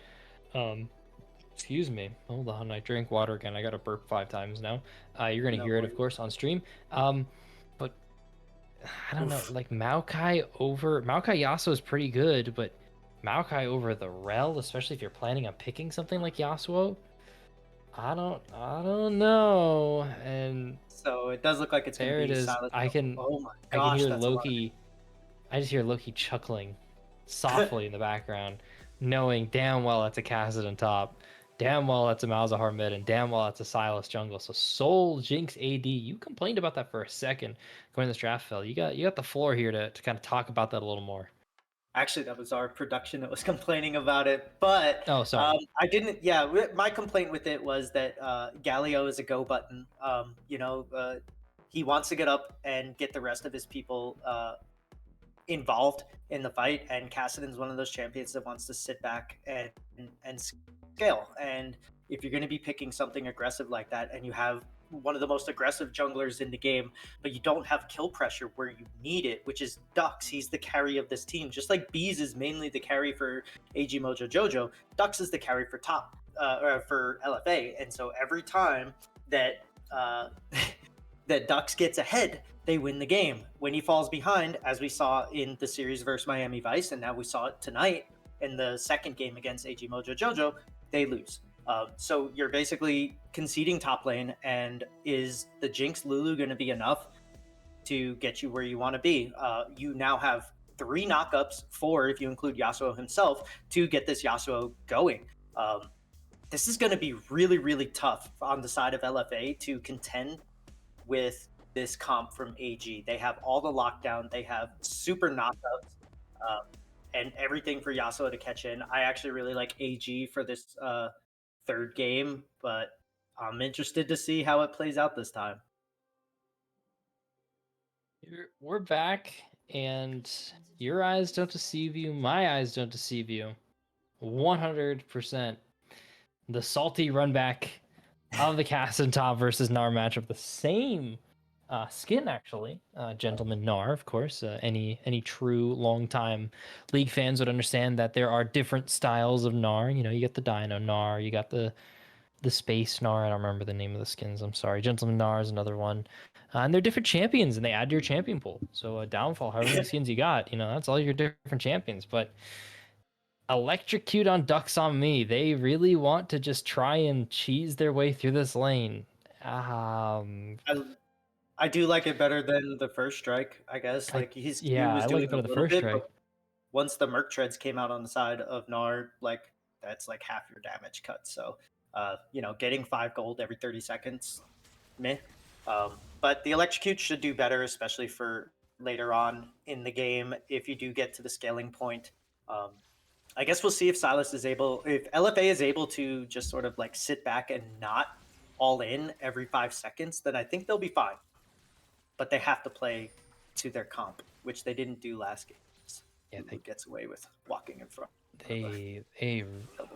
Excuse me, hold on, I drank water again. I got to burp 5 times now. You're gonna hear it, of course, on stream. But I don't know, like Maokai Yasuo is pretty good, but Maokai over the Rel, especially if you're planning on picking something like Yasuo, I don't know. And so it does look like it's there gonna be it is. Sylas. Oh my gosh, I can hear Loki. I just hear Loki chuckling softly in the background, knowing damn well that's a Kassadin top, damn well that's a Malzahar mid, and damn well that's a Sylas jungle. So Soul Jinx AD, you complained about that for a second going to this draft, Phil. You got the floor here to kind of talk about that a little more. Actually, that was our production that was complaining about it, but oh, sorry. I didn't. Yeah, my complaint with it was that Galio is a go button. He wants to get up and get the rest of his people involved in the fight, and Kassadin's one of those champions that wants to sit back and scale. And if you're going to be picking something aggressive like that, and you have one of the most aggressive junglers in the game, but you don't have kill pressure where you need it, which is Dux. He's the carry of this team. Just like Bees is mainly the carry for AG, Mojo, Jojo, Dux is the carry for top or for LFA. And so every time that the Ducks gets ahead, they win the game. When he falls behind, as we saw in the series versus Miami Vice, and now we saw it tonight in the second game against AG Mojo Jojo, they lose. So you're basically conceding top lane, and is the Jinx Lulu going to be enough to get you where you want to be? You now have 3 knockups, 4 if you include Yasuo himself, to get this Yasuo going. This is going to be really, really tough on the side of LFA to contend with this comp from AG. They have all the lockdown, they have super knockouts, and everything for Yasuo to catch in. I actually really like AG for this third game, but I'm interested to see how it plays out this time. We're back, and your eyes don't deceive you. My eyes don't deceive you. 100%. The salty run back of the cast and top versus Gnar matchup. The same skin, actually. Gentleman Gnar, of course. Any true long-time League fans would understand that there are different styles of Gnar. You know, you got the Dino Gnar, you got the Space Gnar. I don't remember the name of the skins. I'm sorry. Gentleman Gnar is another one. And they're different champions, and they add to your champion pool. So Downfall, however many skins you got, you know, that's all your different champions. But electrocute on Ducks on Me. They really want to just try and cheese their way through this lane. I do like it better than the first strike, I guess. Like he was I doing like it a for the little first bit, strike. but once the Murk treads came out on the side of Nard, like that's like half your damage cut. So you know, getting 5 gold every 30 seconds, meh. But the electrocute should do better, especially for later on in the game if you do get to the scaling point. I guess we'll see if Silas is able, if LFA is able to just sort of like sit back and not all in every 5 seconds, then I think they'll be fine. But they have to play to their comp, which they didn't do last game. Yeah, Who gets away with walking in front. They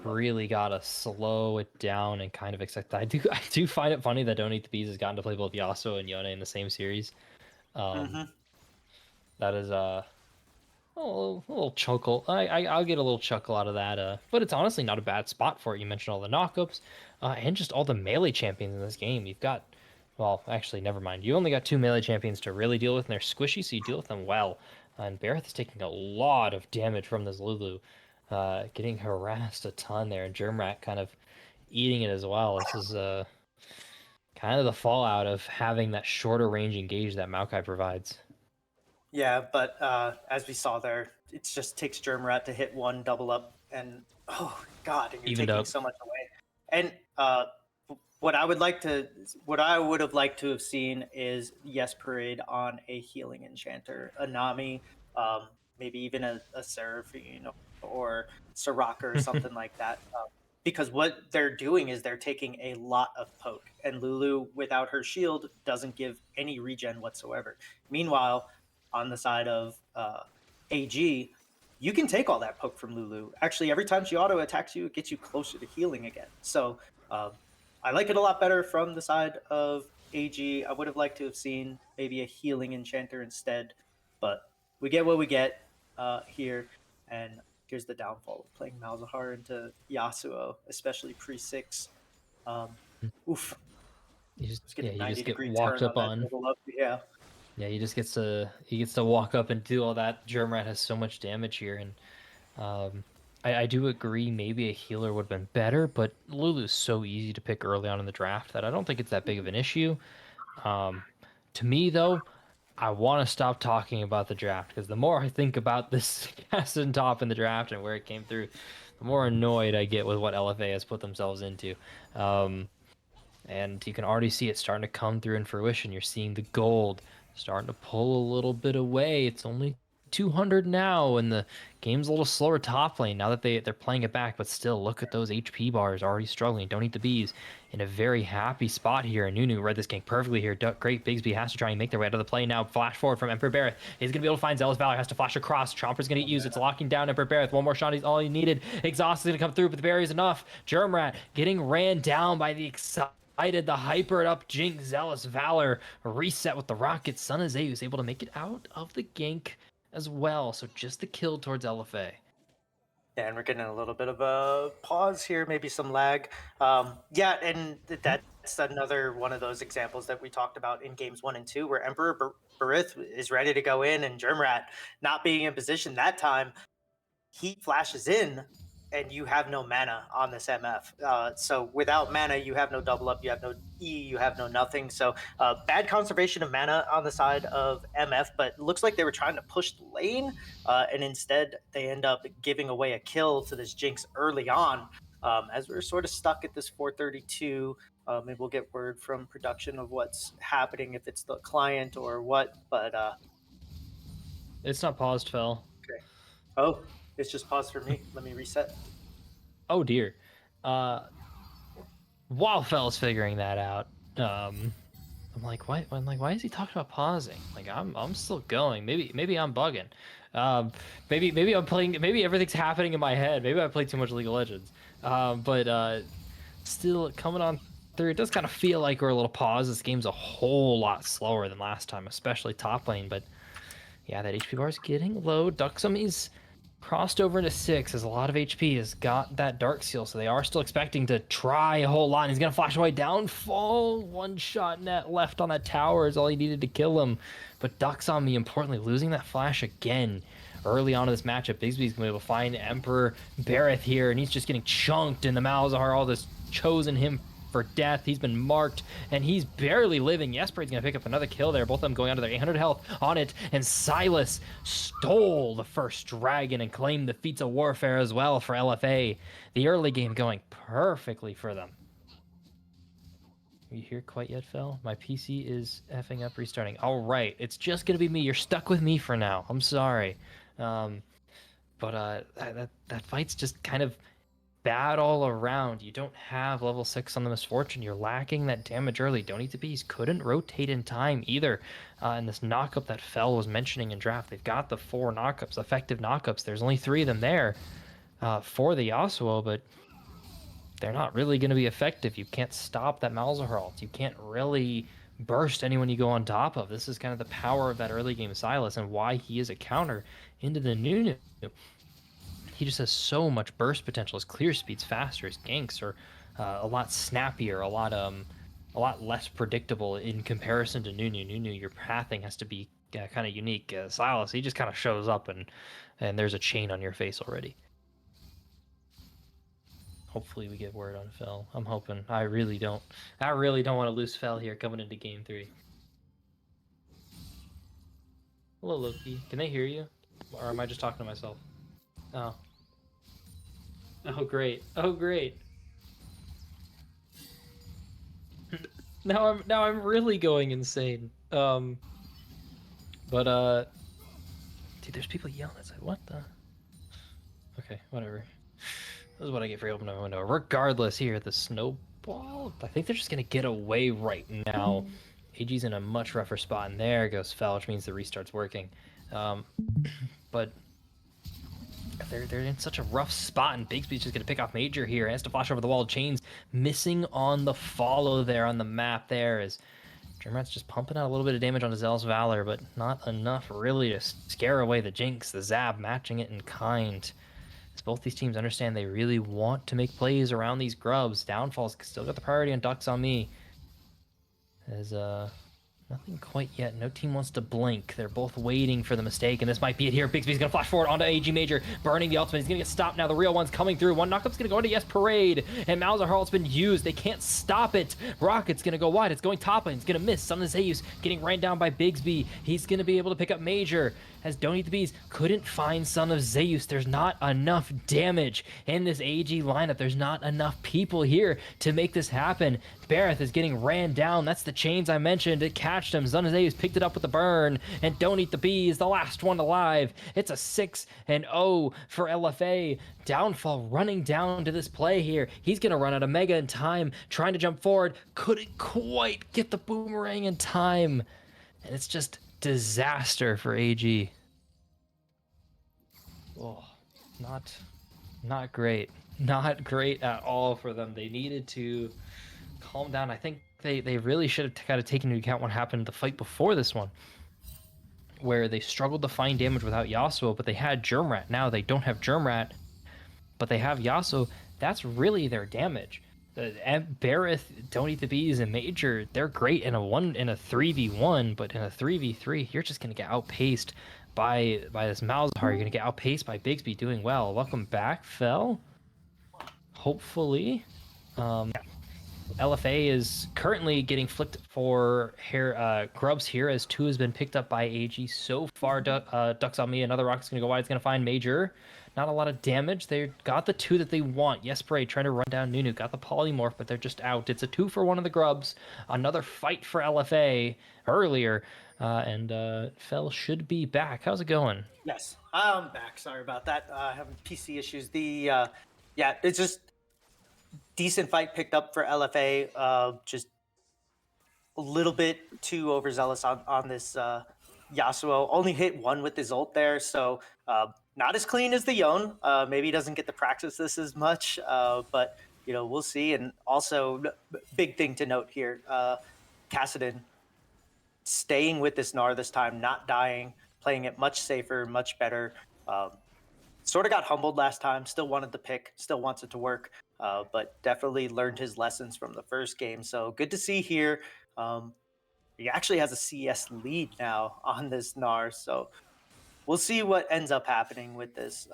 really gotta slow it down and kind of accept that. I do find it funny that Don't Eat the Bees has gotten to play both Yasuo and Yone in the same series. That is a little chuckle. I'll get a little chuckle out of that. But it's honestly not a bad spot for it. You mentioned all the knockups, and just all the melee champions in this game. You've got, well, actually, never mind. You only got 2 melee champions to really deal with, and they're squishy, so you deal with them well. And Bareth is taking a lot of damage from this Lulu, getting harassed a ton there, and Germrat kind of eating it as well. This is kind of the fallout of having that shorter range engage that Maokai provides. Yeah, but as we saw there, it just takes Germrat to hit 1 double up, and oh god, and you're Evened taking up. so much away. And what I would have liked to have seen is Yes Parade on a healing enchanter, a Nami, maybe even a Seraphine or Soraka or something like that. Because what they're doing is they're taking a lot of poke, and Lulu without her shield doesn't give any regen whatsoever. Meanwhile, on the side of AG, you can take all that poke from Lulu. Actually, every time she auto attacks you, it gets you closer to healing again. So I like it a lot better from the side of AG. I would have liked to have seen maybe a healing enchanter instead, but we get what we get here. And here's the downfall of playing Malzahar into Yasuo, especially pre-6. Oof. You just get 90-degree walked turn up on on. that double up. Yeah. Yeah, he gets to walk up and do all that. Germrat has so much damage here, and I do agree. Maybe a healer would have been better, but Lulu's so easy to pick early on in the draft that I don't think it's that big of an issue. To me, though, I want to stop talking about the draft because the more I think about this cast and top in the draft and where it came through, the more annoyed I get with what LFA has put themselves into. And you can already see it starting to come through in fruition. You're seeing the gold starting to pull a little bit away. It's only 200 now, and the game's a little slower top lane now that they're playing it back. But still, look at those HP bars already struggling. Don't Eat the Bees in a very happy spot here. And Nunu read this game perfectly here. Great Bigsby has to try and make their way out of the play now. Flash forward from Emperor Bareth. He's going to be able to find Zealous Valor. Has to flash across. Chomper's going to use. It's locking down Emperor Bareth. One more shot is all he needed. Exhaust is going to come through, but the barrier's enough. Germrat getting ran down by the excited, the hypered up Jinx, Zealous Valor, reset with the rocket. Sun Azay is able to make it out of the gank as well. So just the kill towards LFA. Yeah, and we're getting a little bit of a pause here, maybe some lag. Yeah, and that's that's another one of those examples that we talked about in games 1 and 2, where Emperor Barith is ready to go in, and Germrat not being in position that time, he flashes in, and you have no mana on this MF. So without mana, you have no double up, you have no E, you have no nothing. So bad conservation of mana on the side of MF, but looks like they were trying to push the lane, and instead they end up giving away a kill to this Jinx early on. As we're sort of stuck at this 432, maybe we'll get word from production of what's happening, if it's the client or what, but It's not paused, Fel. okay. Oh, it's just paused for me. Let me reset. Oh dear. While Fel's figuring that out, I'm like, why? I'm like, why is he talking about pausing? Like, I'm still going. Maybe I'm bugging. Maybe I'm playing. Maybe everything's happening in my head. Maybe I played too much League of Legends. But still coming on through. It does kind of feel like we're a little pause. This game's a whole lot slower than last time, especially top lane. But yeah, that HP bar is getting low. Duxum is crossed over into 6 as a lot of HP has got that Dark Seal, so they are still expecting to try a whole lot. And he's going to flash away. Downfall. One shot net left on that tower is all he needed to kill him. But Duxum, importantly, losing that flash again early on in this matchup. Bigsby's going to be able to find Emperor Barith here, and he's just getting chunked, and the Malzahar all this chosen him for death. He's been marked, and he's barely living. Jesper's gonna pick up another kill there. Both of them going under their 800 health on it, and Silas stole the first dragon and claimed the feats of warfare as well for LFA. The early game going perfectly for them. Are you here quite yet, Phil? My PC is effing up restarting. All right, it's just gonna be me. You're stuck with me for now. I'm sorry. But that fight's just kind of bad all around. You don't have level 6 on the Misfortune. You're lacking that damage early. Don't Eat the Bees couldn't rotate in time either. And this knockup that Fel was mentioning in draft, they've got the 4 knockups, effective knockups. There's only 3 of them there for the Yasuo, but they're not really going to be effective. You can't stop that Malzahar ult. You can't really burst anyone you go on top of. This is kind of the power of that early game Silas and why he is a counter into the Nunu. He just has so much burst potential. His clear speed's faster. His ganks are a lot snappier, a lot less predictable in comparison to Nunu. Nunu, your pathing has to be kind of unique. Silas, he just kind of shows up and there's a chain on your face already. Hopefully we get word on Fel. I'm hoping. I really don't want to lose Fel here coming into game 3. Hello, Loki. Can they hear you? Or am I just talking to myself? Oh. Oh great. Oh great. Now I'm really going insane. Dude, there's people yelling outside. What the? Okay, whatever. This is what I get for opening my window. Regardless, here the snowball. I think they're just gonna get away right now. AG's in a much rougher spot, and there goes Fel, which means the restart's working. But they're in such a rough spot, and Bigsby's just gonna pick off Major here. Has to flash over the wall. Chains missing on the follow there on the map. There is Germat's just pumping out a little bit of damage on Zeal's Valor, but not enough really to scare away the Jinx. The Zab matching it in kind. As both these teams understand they really want to make plays around these grubs. Downfall's still got the priority on Ducks on me. As nothing quite yet. No team wants to blink. They're both waiting for the mistake, and this might be it here. Bigsby's gonna flash forward onto AG Major, burning the ultimate. He's gonna get stopped now. The real one's coming through. One knockup's gonna go into Yes Parade, and Malzahar's been used. They can't stop it. Rocket's gonna go wide. It's going top lane. It's gonna miss. Son of Zeus getting ran down by Bigsby. He's gonna be able to pick up Major. As Don't Eat the Bees couldn't find Son of Zeus. There's not enough damage in this AG lineup. There's not enough people here to make this happen. Barith is getting ran down. That's the chains I mentioned. It catched him. Son of Zeus picked it up with the burn. And Don't Eat the Bees, the last one alive. It's a 6-0 for LFA. Downfall running down to this play here. He's going to run out of Mega in time. Trying to jump forward. Couldn't quite get the boomerang in time. And it's just disaster for AG. Oh, not great. Not great at all for them. They needed to calm down. I think they really should have kind of taken into account what happened in the fight before this one, where they struggled to find damage without Yasuo, but they had Germrat. Now they don't have Germrat, but they have Yasuo. That's really their damage. Bareth, Don't Eat the Bees, and Major, they're great in a 3v1, but in a 3v3, you're just gonna get outpaced by this Malzahar. You're gonna get outpaced by Bigsby doing well. Welcome back, Fel. Hopefully. LFA is currently getting flicked for Grubs here, as 2 has been picked up by AG. So far, Ducks on me. Another rocket's going to go wide. It's going to find Major. Not a lot of damage. They got the 2 that they want. Yespray trying to run down Nunu. Got the polymorph, but they're just out. It's a 2 for one of the Grubs. Another fight for LFA earlier. Fel should be back. How's it going? Yes, I'm back. Sorry about that. Having PC issues. Yeah, it's just decent fight picked up for LFA. Just a little bit too overzealous on this Yasuo. Only hit 1 with his ult there, so not as clean as the Yone. Maybe he doesn't get to practice this as much, but we'll see. And also, big thing to note here: Kassadin staying with this Gnar this time, not dying, playing it much safer, much better. Sort of got humbled last time, still wanted the pick, still wants it to work, but definitely learned his lessons from the first game. So good to see here. He actually has a CS lead now on this Gnar, so we'll see what ends up happening with this.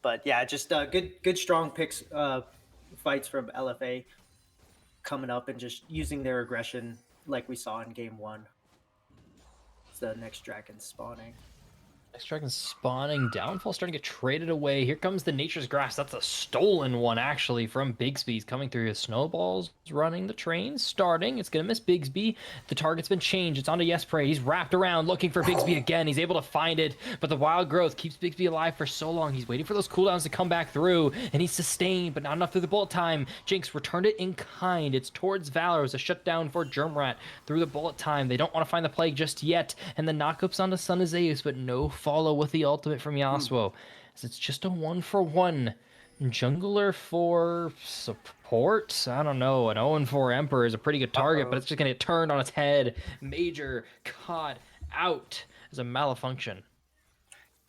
But yeah, just good strong picks, fights from LFA coming up and just using their aggression like we saw in game 1. It's the next dragon spawning. Next dragon spawning. Downfall starting to get traded away. Here comes the Nature's Grass. That's a stolen one, actually, from Bigsby. He's coming through his snowballs, running the train, starting. It's going to miss Bigsby. The target's been changed. It's onto Yespray. He's wrapped around looking for Bigsby again. He's able to find it, but the wild growth keeps Bigsby alive for so long. He's waiting for those cooldowns to come back through, and he's sustained, but not enough through the bullet time. Jinx returned it in kind. It's towards Valor. It was a shutdown for Germrat through the bullet time. They don't want to find the plague just yet, and the knockups onto Sun Zeus, but no follow with the ultimate from Yasuo. So it's just a 1-for-1. Jungler for support? I don't know. An 0-4 Emperor is a pretty good target, but it's just going to get turned on its head. Major caught out as a malfunction.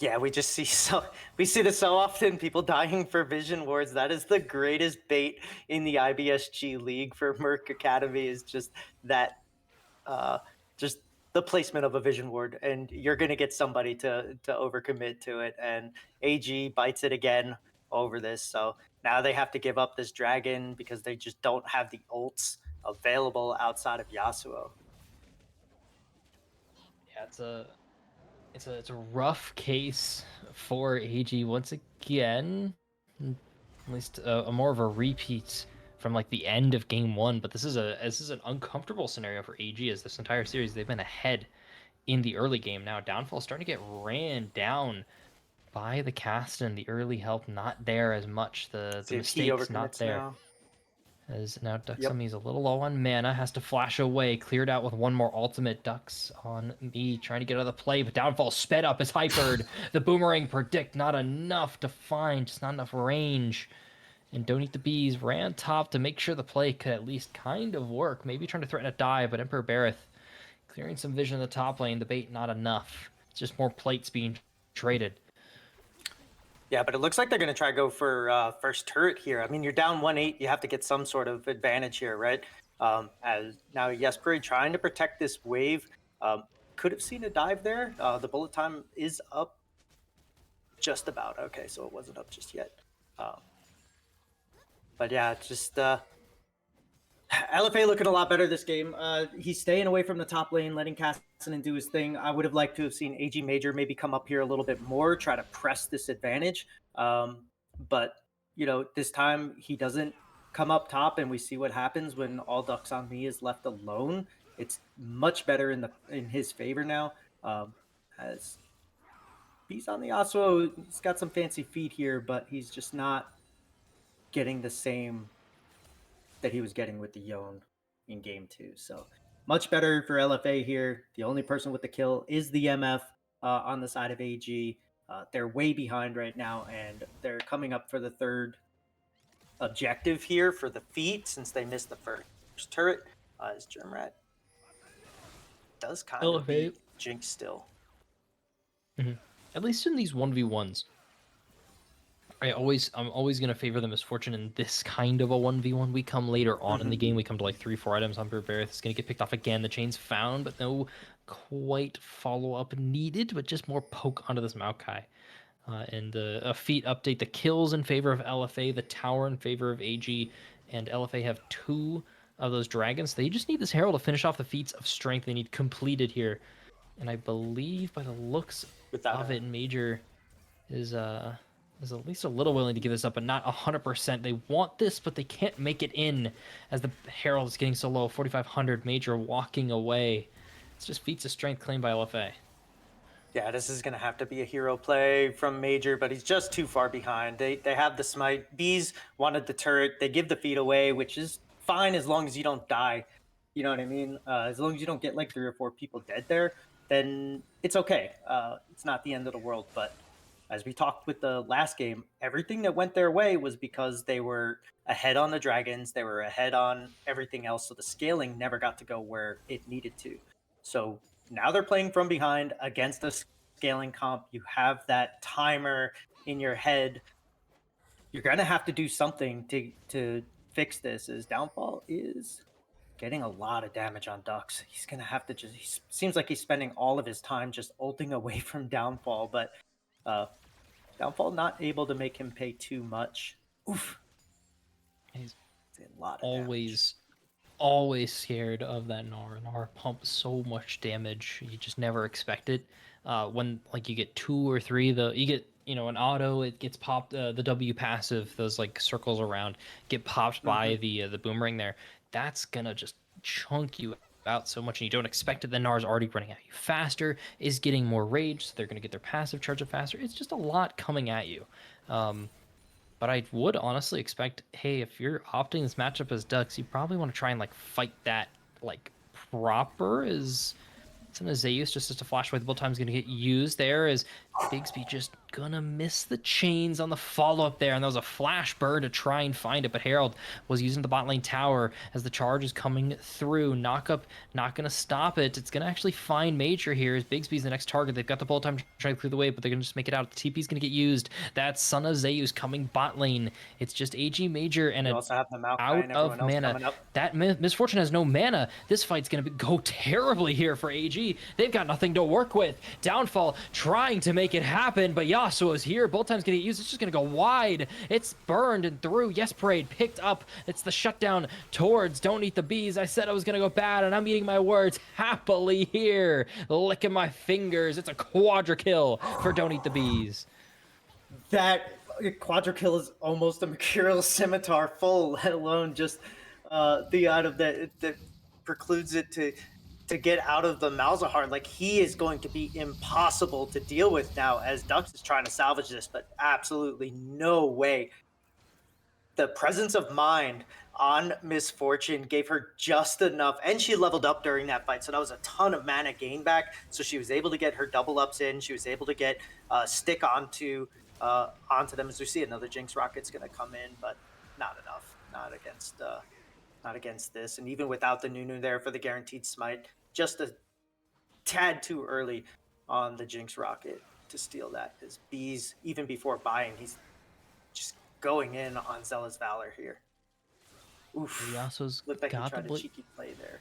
Yeah, we see this so often. People dying for Vision Wards. That is the greatest bait in the IBSG league for Murk Academy. Is just that, just the placement of a Vision Ward, and you're going to get somebody to overcommit to it. And AG bites it again over this. So now they have to give up this dragon because they just don't have the ults available outside of Yasuo. Yeah, it's a rough case for AG once again. At least a more of a repeat from like the end of game 1, but this is an uncomfortable scenario for AG, as this entire series they've been ahead in the early game. Now Downfall starting to get ran down by the Kassadin. The early help not there as much. The mistakes not there. Now. As now Duxami's a little low on mana, has to flash away, cleared out with one more ultimate. Ducks on me, trying to get out of the play, but Downfall sped up, is hypered. The boomerang predict, not enough to find, just not enough range. And Don't Eat the Bees ran top to make sure the play could at least kind of work. Maybe trying to threaten a dive, but Emperor Bareth clearing some vision in the top lane. The bait not enough. It's just more plates being traded. Yeah, but it looks like they're going to try to go for first turret here. I mean, you're down 1-8. You have to get some sort of advantage here, right? As now Yespray trying to protect this wave. Could have seen a dive there. The bullet time is up just about. Okay, so it wasn't up just yet. But yeah, just LFA looking a lot better this game. He's staying away from the top lane, letting Kassadin do his thing. I would have liked to have seen AG Major maybe come up here a little bit more, try to press this advantage. But this time he doesn't come up top, and we see what happens when all Ducks on me is left alone. It's much better in his favor now. As he's on the Yasuo, he's got some fancy feet here, but he's just not getting the same that he was getting with the Yone in game 2. So much better for LFA here. The only person with the kill is the MF on the side of AG. They're way behind right now, and they're coming up for the third objective here for the feat, since they missed the first turret. As Germrat does kind of beat Jinx still. At least in these 1v1s. I'm always gonna favor the Misfortune in this kind of a 1v1. We come later on in the game. We come to like 3-4 items. Humber Barrett is gonna get picked off again. The chain's found, but no quite follow up needed. But just more poke onto this Maokai. And a feat update: the kills in favor of LFA, the tower in favor of AG, and LFA have 2 of those dragons. They just need this Herald to finish off the feats of strength they need completed here. And I believe by the looks of it, Major is at least a little willing to give this up, but not 100%. They want this, but they can't make it in as the Herald is getting so low. 4,500. Major walking away. It's just feats of strength claimed by LFA. Yeah, this is going to have to be a hero play from Major, but he's just too far behind. They have the smite. Bees wanted the turret. They give the feed away, which is fine as long as you don't die. You know what I mean? As long as you don't get like 3 or 4 people dead there, then it's okay. It's not the end of the world. But as we talked with the last game, everything that went their way was because they were ahead on the dragons. They were ahead on everything else. So the scaling never got to go where it needed to. So now they're playing from behind against a scaling comp. You have that timer in your head. You're going to have to do something to fix this. His downfall is getting a lot of damage on Dux. He's going to have to he seems like he's spending all of his time just ulting away from downfall, but downfall not able to make him pay too much. Oof. He's a lot of damage. Always scared of that Gnar. Gnar pumps so much damage. You just never expect it. When like you get 2 or 3, you get an auto, it gets popped. The W passive, those like circles around, get popped by the boomerang there. That's gonna just chunk you out so much, and you don't expect it. Then Gnar's already running at you faster, is getting more rage, so they're gonna get their passive charge up faster. It's just a lot coming at you. But I would honestly expect, hey, if you're opting this matchup as Dux, you probably want to try and like fight that like proper. Is some of Zeus just as a flash away the bullet time is going to get used there as Bigsby just gonna miss the chains on the follow-up there, and that was a flash burn to try and find it, but Herald was using the bot lane tower as the charge is coming through. Knockup not gonna stop it. It's gonna actually find Major here as Bigsby's the next target. They've got the bullet time to try to clear the way, but they're gonna just make it out. The TP's gonna get used. That's Son of Zeus coming bot lane. It's just AG Major and You also have the Maokai out and of everyone else mana. coming up. That Misfortune has no mana. This fight's gonna go terribly here for AG. They've got nothing to work with. Downfall trying to make it happen, but Yasuo's here. Both times gonna get used. It's just gonna go wide. It's burned and through. Yes, Parade picked up. It's the shutdown towards Don't Eat the Bees. I said I was gonna go bad, and I'm eating my words happily here, licking my fingers. It's a quadra kill for Don't Eat the Bees. That quadra kill is almost a Mercurial Scimitar full, let alone just the item that precludes it to get out of the Malzahar. Like, he is going to be impossible to deal with now as Dux is trying to salvage this, but absolutely no way. The presence of mind on Misfortune gave her just enough, and she leveled up during that fight, so that was a ton of mana gain back. So she was able to get her double ups in. She was able to get stick onto them. As we see, another Jinx Rocket's going to come in, but not enough. Not against this. And even without the Nunu there for the guaranteed smite, just a tad too early on the Jinx Rocket to steal that. His Bees, even before buying, he's just going in on Zealous Valor here. Oof. Yasuo's Looked like he got tried the a cheeky play there.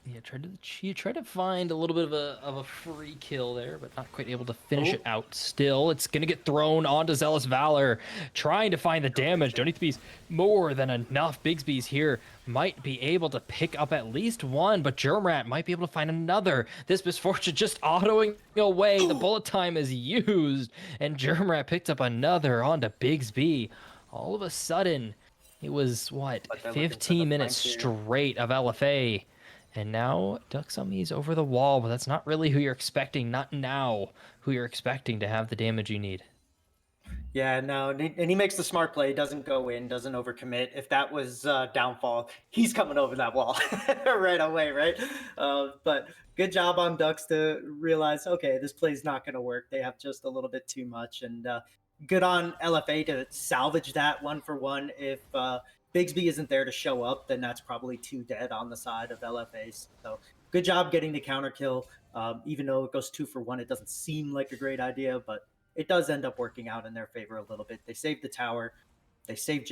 Yeah, tried to find a little bit of a free kill there, but not quite able to finish it out. Still, it's gonna get thrown onto Zealous Valor, trying to find the damage. Don't need to be more than enough. Bigsby's here might be able to pick up at least one, but Germrat might be able to find another. This Misfortune just autoing away. The bullet time is used, and Germrat picked up another onto Bigsby. All of a sudden, it was what 15 minutes straight of LFA. And now Duxummy's over the wall, but that's not really who you're expecting. Not now who you're expecting to have the damage you need. Yeah, no, and he makes the smart play. Doesn't go in, doesn't overcommit. If that was downfall, he's coming over that wall right away, right? But good job on Dux to realize, okay, this play's not going to work. They have just a little bit too much. And good on LFA to salvage that 1-for-1. If Bigsby isn't there to show up, then that's probably 2 dead on the side of LFA. So good job getting the counter kill. Even though it goes 2-for-1, it doesn't seem like a great idea, but it does end up working out in their favor a little bit. They save the tower, they save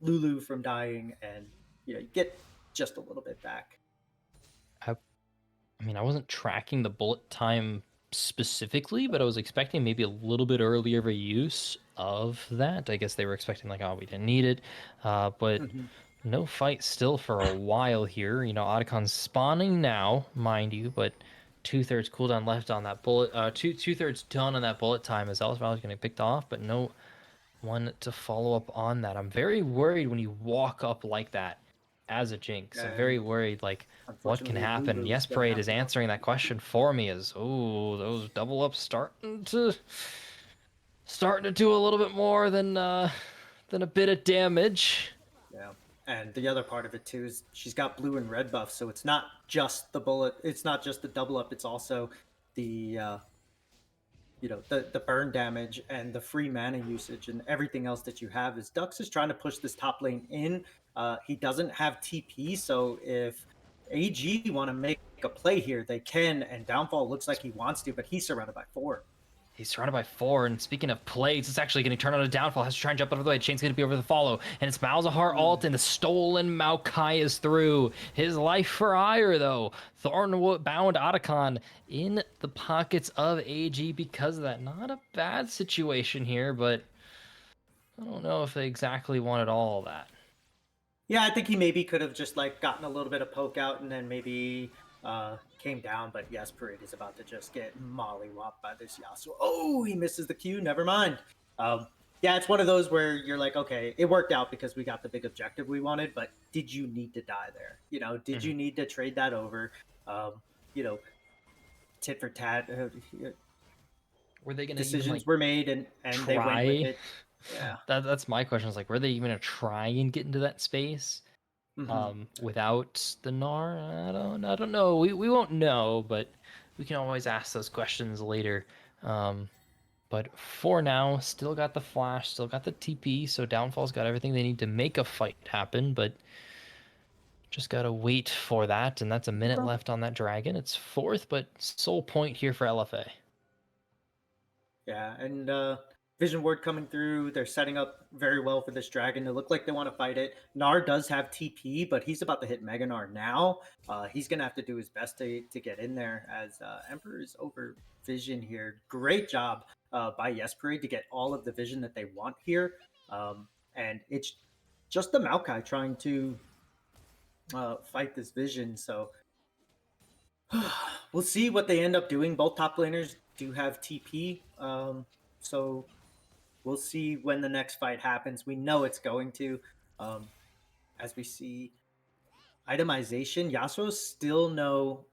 Lulu from dying, and you get just a little bit back. I mean, I wasn't tracking the bullet time specifically, but I was expecting maybe a little bit earlier of a use of that. I guess they were expecting like, oh, we didn't need it, but no fight still for a while here. Otacon's spawning now, mind you, but 2/3 cooldown left on that bullet. Two-thirds done on that bullet time as Ellis Valley's going to be picked off, but no one to follow up on that. I'm very worried when you walk up like that as a Jinx. I'm very worried, like, what can happen? Yes, Parade is answering that question for me as, those double ups starting to do a little bit more than a bit of damage. Yeah. And the other part of it too is she's got blue and red buffs, so it's not just the bullet, it's not just the double up, it's also the the burn damage and the free mana usage and everything else that you have. Is Dux is trying to push this top lane in. He doesn't have TP, so if AG want to make a play here, they can, and Downfall looks like he wants to, but he's surrounded by 4. He's surrounded by 4, and speaking of plays, it's actually going to turn on a Downfall. Has to try and jump out of the way. Chain's going to be over the follow, and it's Malzahar ult, and the stolen Maokai is through. His life for ire, though. Thornwood-bound Otacon in the pockets of AG because of that. Not a bad situation here, but I don't know if they exactly wanted all that. Yeah, I think he maybe could have just like gotten a little bit of poke out and then maybe came down, but yes, Parade is about to just get mollywopped by this Yasuo. Oh, he misses the Q. Never mind. Yeah, it's one of those where you're like, okay, it worked out because we got the big objective we wanted, but did you need to die there? Did you need to trade that over? Tit for tat. Were they going to decisions were made and they went with it? Yeah, that's my question. Is like, were they even gonna try and get into that space without the Gnar? I don't know. We won't know, but we can always ask those questions later. But for now, still got the flash, still got the TP, so Downfall's got everything they need to make a fight happen, but just gotta wait for that, and that's a minute left on that dragon. It's 4th, but soul point here for LFA. Yeah, and Vision Ward coming through. They're setting up very well for this dragon. They look like they want to fight it. Gnar does have TP, but he's about to hit Mega Gnar now. He's going to have to do his best to get in there as Emperor is over Vision here. Great job by Parade to get all of the vision that they want here. And it's just the Maokai trying to fight this vision. So we'll see what they end up doing. Both top laners do have TP. So we'll see when the next fight happens. We know it's going to. As we see itemization, Yasuo still no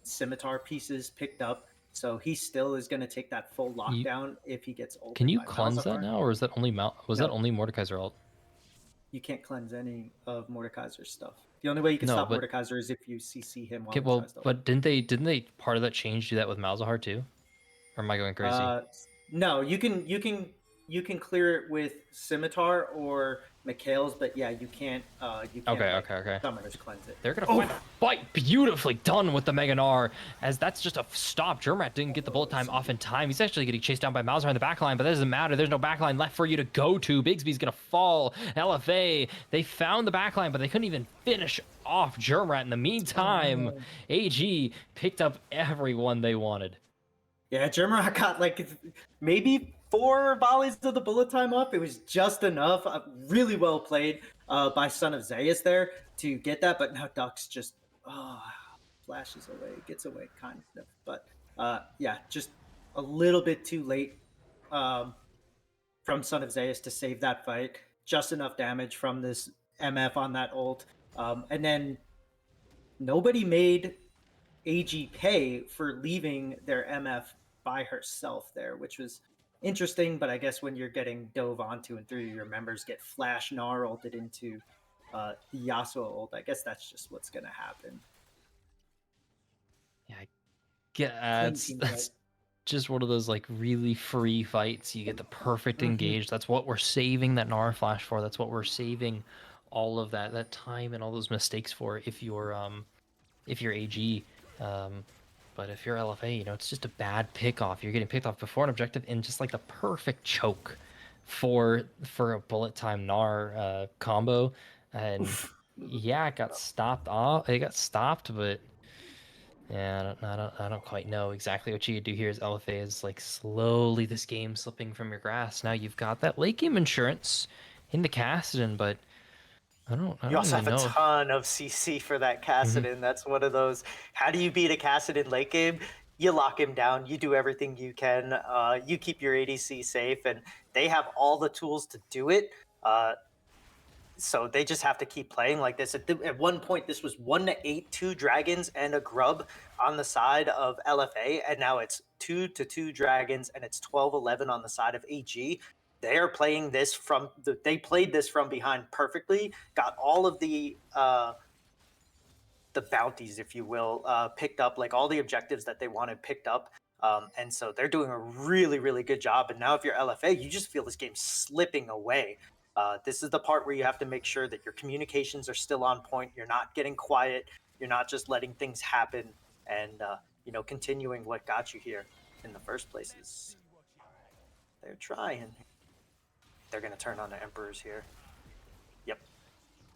scimitar pieces picked up. So he still is going to take that full lockdown if he gets ulted. Can you cleanse that now, or is that only that only Mordekaiser ult? You can't cleanse any of Mordekaiser's stuff. The only way you can stop Mordekaiser is if you CC him while he tries to ult. But didn't they part of that change do that with Malzahar too? Or am I going crazy? No, you can clear it with Scimitar or Mikhail's, but yeah, you can't. You can't okay. Summoners cleanse it. They're gonna fight beautifully done with the Mega Gnar, as that's just a stop. Jermat didn't get the bullet time off in time. He's actually getting chased down by Malzahar in the backline, but that doesn't matter. There's no backline left for you to go to. Bigsby's gonna fall. LFA, they found the backline, but they couldn't even finish off Jermat. In the meantime, AG picked up everyone they wanted. Yeah, Jermat got like maybe 4 volleys of the bullet time up. It was just enough. Really well played by Son of Zeus there to get that, but now Dux just flashes away, gets away kind of. But yeah, just a little bit too late from Son of Zeus to save that fight. Just enough damage from this MF on that ult. And then nobody made AG pay for leaving their MF by herself there, which was interesting, but I guess when you're getting dove onto and through, your members get flash Gnar ulted into the Yasuo ult. I guess that's just what's going to happen. Yeah, that's just one of those like really free fights. You get the perfect engage. That's what we're saving that Gnar flash for. That's what we're saving all of that time and all those mistakes for if you're AG. But if you're LFA, you know, it's just a bad pick off. You're getting picked off before an objective in just like the perfect choke for a bullet time Gnar combo. And yeah, it got stopped off. It got stopped, but yeah, I don't quite know exactly what you could do here as LFA is like slowly this game slipping from your grasp. Now you've got that late game insurance in the Kassadin, but I You don't also really have a know if ton of CC for that Mhm. Kassadin. That's one of those. How do you beat a Kassadin late game? You lock him down. You do everything you can. You keep your ADC safe, and they have all the tools to do it. So they just have to keep playing like this. At one point, this was 1-8, 2 dragons and a grub on the side of LFA, and now it's 2-2 dragons and it's 12-11 on the side of AG. They are playing this they played this from behind perfectly. Got all of the bounties, if you will, picked up, like all the objectives that they wanted picked up. And so they're doing a really, really good job. And now, if you're LFA, you just feel this game slipping away. This is the part where you have to make sure that your communications are still on point. You're not getting quiet. You're not just letting things happen and, continuing what got you here in the first place. They're trying. They're going to turn on the Emperors here. Yep.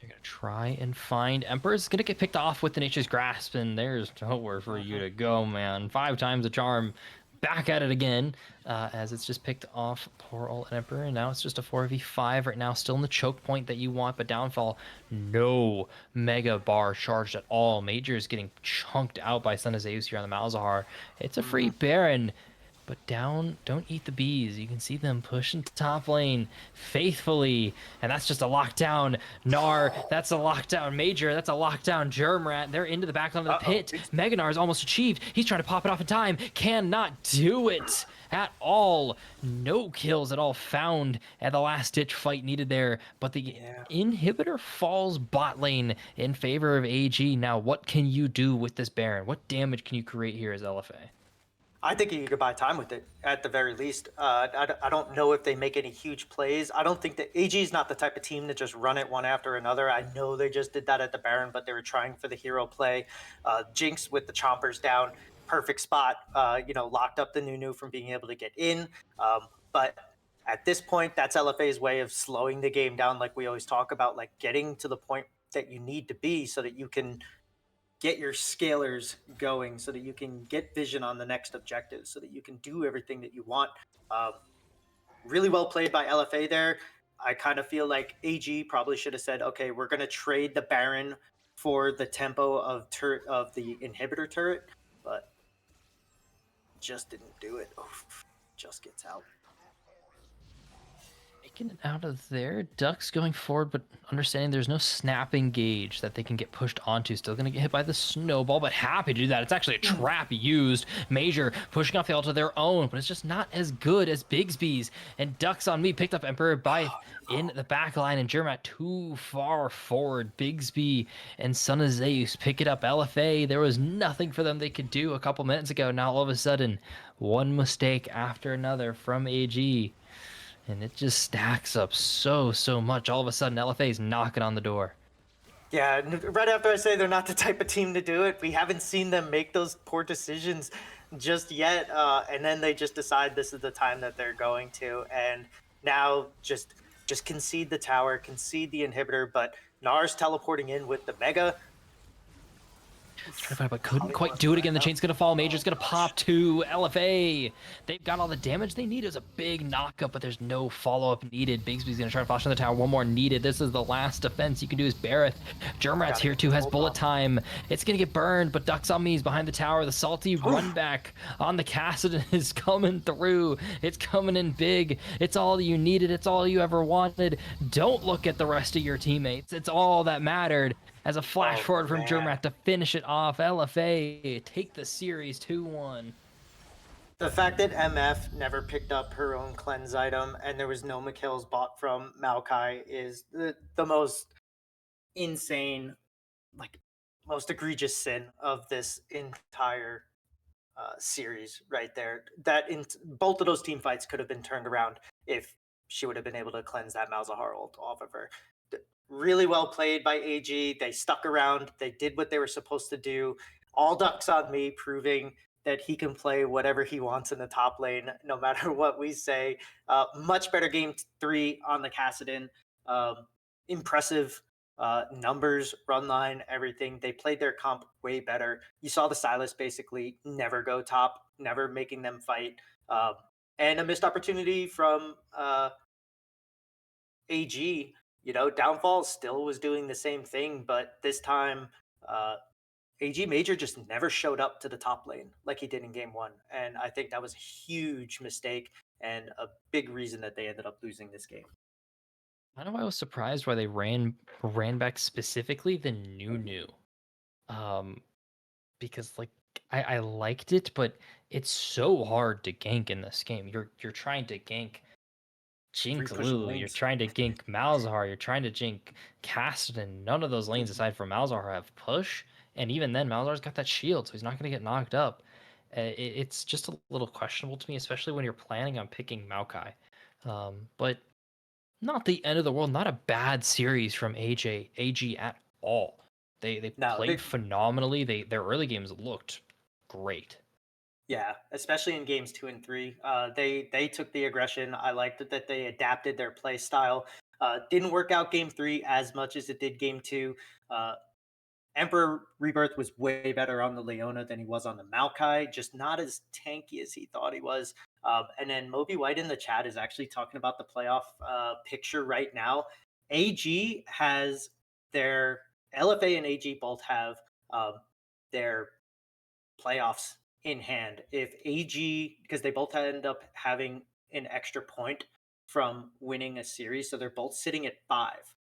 You're gonna try and find Emperor's gonna get picked off with the Nature's Grasp, and there's nowhere for you to go, man. 5 times the charm, back at it again, as it's just picked off poor old Emperor, and now it's just a 4v5 right now, still in the choke point that you want, but downfall, no Mega Bar charged at all. Major is getting chunked out by Son of Zeus here on the Malzahar. It's a free Baron. But down, don't eat the bees. You can see them pushing to top lane faithfully. And that's just a lockdown. Gnar, that's a lockdown. Major, that's a lockdown. Germrat, they're into the back line of the pit. Mega Gnar is almost achieved. He's trying to pop it off in time. Cannot do it at all. No kills at all found at the last ditch fight needed there. But the inhibitor falls bot lane in favor of AG. Now, what can you do with this Baron? What damage can you create here as LFA? I think you could buy time with it at the very least. I don't know if they make any huge plays. I don't think that AG is not the type of team to just run it one after another. I know they just did that at the Baron, but they were trying for the hero play. Jinx with the chompers down, perfect spot. Locked up the Nunu from being able to get in. But at this point, that's LFA's way of slowing the game down, like we always talk about, like getting to the point that you need to be so that you can get your scalers going, so that you can get vision on the next objective, so that you can do everything that you want. Really well played by LFA there. I kind of feel like AG probably should have said, okay, we're going to trade the Baron for the tempo of the inhibitor turret, but just didn't do it. Oof, just gets out. Making it out of there. Ducks going forward, but understanding there's no snapping gauge that they can get pushed onto. Still going to get hit by the snowball, but happy to do that. It's actually a trap used. Major pushing off the ult of their own, but it's just not as good as Bigsby's. And Ducks on me picked up Emperor by in the back line, and Germat too far forward. Bigsby and Son of Zeus pick it up. LFA, there was nothing for them they could do a couple minutes ago. Now all of a sudden, one mistake after another from AG. And it just stacks up so much. All of a sudden, LFA is knocking on the door. Yeah, right after I say they're not the type of team to do it, we haven't seen them make those poor decisions just yet. And then they just decide this is the time that they're going to. And now just concede the tower, concede the inhibitor. But Gnar's teleporting in with the Mega. Trying to find, but couldn't quite do it again. The chain's gonna fall. Major's gonna pop to LFA. They've got all the damage they need. It was a big knockup, but there's no follow-up needed. Bigsby's gonna try to flash on the tower. One more needed. This is the last defense you can do is Bareth. Germrat's here too, has bullet time. It's gonna get burned, but Ducks on me is behind the tower. The salty run back on the Kassadin is coming through. It's coming in big. It's all you needed. It's all you ever wanted. Don't look at the rest of your teammates. It's all that mattered. As a flash forward from Germat to finish it off. LFA take the series 2-1. The fact that MF never picked up her own cleanse item and there was no Mikhail's bought from Maokai is the most insane, like most egregious sin of this entire series right there. Both of those team fights could have been turned around if she would have been able to cleanse that Malzahar ult off of her. Really well played by AG. They stuck around. They did what they were supposed to do. All Ducks on me, proving that he can play whatever he wants in the top lane, no matter what we say. Much better game 3 on the Kassadin. Impressive numbers, run line, everything. They played their comp way better. You saw the Silas basically never go top, never making them fight. And a missed opportunity from AG. Downfall still was doing the same thing, but this time AG Major just never showed up to the top lane like he did in game 1. And I think that was a huge mistake and a big reason that they ended up losing this game. I know I was surprised why they ran back specifically the new. Because like I liked it, but it's so hard to gank in this game. You're trying to gank Jinx Lulu, you're trying to gank Malzahar, you're trying to gank Kassadin. None of those lanes aside from Malzahar have push, and even then Malzahar's got that shield, so he's not going to get knocked up. It's just a little questionable to me, especially when you're planning on picking Maokai. But not the end of the world. Not a bad series from AG at all. They played phenomenally. Their early games looked great. Yeah, especially in games 2 and 3. They took the aggression. I liked that they adapted their play style. Didn't work out game 3 as much as it did game 2. Emperor Rebirth was way better on the Leona than he was on the Maokai, just not as tanky as he thought he was. And then Moby White in the chat is actually talking about the playoff picture right now. AG has their LFA and AG both have their playoffs in hand. If AG, because they both end up having an extra point from winning a series, so they're both sitting at 5,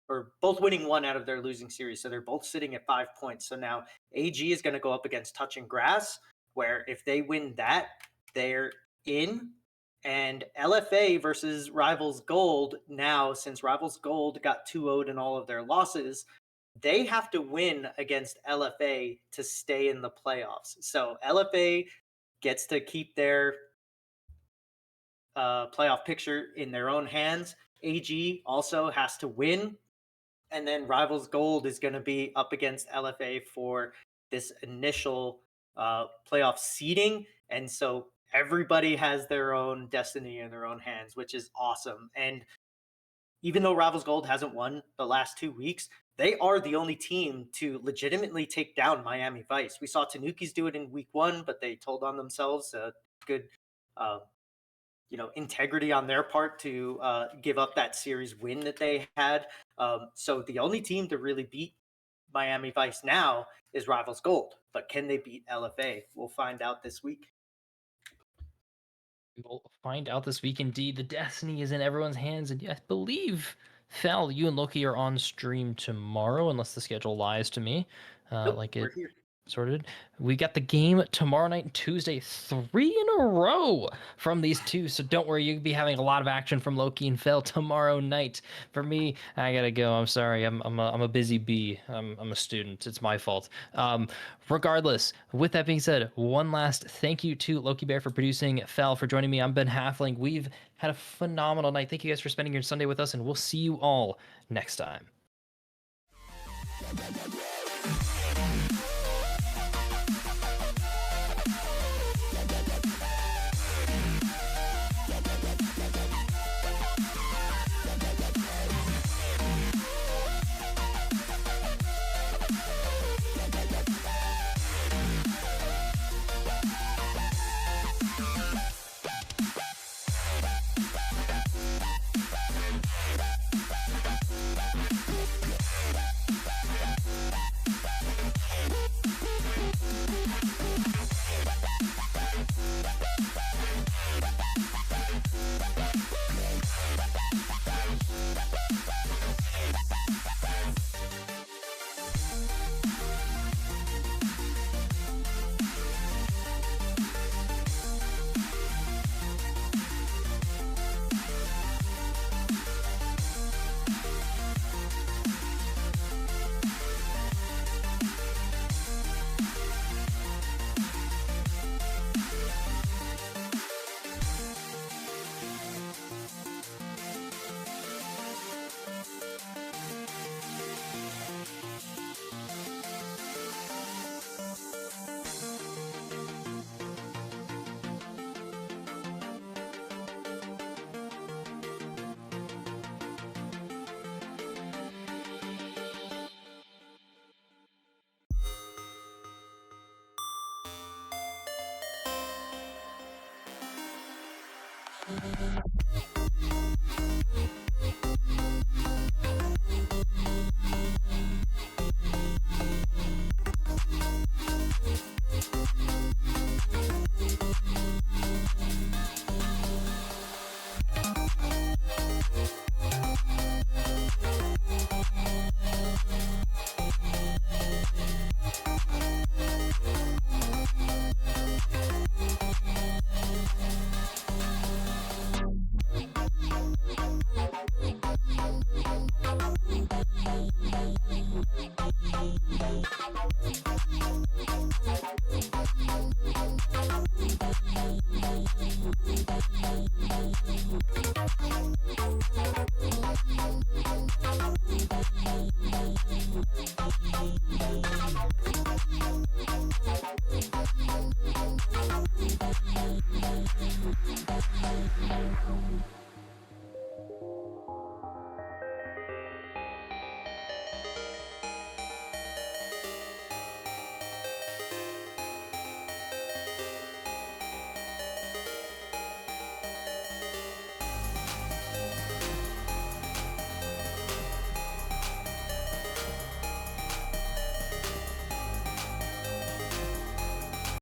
or both winning 1 out of their losing series, so they're both sitting at 5 points. So now AG is going to go up against Touching Grass, where if they win that, they're in. And LFA versus Rivals Gold, now since Rivals Gold got 2-0'd in all of their losses, they have to win against LFA to stay in the playoffs. So LFA gets to keep their playoff picture in their own hands. AG also has to win. And then Rivals Gold is going to be up against LFA for this initial playoff seeding. And so everybody has their own destiny in their own hands, which is awesome. And even though Rivals Gold hasn't won the last 2 weeks, they are the only team to legitimately take down Miami Vice. We saw Tanukis do it in week 1, but they told on themselves. Good, integrity on their part to give up that series win that they had. So the only team to really beat Miami Vice now is Rivals Gold. But can they beat LFA? We'll find out this week. We'll find out this week indeed. The destiny is in everyone's hands, and I believe, Fel, you and Loki are on stream tomorrow, unless the schedule lies to me. Nope, like we're it here. sorted. We got the game tomorrow night and Tuesday, 3 in a row from these two. So don't worry, you'll be having a lot of action from Loki and Fel tomorrow night. For me, I gotta go. I'm sorry. I'm a busy bee. I'm a student. It's my fault. Regardless, with that being said, one last thank you to Loki Bear for producing, Fel for joining me. I'm Ben Halfling. We've had a phenomenal night. Thank you guys for spending your Sunday with us, and we'll see you all next time. Thank you.